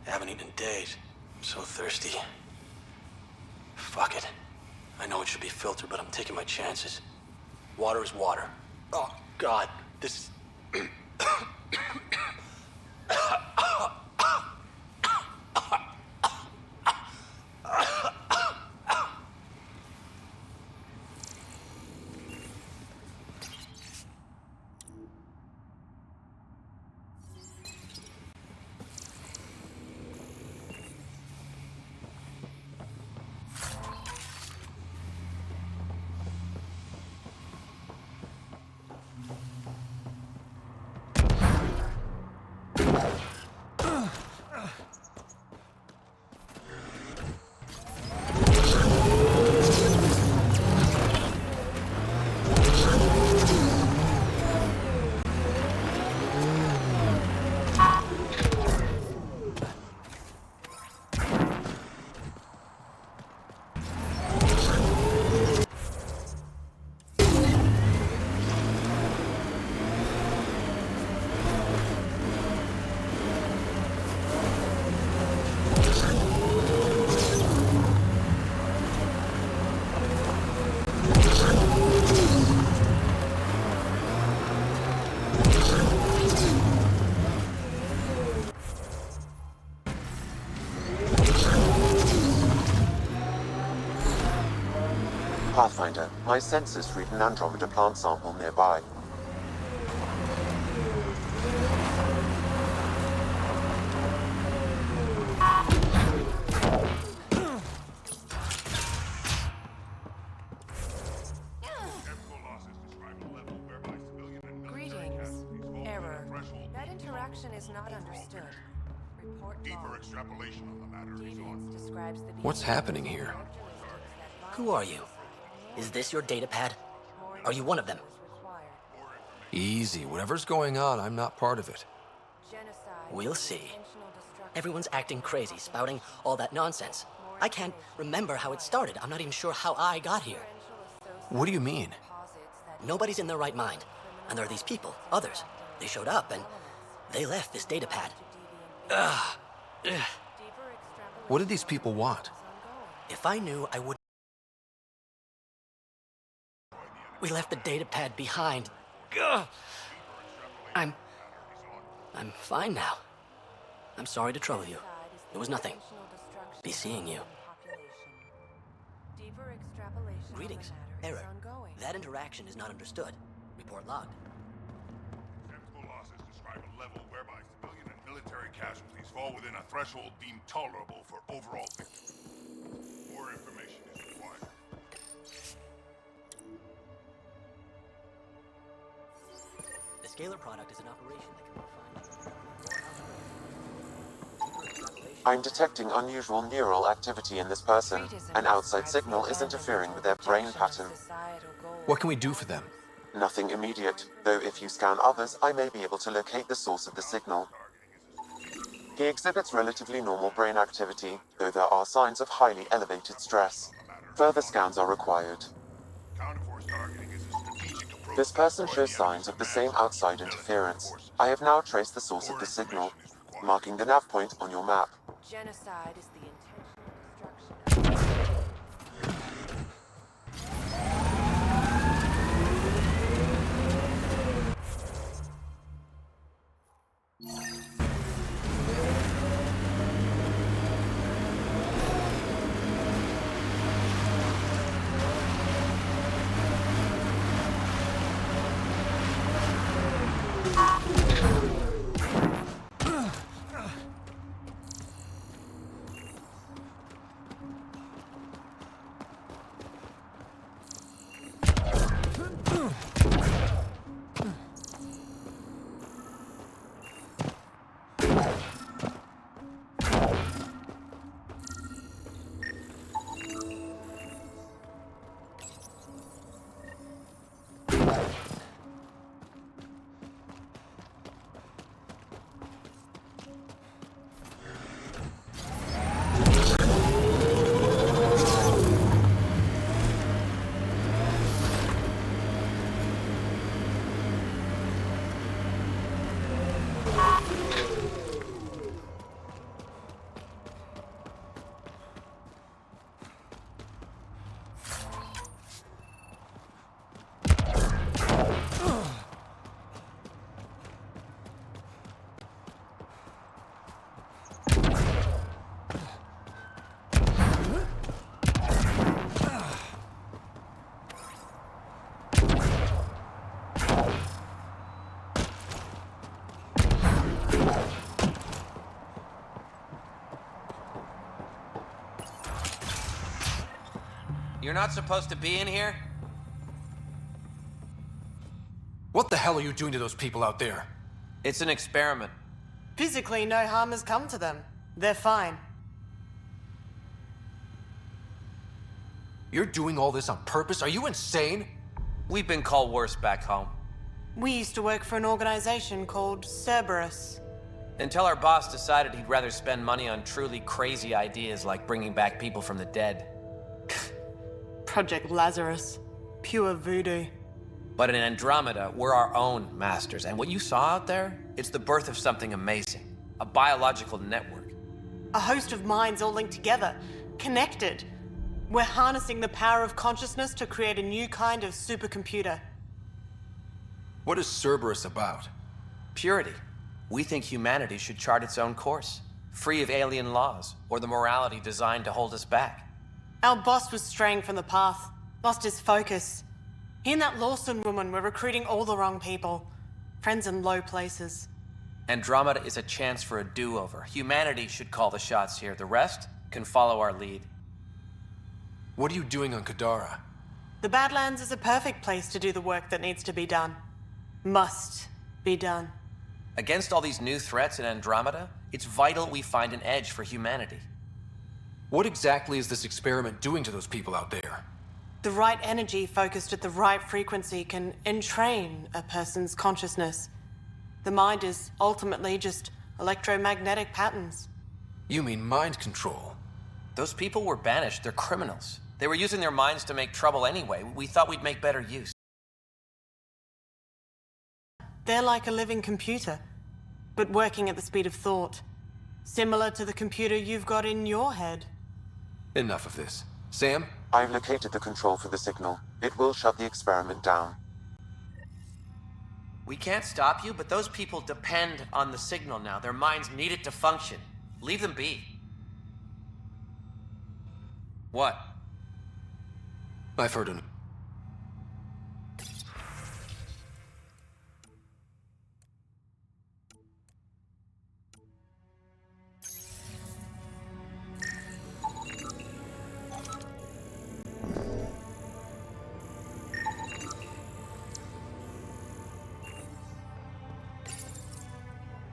They haven't eaten in days. I'm so thirsty. Fuck it. I know it should be filtered, but I'm taking my chances. Water is water. Oh, God. This... Pathfinder, my sensors read an Andromeda plant sample nearby. Greetings. Error. That interaction is not understood. Report Deeper extrapolation on the matter is on. describes the What's happening here? Who are you? Is this your datapad? Are you one of them? Easy. Whatever's going on, I'm not part of it. We'll see. Everyone's acting crazy, spouting all that nonsense. I can't remember how it started. I'm not even sure how I got here. What do you mean? Nobody's in their right mind. And there are these people, others. They showed up and they left this datapad. Ugh. Ugh. What did these people want? If I knew, I wouldn't. We left the datapad behind. Ugh. I'm fine now. I'm sorry to trouble you. It was nothing. Be seeing you. Greetings. Error. That interaction is not understood. Report logged. Chemical losses describe a level whereby civilian and military casualties fall within a threshold deemed tolerable for overall victims. More information is required. The scalar product is an operation that can refine. I'm detecting unusual neural activity in this person. An outside signal is interfering with their brain pattern. What can we do for them? Nothing immediate, though if you scan others, I may be able to locate the source of the signal. He exhibits relatively normal brain activity, though there are signs of highly elevated stress. Further scans are required. This person shows signs of the same outside interference. I have now traced the source of the signal, marking the nav point on your map. Genocide is the intentional destruction of... You're not supposed to be in here? What the hell are you doing to those people out there? It's an experiment. Physically, no harm has come to them. They're fine. You're doing all this on purpose? Are you insane? We've been called worse back home. We used to work for an organization called Cerberus. Until our boss decided he'd rather spend money on truly crazy ideas like bringing back people from the dead. Project Lazarus. Pure voodoo. But in Andromeda, we're our own masters, and what you saw out there, it's the birth of something amazing. A biological network. A host of minds all linked together, connected. We're harnessing the power of consciousness to create a new kind of supercomputer. What is Cerberus about? Purity. We think humanity should chart its own course, free of alien laws or the morality designed to hold us back. Our boss was straying from the path, lost his focus. He and that Lawson woman were recruiting all the wrong people. Friends in low places. Andromeda is a chance for a do-over. Humanity should call the shots here. The rest can follow our lead. What are you doing on Kadara? The Badlands is a perfect place to do the work that needs to be done. Must be done. Against all these new threats in Andromeda, it's vital we find an edge for humanity. What exactly is this experiment doing to those people out there? The right energy focused at the right frequency can entrain a person's consciousness. The mind is ultimately just electromagnetic patterns. You mean mind control? Those people were banished. They're criminals. They were using their minds to make trouble anyway. We thought we'd make better use. They're like a living computer, but working at the speed of thought. Similar to the computer you've got in your head. Enough of this. Sam? I've located the control for the signal. It will shut the experiment down. We can't stop you, but those people depend on the signal now. Their minds need it to function. Leave them be. What? I've heard an...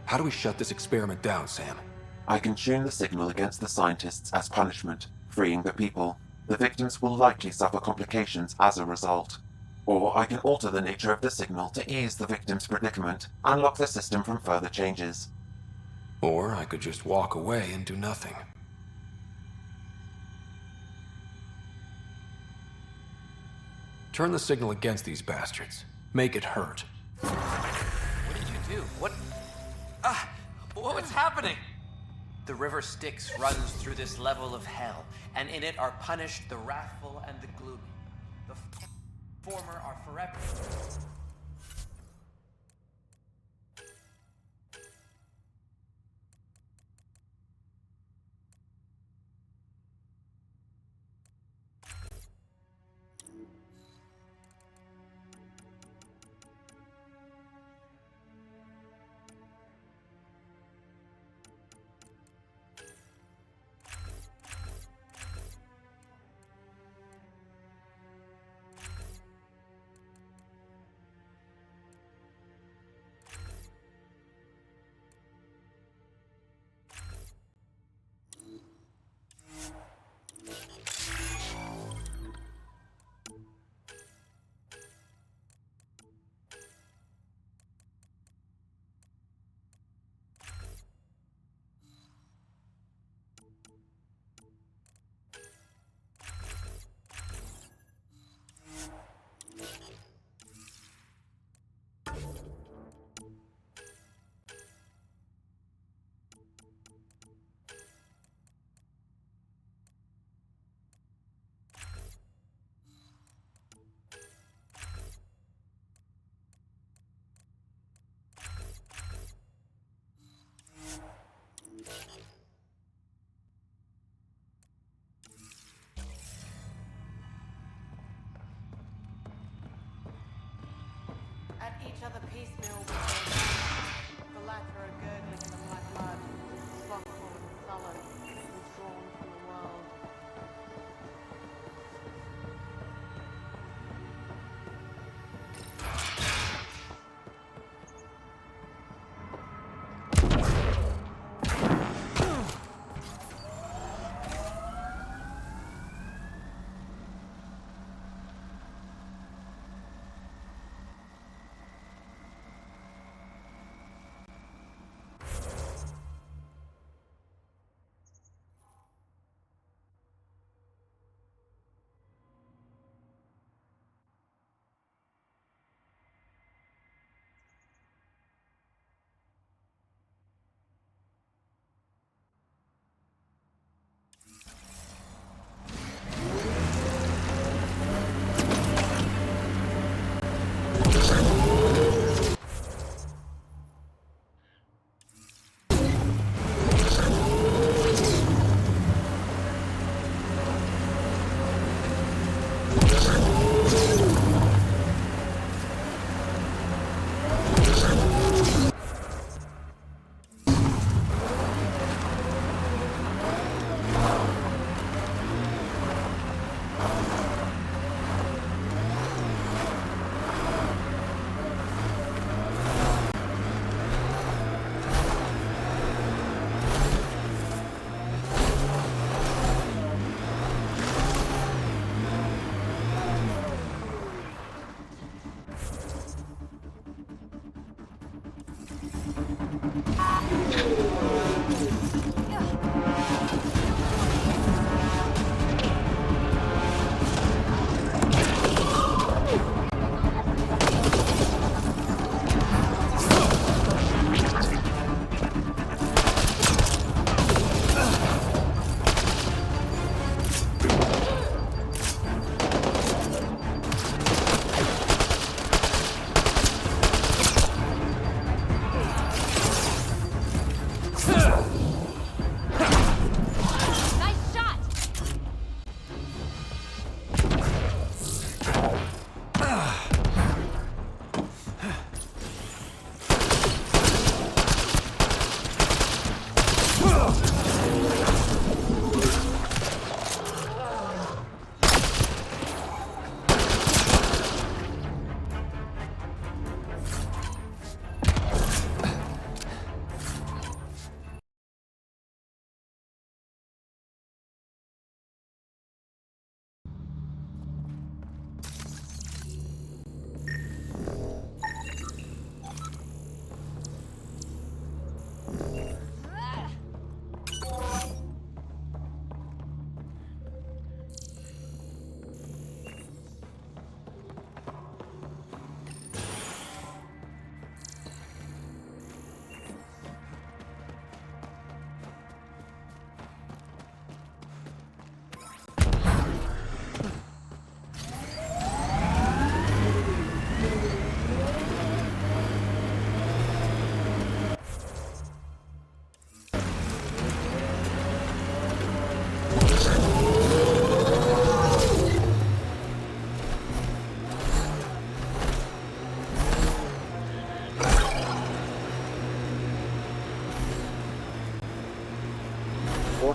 How do we shut this experiment down, Sam? I can tune the signal against the scientists as punishment, freeing the people. The victims will likely suffer complications as a result. Or I can alter the nature of the signal to ease the victim's predicament, and lock the system from further changes. Or I could just walk away and do nothing. Turn the signal against these bastards. Make it hurt. What did you do? What's happening? The river Styx runs through this level of hell, and in it are punished the wrathful and the gloomy. The former are forever. At each other piecemeal with their the latter are gurgling in the black mud, slothful and sullen, withdrawn from the world.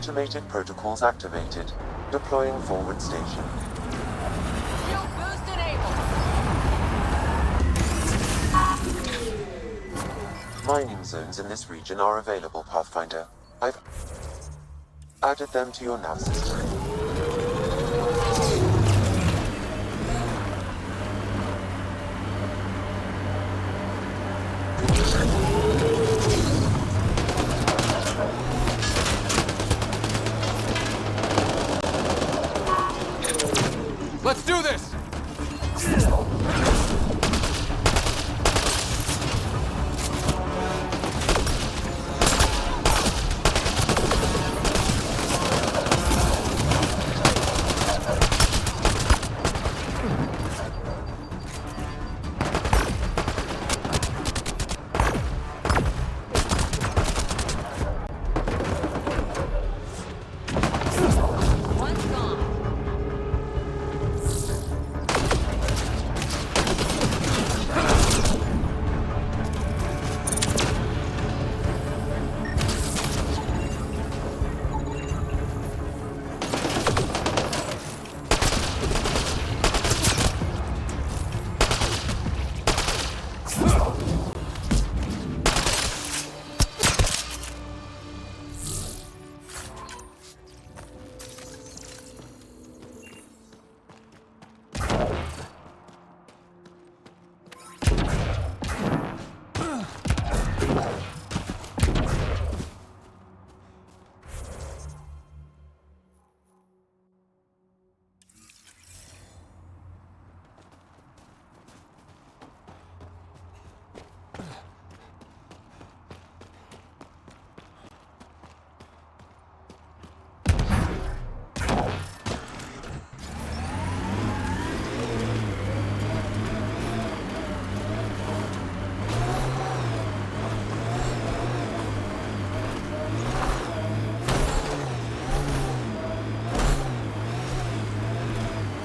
Automated protocols activated. Deploying forward station. Shield boost enabled. Mining zones in this region are available, Pathfinder. I've added them to your nav system. Let's do this! One's gone.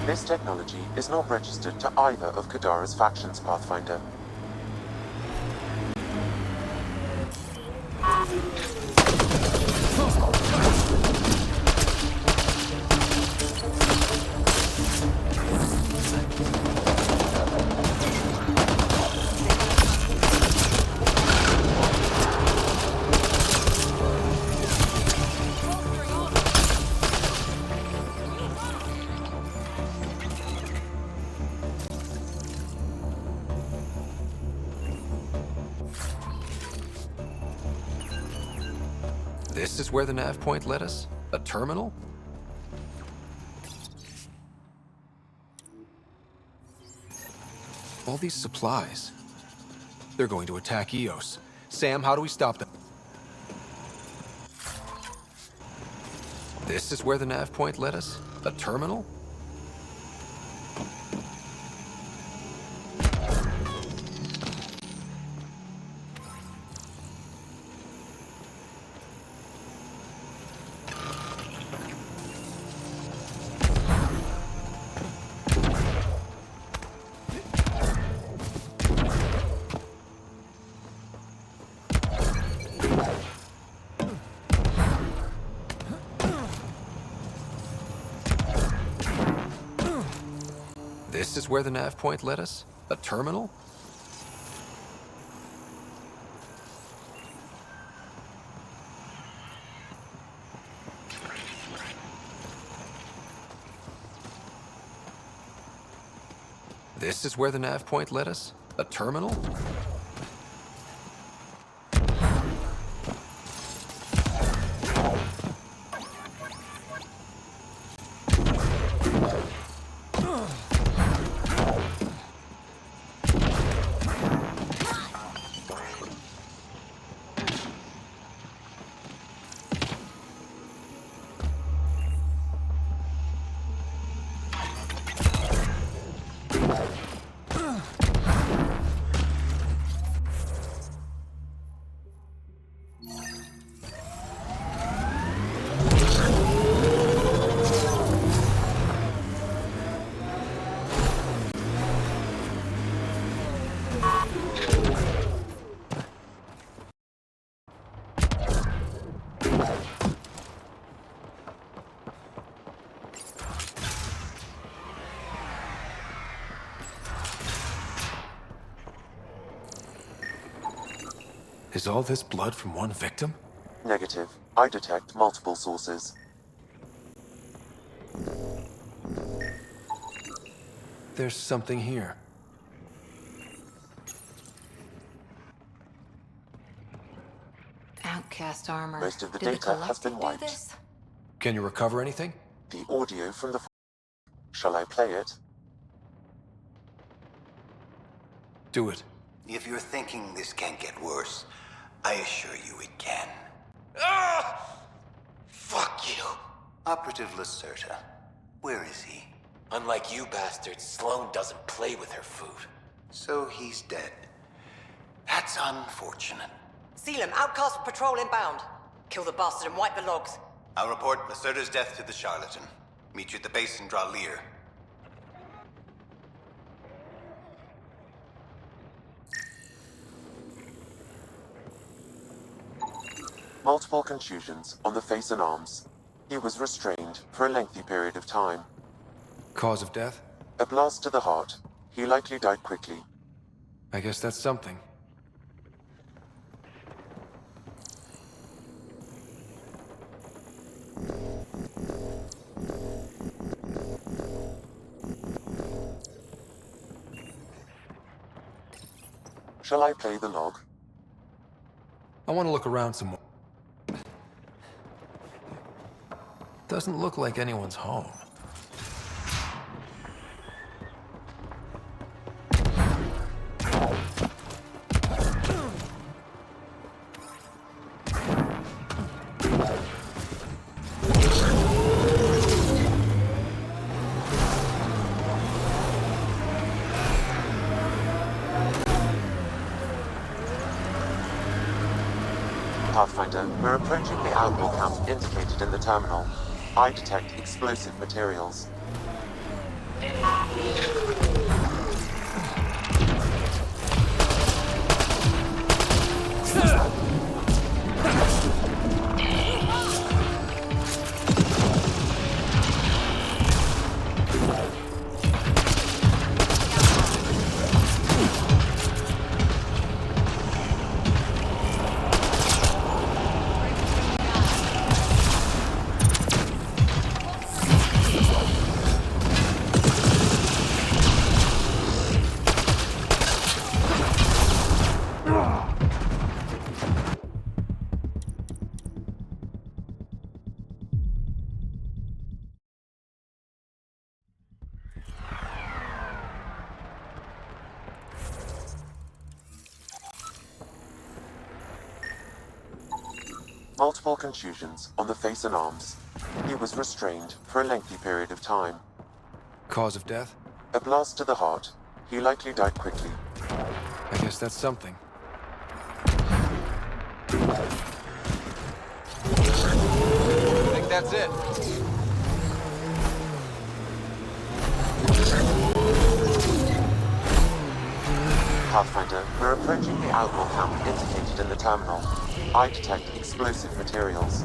This technology is not registered to either of Kadara's factions, Pathfinder. This is where the nav point led us? A terminal? All these supplies. They're going to attack Eos. Sam, how do we stop them? This is where the nav point led us? A terminal? This is where the nav point led us? A terminal? This is where the nav point led us? A terminal? Is all this blood from one victim? Negative. I detect multiple sources. There's something here. Outcast armor. Most of the Did data has been Collective do wiped. this? Can you recover anything? The audio from the... Shall I play it? Do it. If you're thinking this can't get worse, I assure you it can. Fuck you! Operative Lacerta, where is he? Unlike you bastards, Sloane doesn't play with her food. So he's dead. That's unfortunate. Selim, Outcast patrol inbound. Kill the bastard and wipe the logs. I'll report Lacerta's death to the Charlatan. Meet you at the base and draw Lear. Multiple contusions on the face and arms. He was restrained for a lengthy period of time. Cause of death? A blast to the heart. He likely died quickly. I guess that's something. Shall I play the log? I want to look around some more. Doesn't look like anyone's home. PathFinder, we're approaching the outlaw camp indicated in the terminal. I detect explosive materials. Multiple contusions on the face and arms. He was restrained for a lengthy period of time. Cause of death? A blast to the heart. He likely died quickly. I guess that's something. I think that's it. Pathfinder, we're approaching the outlaw camp indicated in the terminal. I detect explosive materials.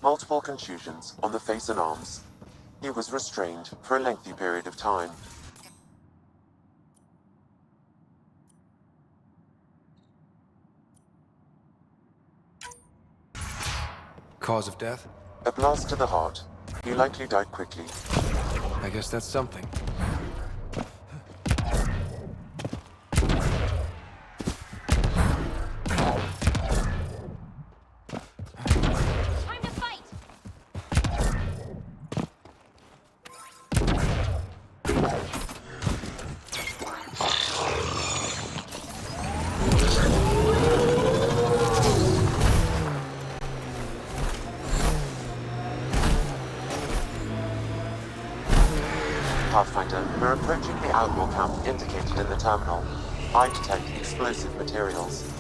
multiple contusions on the face and arms. He was restrained for a lengthy period of time. Cause of death? A blast to the heart. He likely died quickly. I guess that's something. PathFinder, we're approaching the outlaw camp indicated in the terminal. I detect explosive materials.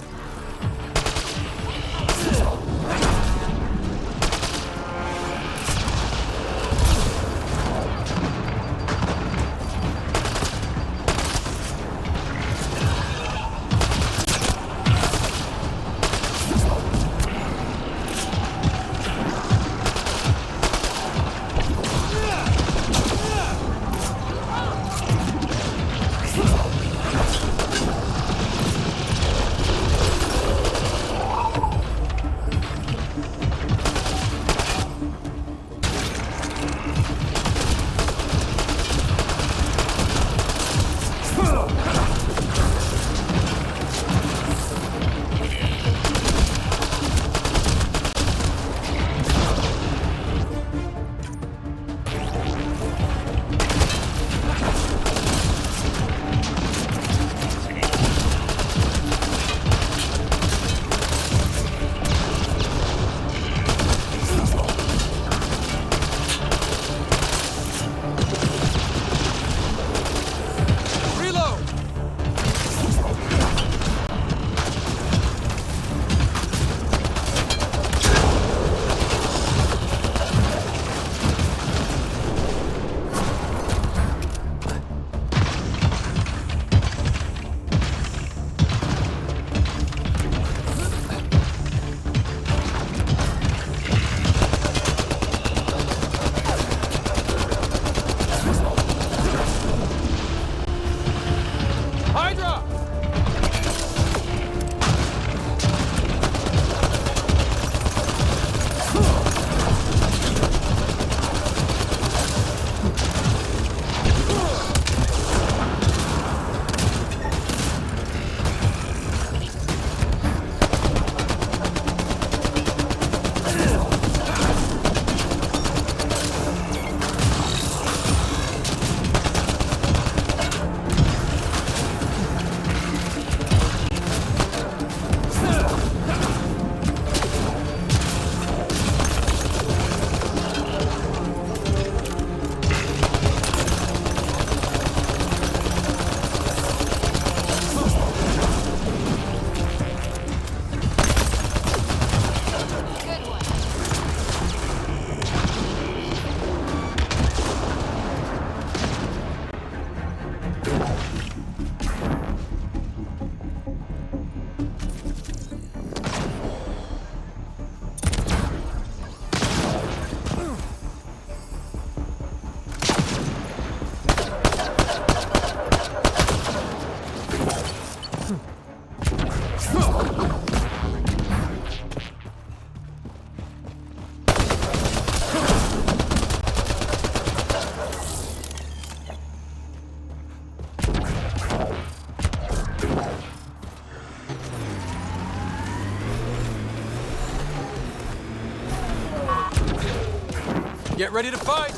Get ready to fight!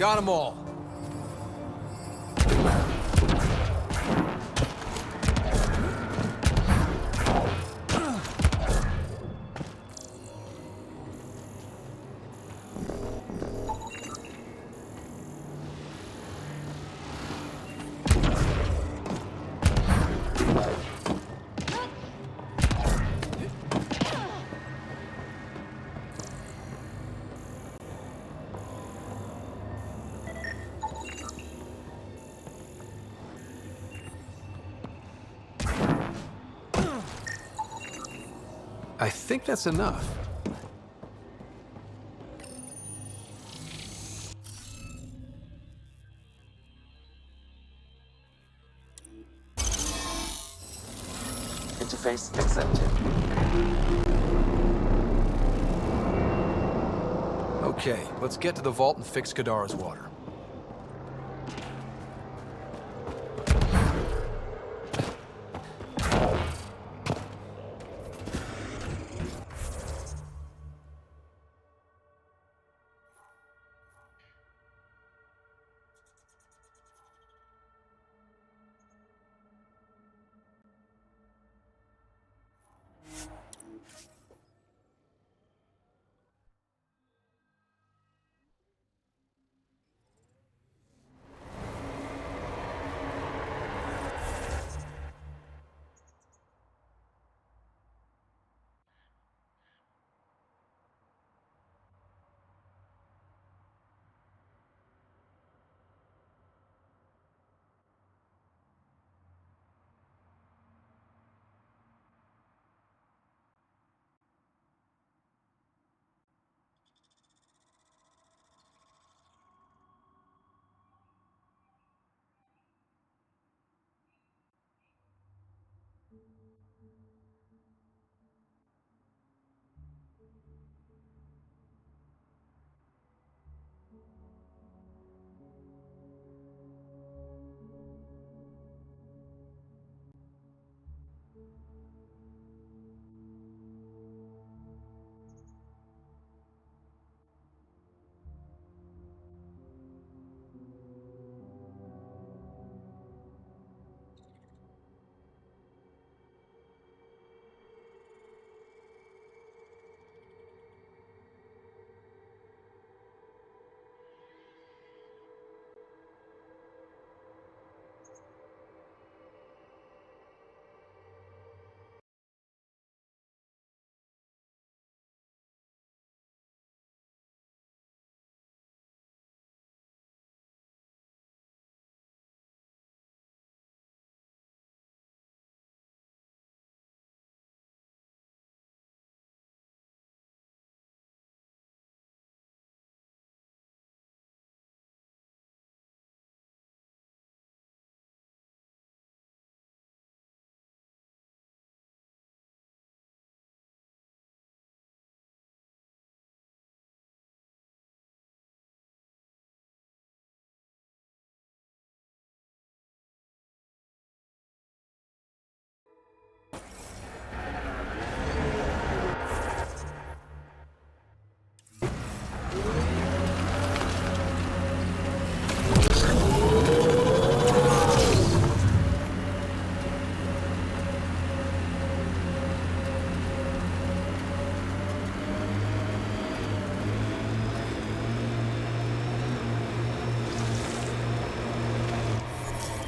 Got them all. I think that's enough. Interface accepted. Okay, let's get to the vault and fix Kadara's water.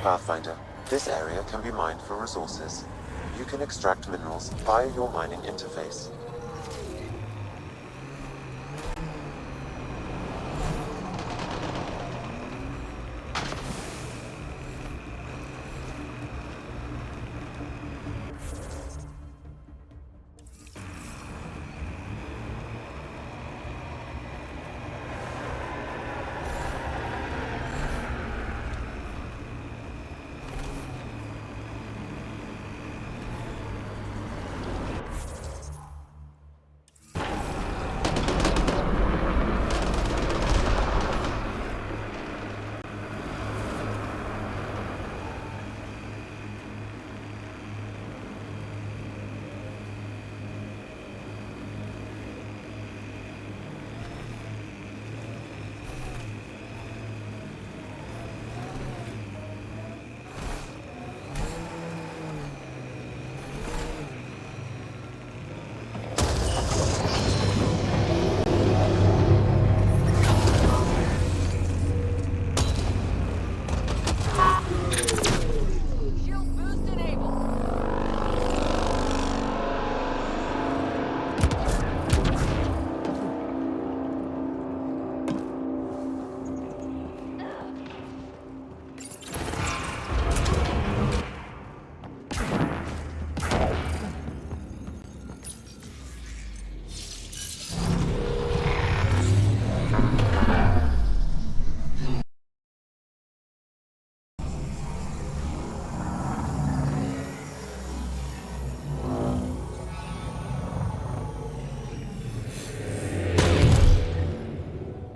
PathFinder. This area can be mined for resources. You can extract minerals via your mining interface.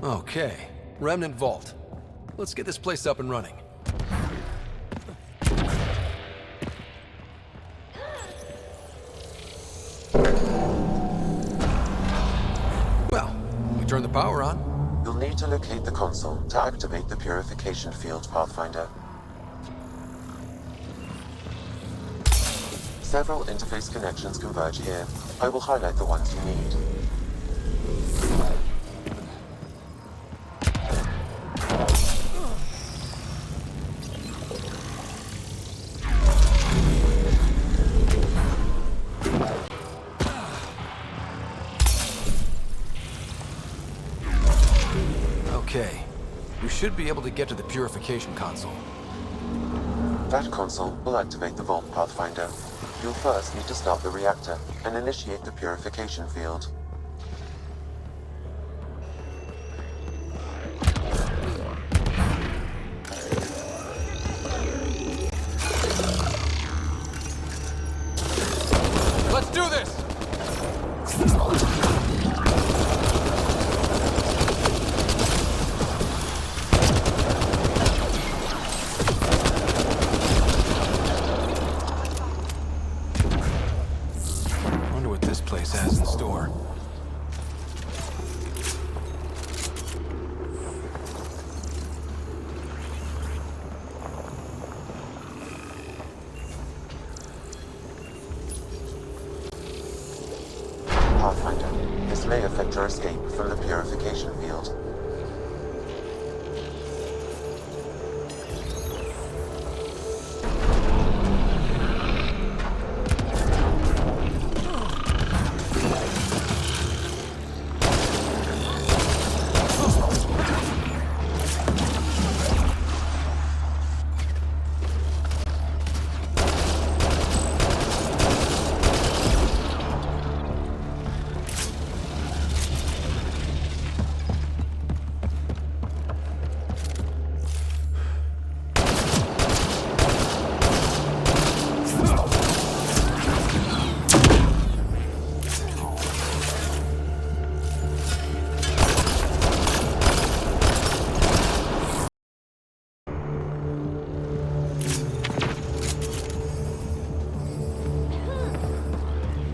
Okay, Remnant Vault. Let's get this place up and running. Well, we turn the power on. You'll need to locate the console to activate the purification field, Pathfinder. Several interface connections converge here. I will highlight the ones you need. Okay, we should be able to get to the purification console. That console will activate the Vault, Pathfinder. You'll first need to start the reactor and initiate the purification field. Let's do this! Wonder what this place has in store. Pathfinder, this may affect your escape from the purification field.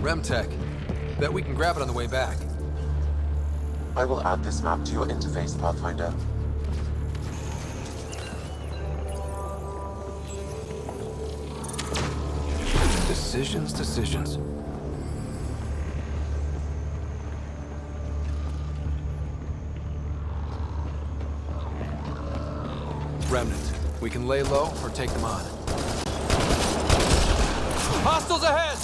Remtech. Bet we can grab it on the way back. I will add this map to your interface, Pathfinder. Decisions. Remnant. We can lay low or take them on. Hostiles ahead!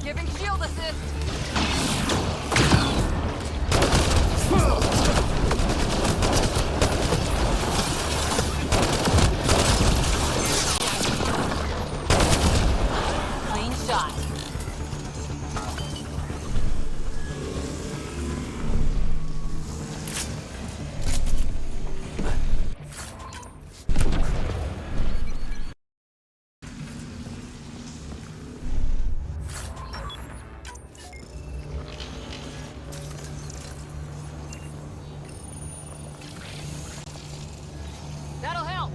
Giving shield assist. Clean shot. That'll help.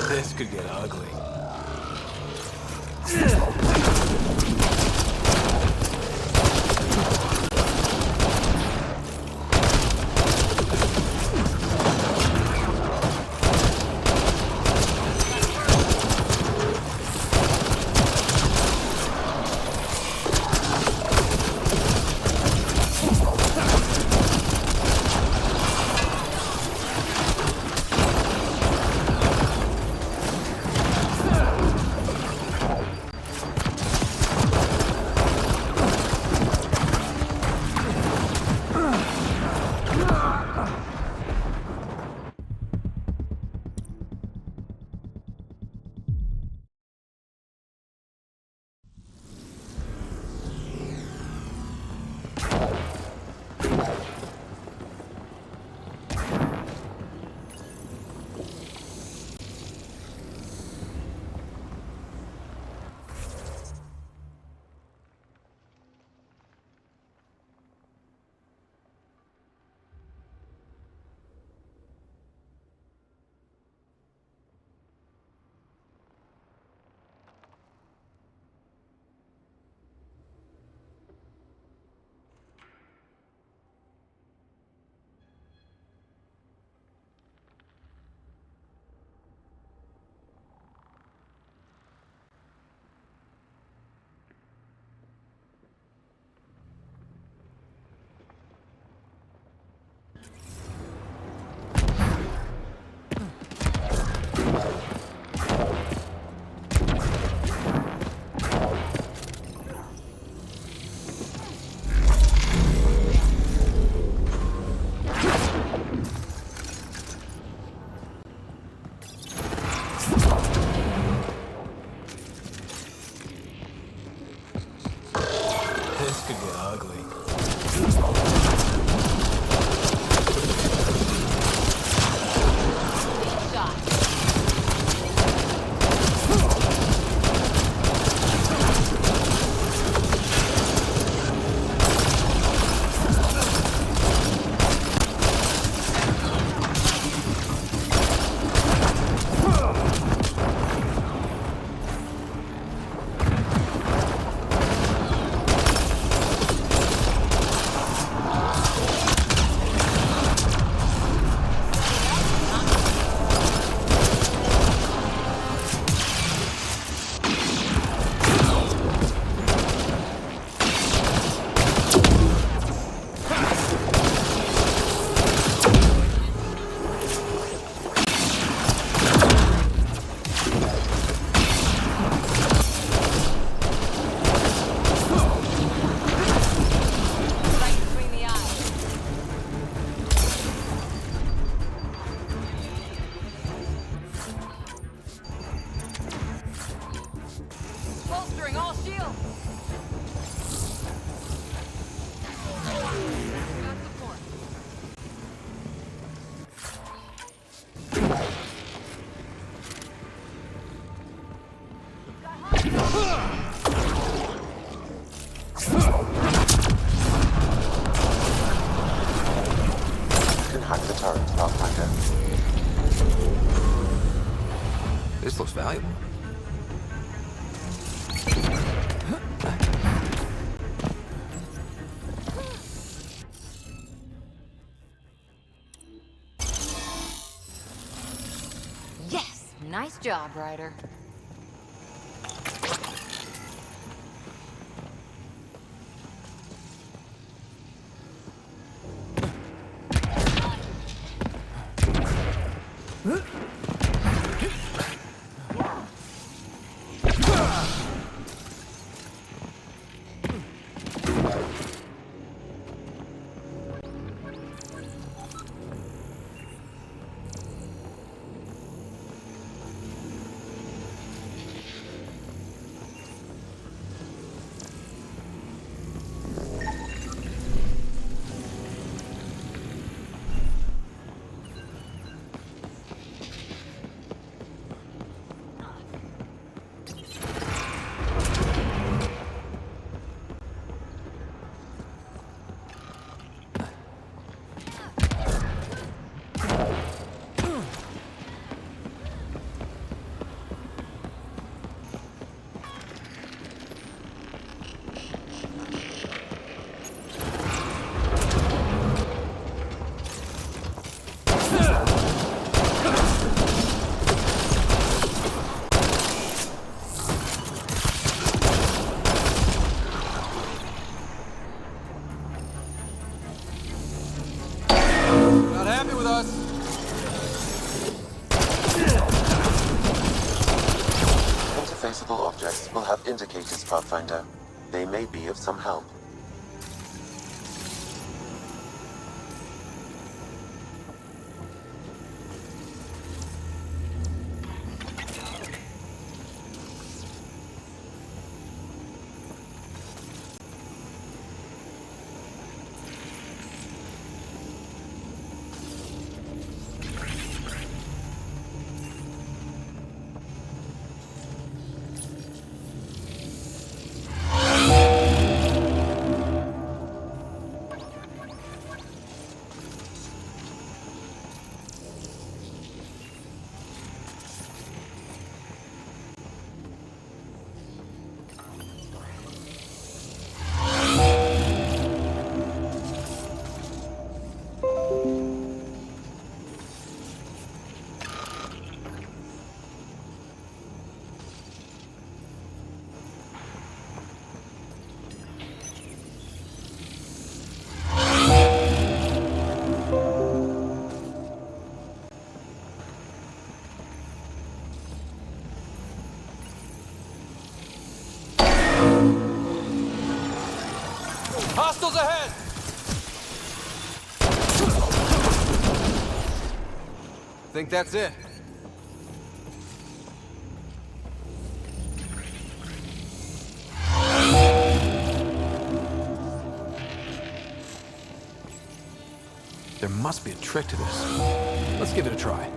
This could get ugly. looks valuable. Yes! Nice job, Ryder. Not happy with us. Interfaceable objects will have indicators, Pathfinder. They may be of some help. Hostiles ahead! Think that's it. There must be a trick to this. Let's give it a try.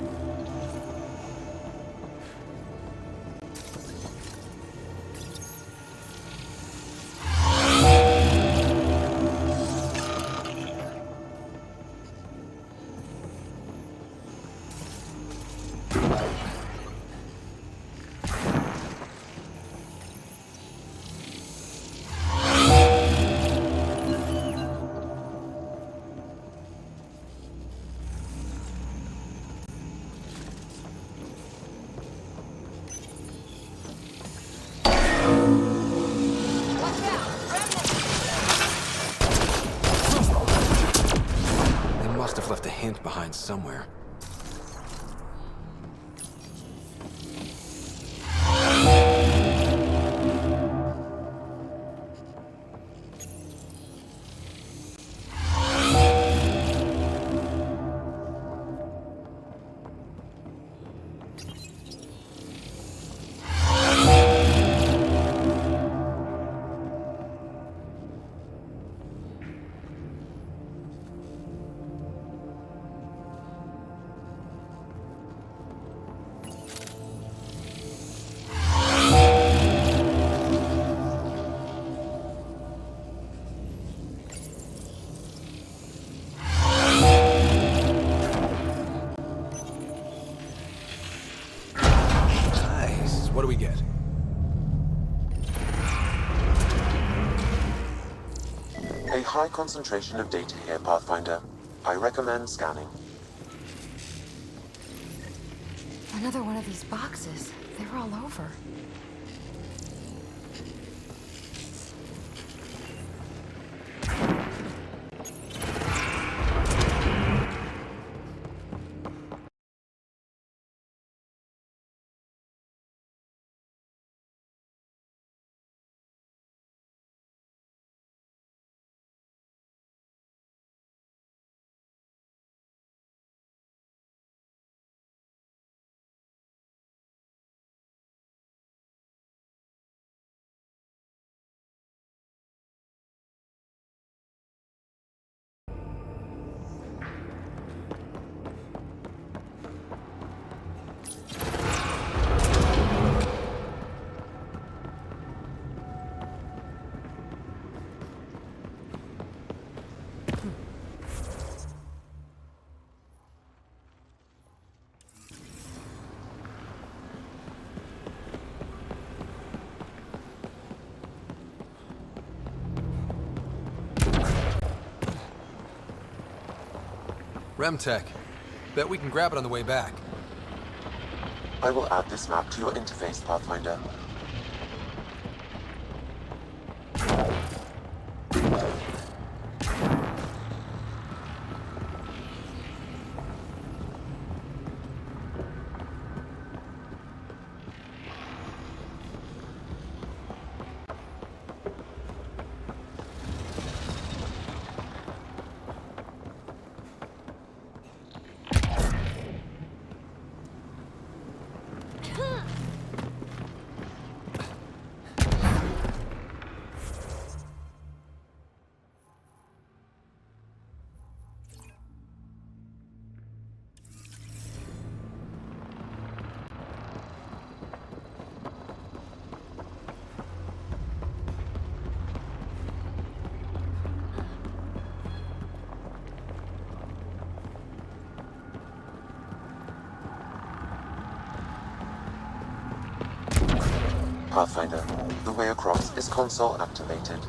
Must have left a hint behind somewhere. What do we get? A high concentration of data here, Pathfinder. I recommend scanning. Another one of these boxes. They were all over. Remtech. Bet we can grab it on the way back. I will add this map to your interface, Pathfinder. Pathfinder, the way across is console activated.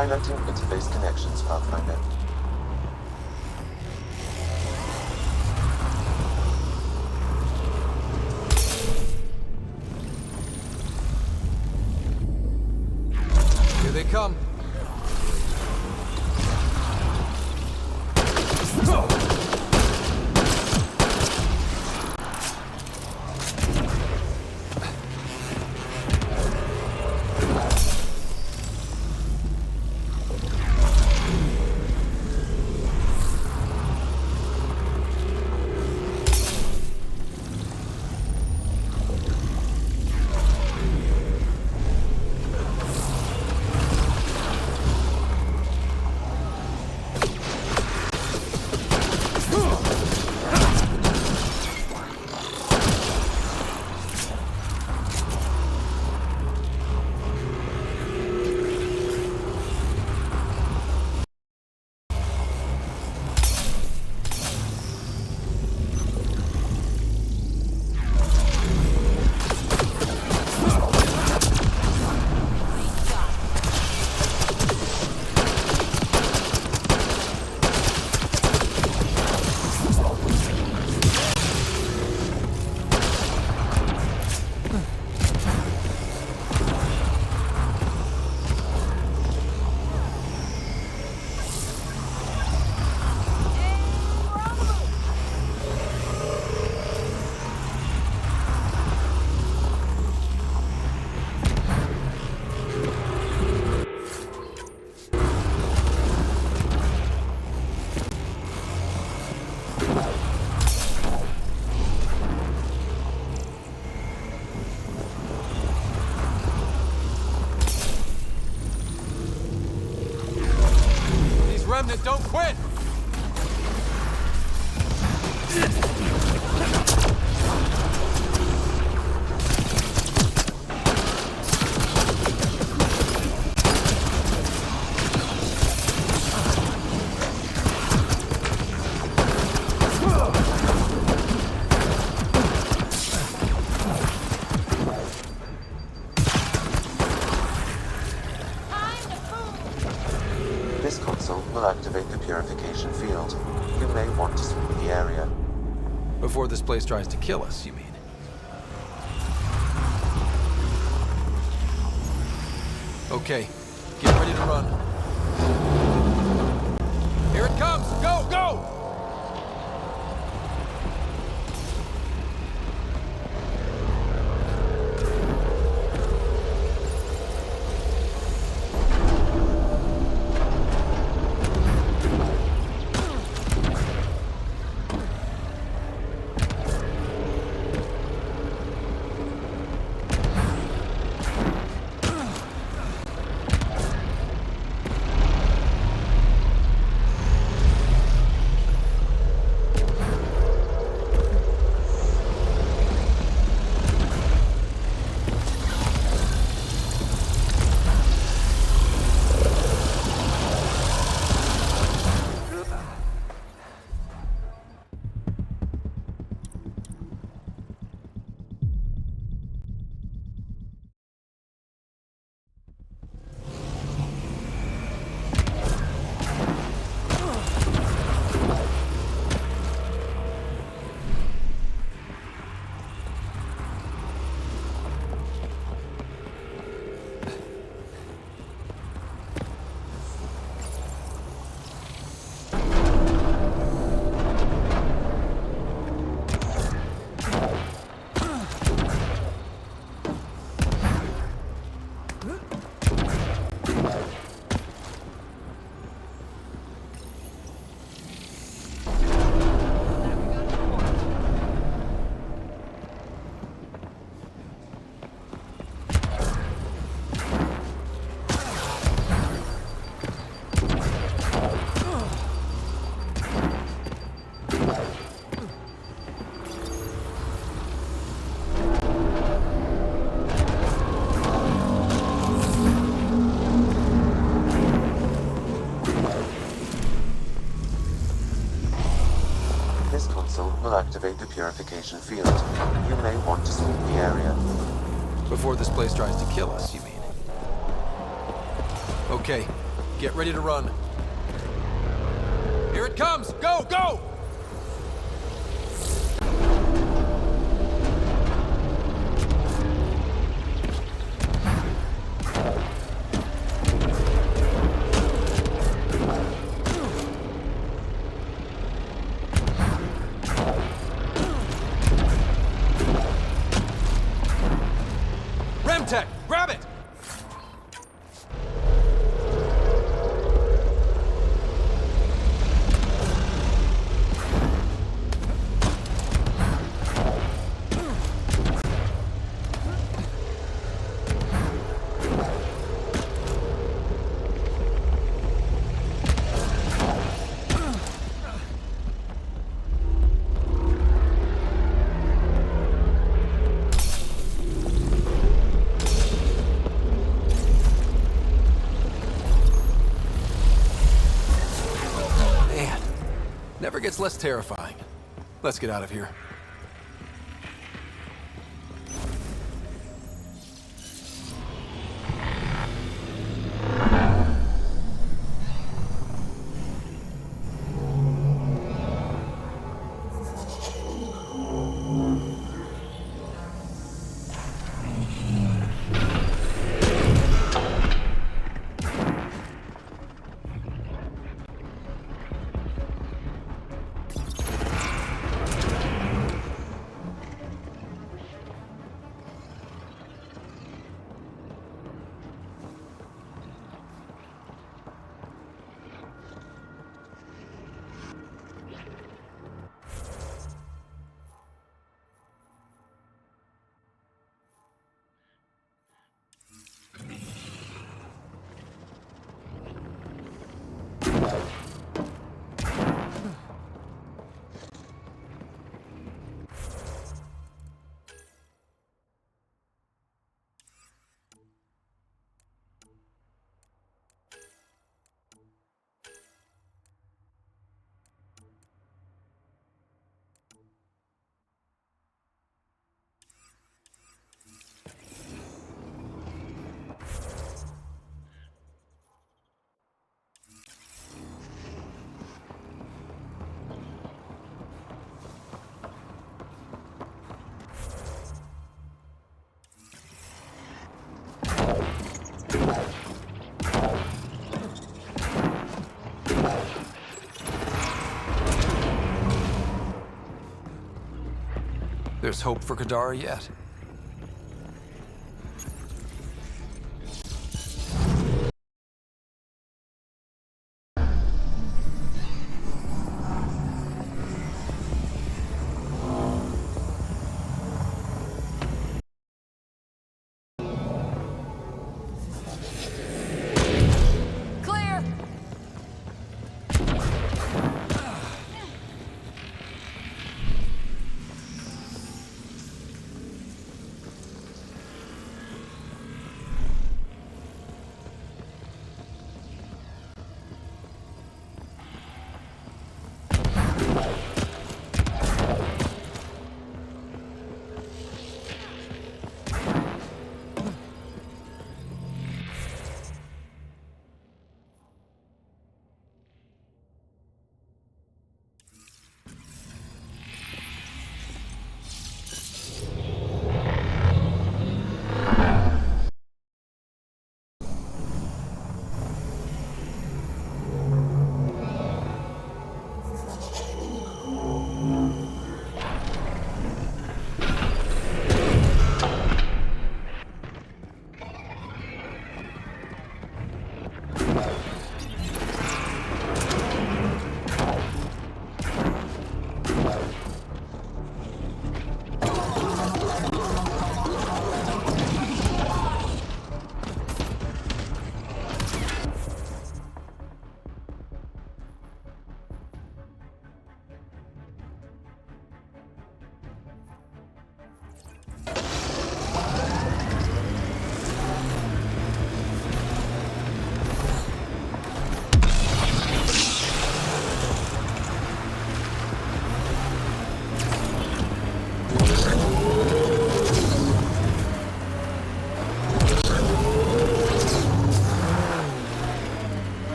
Highlighting interface connections, Pathfinder. Here they come. Remnant, don't quit! This console will activate the purification field. You may want to sweep the area. Before this place tries to kill us, you mean? Okay, get ready to run. Here it comes! Go, go! will activate the purification field. You may want to sweep the area. Before this place tries to kill us, you mean? Okay, get ready to run. Here it comes! Go, go! Grab it! Never gets less terrifying. Let's get out of here. there's hope for Kadara yet. Clear!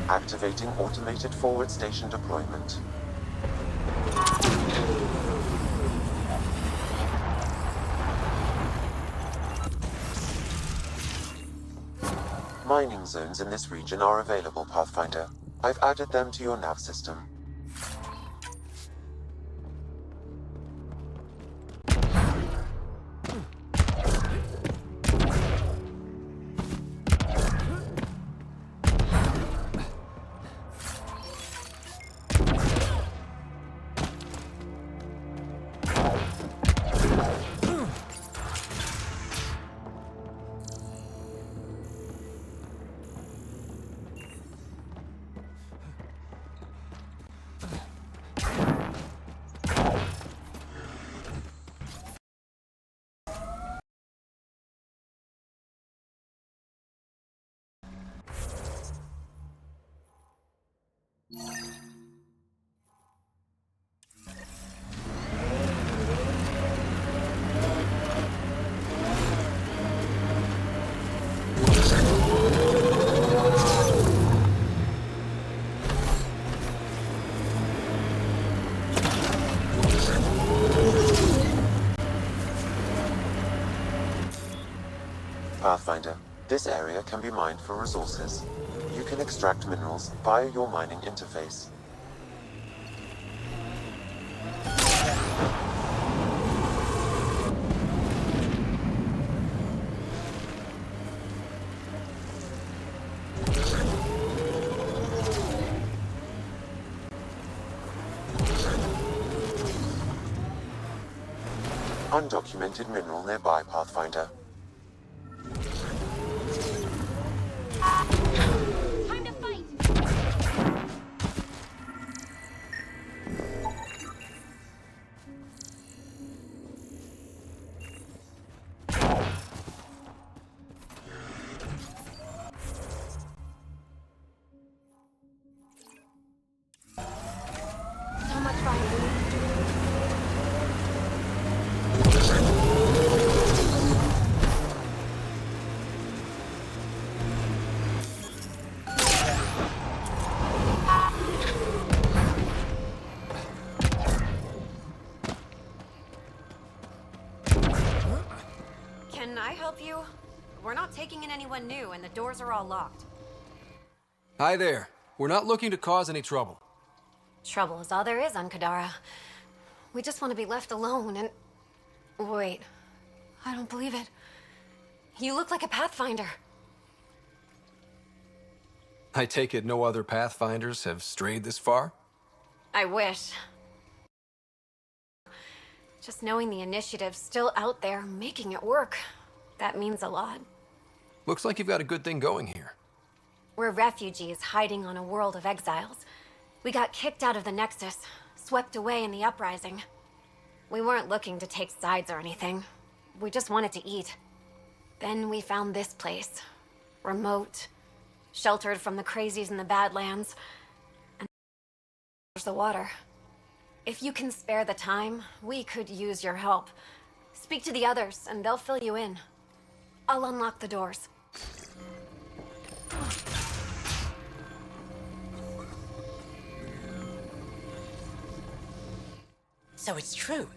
Activating automated forward station deployment. Mining zones in this region are available, Pathfinder. I've added them to your nav system. Pathfinder, this area can be mined for resources. You can extract minerals via your mining interface. Undocumented mineral nearby, Pathfinder. Time to fight! So much fire. Can I help you? We're not taking in anyone new, and the doors are all locked. Hi there. We're not looking to cause any trouble. Trouble is all there is on Kadara. We just want to be left alone and... Wait. I don't believe it. You look like a Pathfinder. I take it no other Pathfinders have strayed this far? I wish. Just knowing the Initiative's still out there, making it work, that means a lot. Looks like you've got a good thing going here. We're refugees hiding on a world of exiles. We got kicked out of the Nexus, swept away in the Uprising. We weren't looking to take sides or anything. We just wanted to eat. Then we found this place. Remote, sheltered from the crazies in the Badlands, and there's the water. If you can spare the time, we could use your help. Speak to the others, and they'll fill you in. I'll unlock the doors. So it's true.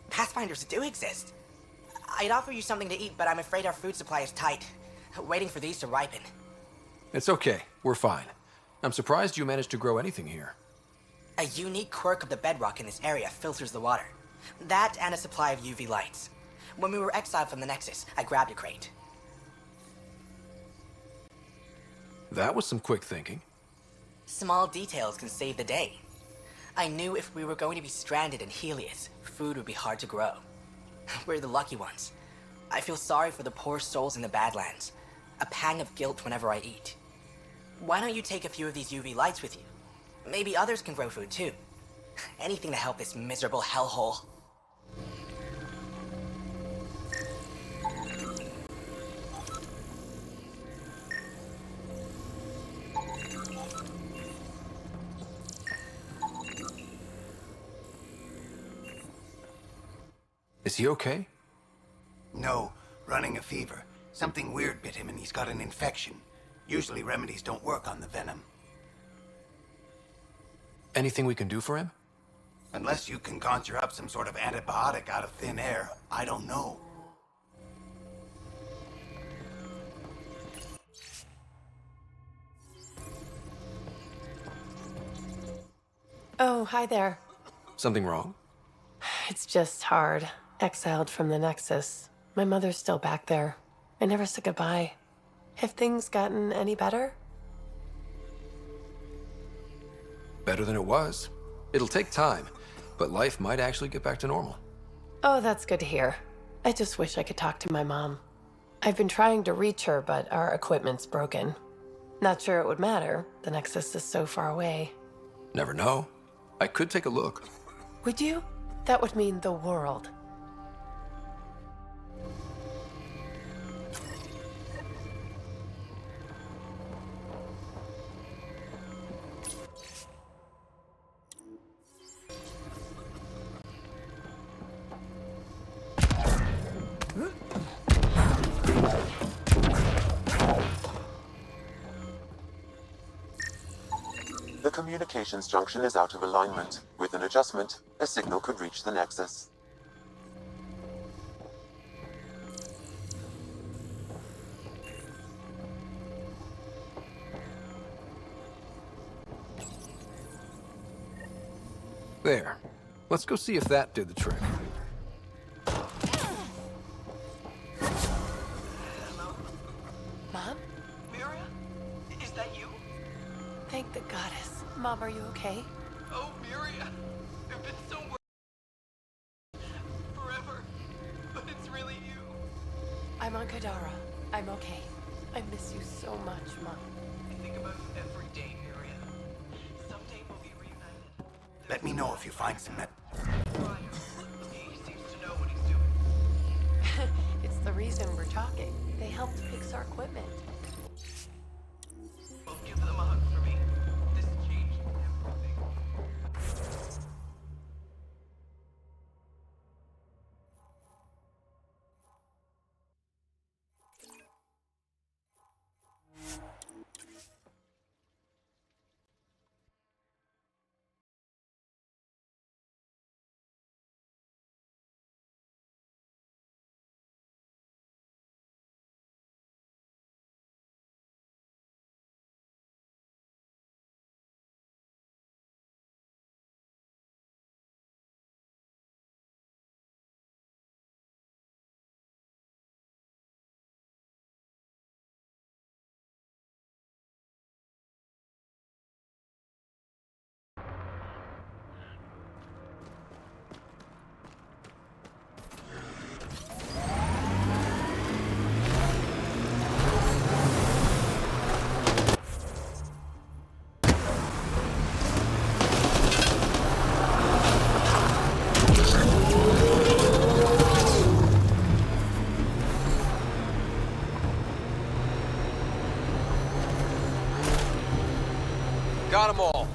Pathfinders do exist. I'd offer you something to eat, but I'm afraid our food supply is tight. Waiting for these to ripen. It's okay. We're fine. I'm surprised you managed to grow anything here. A unique quirk of the bedrock in this area filters the water. That and a supply of UV lights. When we were exiled from the Nexus, I grabbed a crate. That was some quick thinking. Small details can save the day. I knew if we were going to be stranded in Helios, food would be hard to grow. We're the lucky ones. I feel sorry for the poor souls in the Badlands. A pang of guilt whenever I eat. Why don't you take a few of these UV lights with you? Maybe others can grow food too. Anything to help this miserable hellhole. Is he okay? No, running a fever. Something weird bit him and he's got an infection. Usually remedies don't work on the venom. Anything we can do for him? Unless you can conjure up some sort of antibiotic out of thin air, I don't know. Oh, hi there. Something wrong? It's just hard. Exiled from the Nexus. My mother's still back there. I never said goodbye. Have things gotten any better? Better than it was. It'll take time, but life might actually get back to normal. Oh, that's good to hear. I just wish I could talk to my mom. I've been trying to reach her, but our equipment's broken. Not sure it would matter. The Nexus is so far away. Never know. I could take a look. Would you? That would mean the world. The communications junction is out of alignment. With an adjustment, a signal could reach the Nexus. There. Let's go see if that did the trick. Mom? Miria? Is that you? Thank the goddess. Mom, are you okay? Oh, Miria. I've been so worried. Forever. But it's really you. I'm on Kadara. I'm okay. I miss you so much, Mom. I think about you every day, Miria. Someday we'll be reunited. Let me know if you find some He seems to know what he's doing. It's the reason we're talking. They helped fix our equipment. Well, give them a hug for me. Got them all.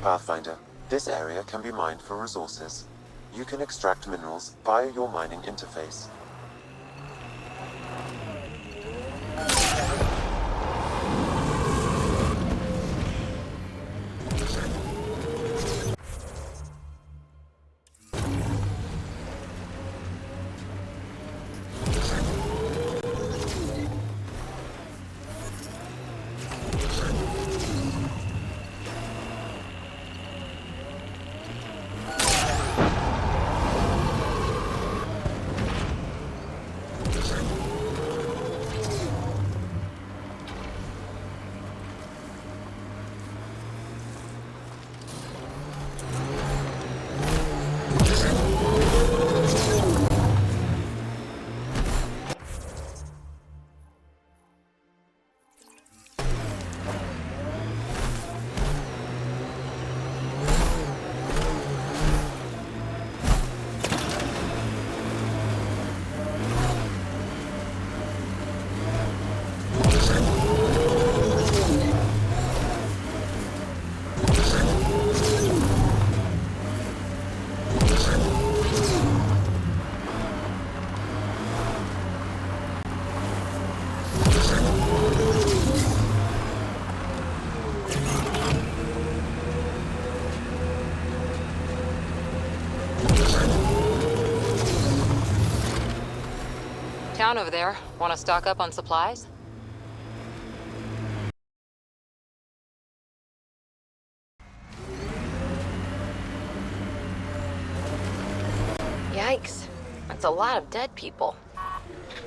Pathfinder, this area can be mined for resources. You can extract minerals via your mining interface. Town over there. Want to stock up on supplies? Yikes. That's a lot of dead people.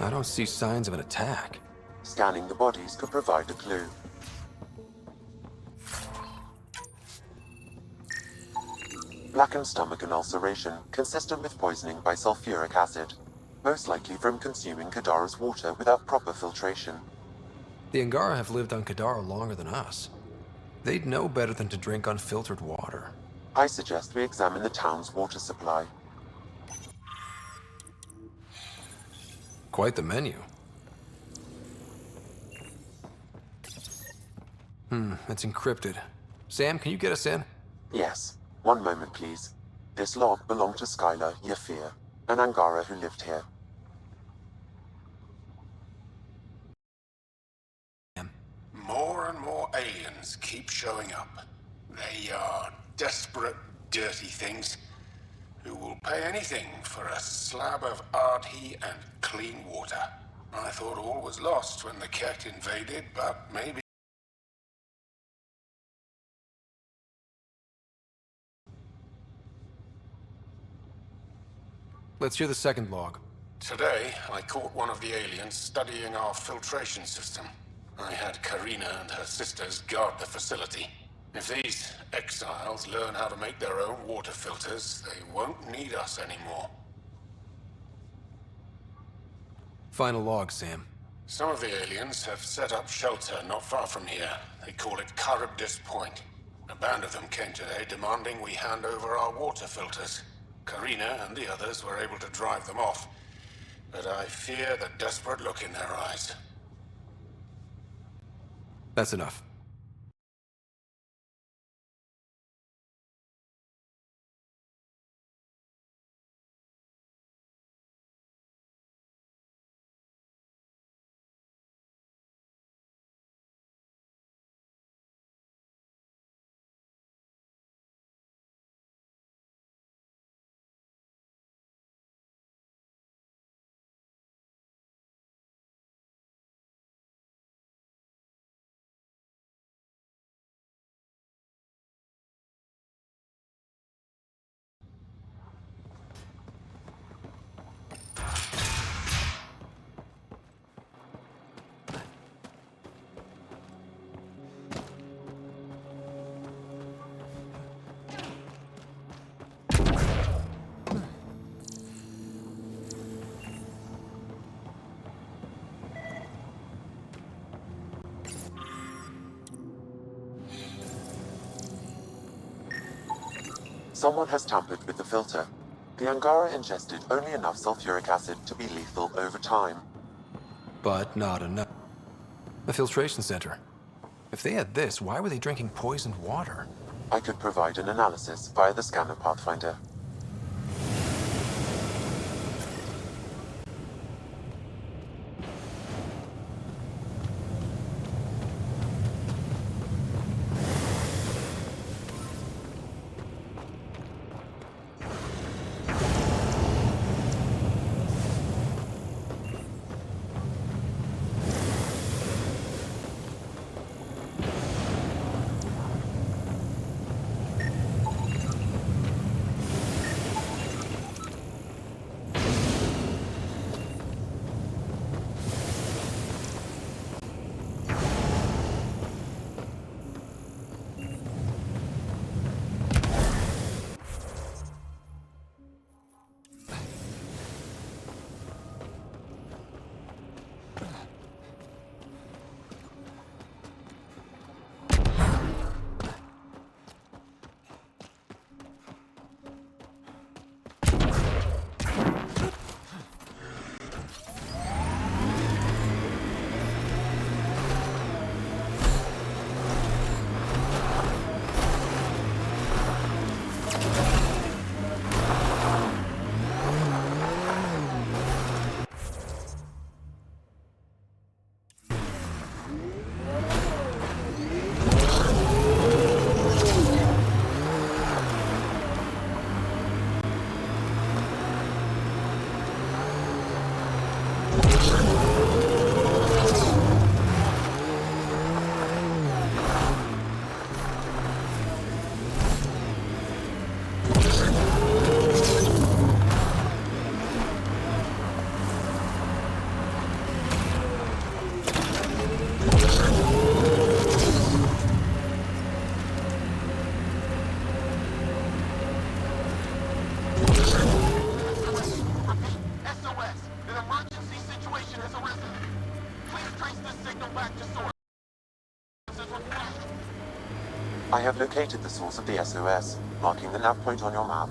I don't see signs of an attack. Scanning the bodies could provide a clue. Blackened stomach and ulceration, consistent with poisoning by sulfuric acid. Most likely from consuming Kadara's water without proper filtration. The Angara have lived on Kadara longer than us. They'd know better than to drink unfiltered water. I suggest we examine the town's water supply. Quite the menu. It's encrypted. Sam, can you get us in? Yes. One moment, please. This log belonged to Skylar Yafir, an Angara who lived here. More and more aliens keep showing up. They are desperate, dirty things who will pay anything for a slab of Ardhi and clean water. I thought all was lost when the Kett invaded, but maybe... Let's hear the second log. Today, I caught one of the aliens studying our filtration system. I had Karina and her sisters guard the facility. If these exiles learn how to make their own water filters, they won't need us anymore. Final log, Sam. Some of the aliens have set up shelter not far from here. They call it Charybdis Point. A band of them came today demanding we hand over our water filters. Karina and the others were able to drive them off, but I fear the desperate look in their eyes. That's enough. Someone has tampered with the filter. The Angara ingested only enough sulfuric acid to be lethal over time. But not enough. The filtration center. If they had this, why were they drinking poisoned water? I could provide an analysis via the scanner PathFinder. I have located the source of the SOS, marking the nav point on your map.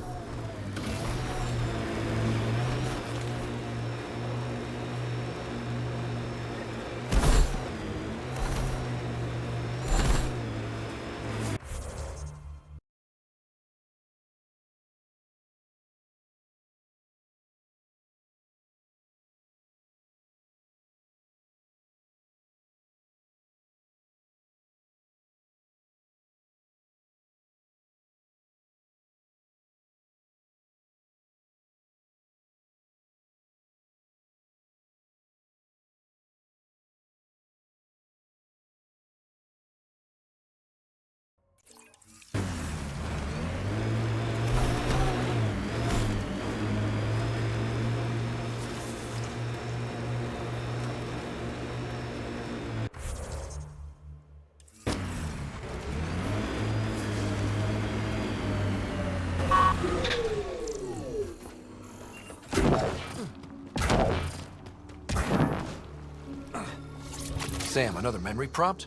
Sam, another memory prompt?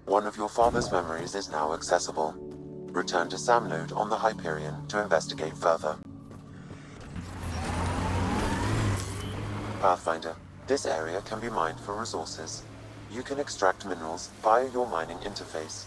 One of your father's memories is now accessible. Return to Sam Node on the Hyperion to investigate further. Pathfinder, this area can be mined for resources. You can extract minerals via your mining interface.